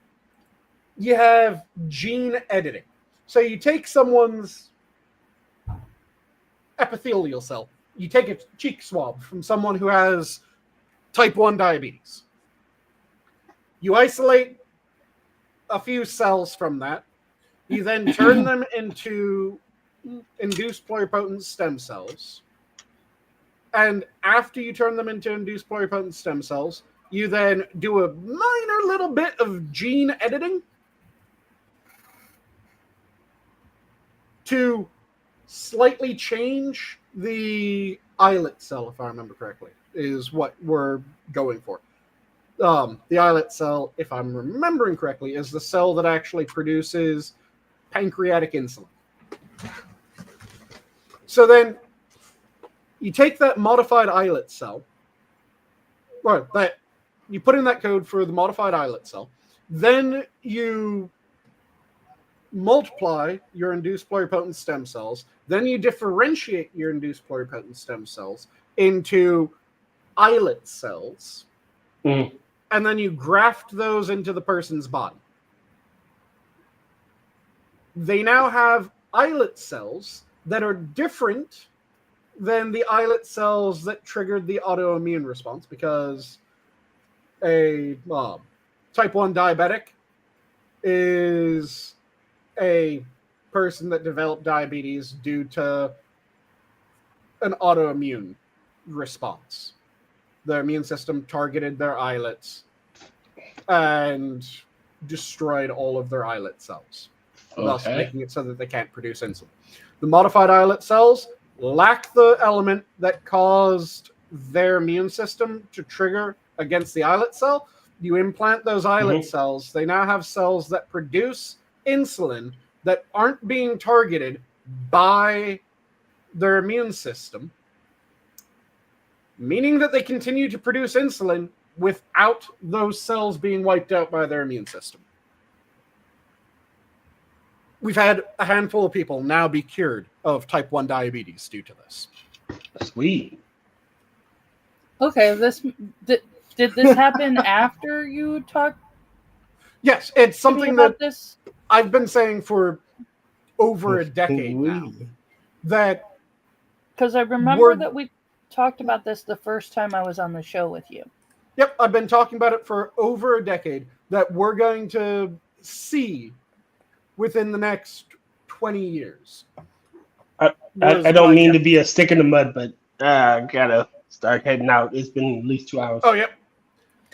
you have gene editing. So you take someone's epithelial cell, you take a cheek swab from someone who has type 1 diabetes. You isolate a few cells from that. You then turn them into induced pluripotent stem cells. And after you turn them into induced pluripotent stem cells, you then do a minor little bit of gene editing to slightly change the islet cell, if I remember correctly, is what we're going for. The islet cell, if I'm remembering correctly, is the cell that actually produces pancreatic insulin. So then you take that modified islet cell, or that you put in that code for the modified islet cell, then you multiply your induced pluripotent stem cells, then you differentiate your induced pluripotent stem cells into islet cells, and then you graft those into the person's body. They now have islet cells that are different than the islet cells that triggered the autoimmune response, because a type 1 diabetic is a person that developed diabetes due to an autoimmune response. Their immune system targeted their islets and destroyed all of their islet cells, thus making it so that they can't produce insulin. The modified islet cells lack the element that caused their immune system to trigger against the islet cell. You implant those islet cells, they now have cells that produce insulin that aren't being targeted by their immune system, meaning that they continue to produce insulin without those cells being wiped out by their immune system. We've had a handful of people now be cured of type 1 diabetes due to this. Sweet. Okay, did this happen after you talked? Yes, it's something that this? I've been saying for over a decade now. That because I remember that we talked about this the first time I was on the show with you. Yep, I've been talking about it for over a decade, that we're going to see within the next 20 years. I don't mean to be a stick in the mud, but I gotta start heading out. It's been at least 2 hours. Oh, yep.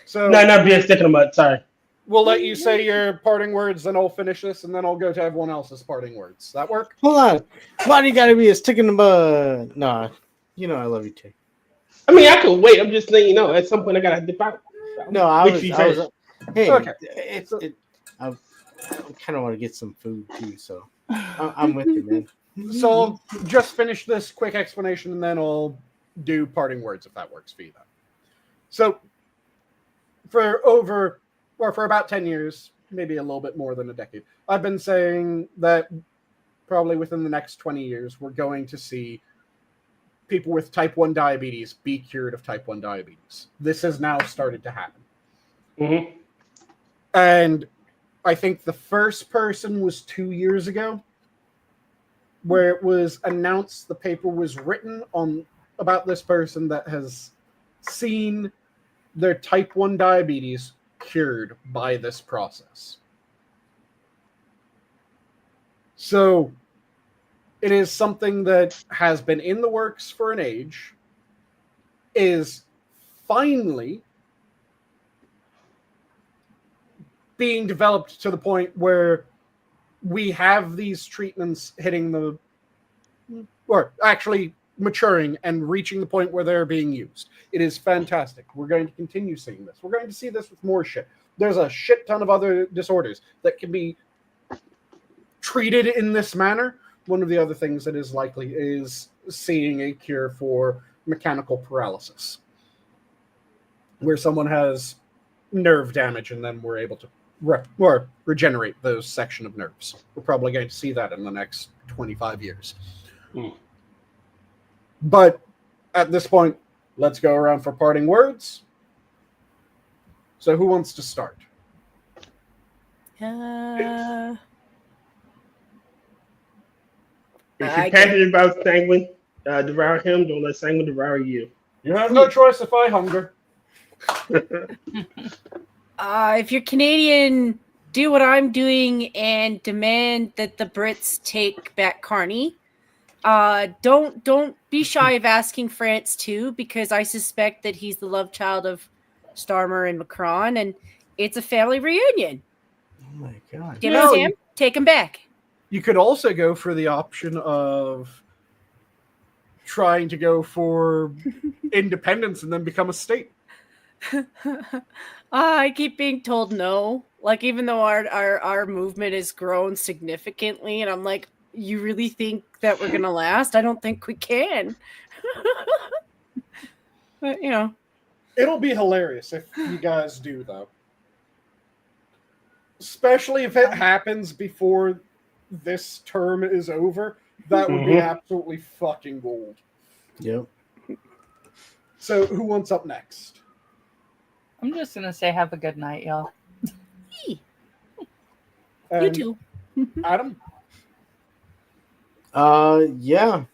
So No, not be a stick in the mud. Sorry. We'll let you say your parting words, then I'll finish this, and then I'll go to everyone else's parting words. That work? Hold on. Why do you gotta be a stick in the mud? Nah, you know I love you too. I mean, I could wait. I'm just letting you know. At some point, I gotta dip out. No, I was hey, okay. I kind of want to get some food too, so I'm with you, man. So I'll just finish this quick explanation, and then I'll do parting words if that works for you. Then. So for about 10 years, maybe a little bit more than a decade, I've been saying that probably within the next 20 years, we're going to see people with type 1 diabetes be cured of type 1 diabetes. This has now started to happen. Mm-hmm. And I think the first person was 2 years ago, where it was announced the paper was written on about this person that has seen their type 1 diabetes cured by this process. So it is something that has been in the works for an age, is finally being developed to the point where we have these treatments hitting or actually maturing and reaching the point where they're being used. It is fantastic. We're going to continue seeing this. We're going to see this with more shit. There's a shit ton of other disorders that can be treated in this manner. One of the other things that is likely is seeing a cure for mechanical paralysis, where someone has nerve damage and then we're able to regenerate those section of nerves. We're probably going to see that in the next 25 years. But at this point, let's go around for parting words. So who wants to start? If you're passionate about Sanguine, devour him. Don't let Sanguine devour you. You have no choice if I hunger. If you're Canadian, do what I'm doing and demand that the Brits take back Carney. Don't be shy of asking France too, because I suspect that he's the love child of Starmer and Macron, and it's a family reunion. Oh my god. Give No, us Sam, take him back. You could also go for the option of trying to go for independence and then become a state. I keep being told no. Like, even though our movement has grown significantly, and I'm like, you really think that we're gonna last? I don't think we can. But you know, It'll be hilarious if you guys do, though. Especially if it happens before this term is over. That would be absolutely fucking gold. Yep. So, who wants up next? I'm just gonna say have a good night, y'all. you And too. Adam? Yeah.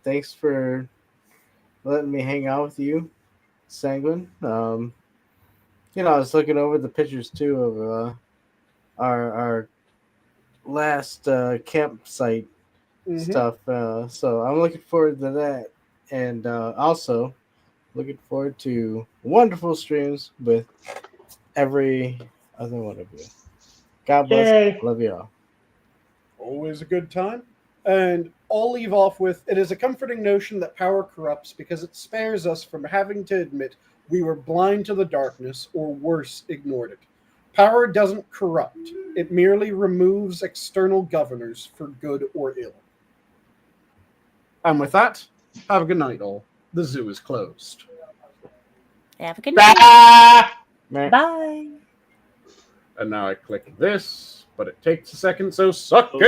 Thanks for letting me hang out with you, Sanguine. I was looking over the pictures too of our last campsite stuff. So I'm looking forward to that, and also looking forward to wonderful streams with every other one of you. God bless. Yay. Love you all. Always a good time. And I'll leave off with, it is a comforting notion that power corrupts because it spares us from having to admit we were blind to the darkness, or worse, ignored it. Power doesn't corrupt. It merely removes external governors for good or ill. And with that, have a good night, all. The zoo is closed. Have a good night. Bye. Bye. And now I click this, but it takes a second, so suck it!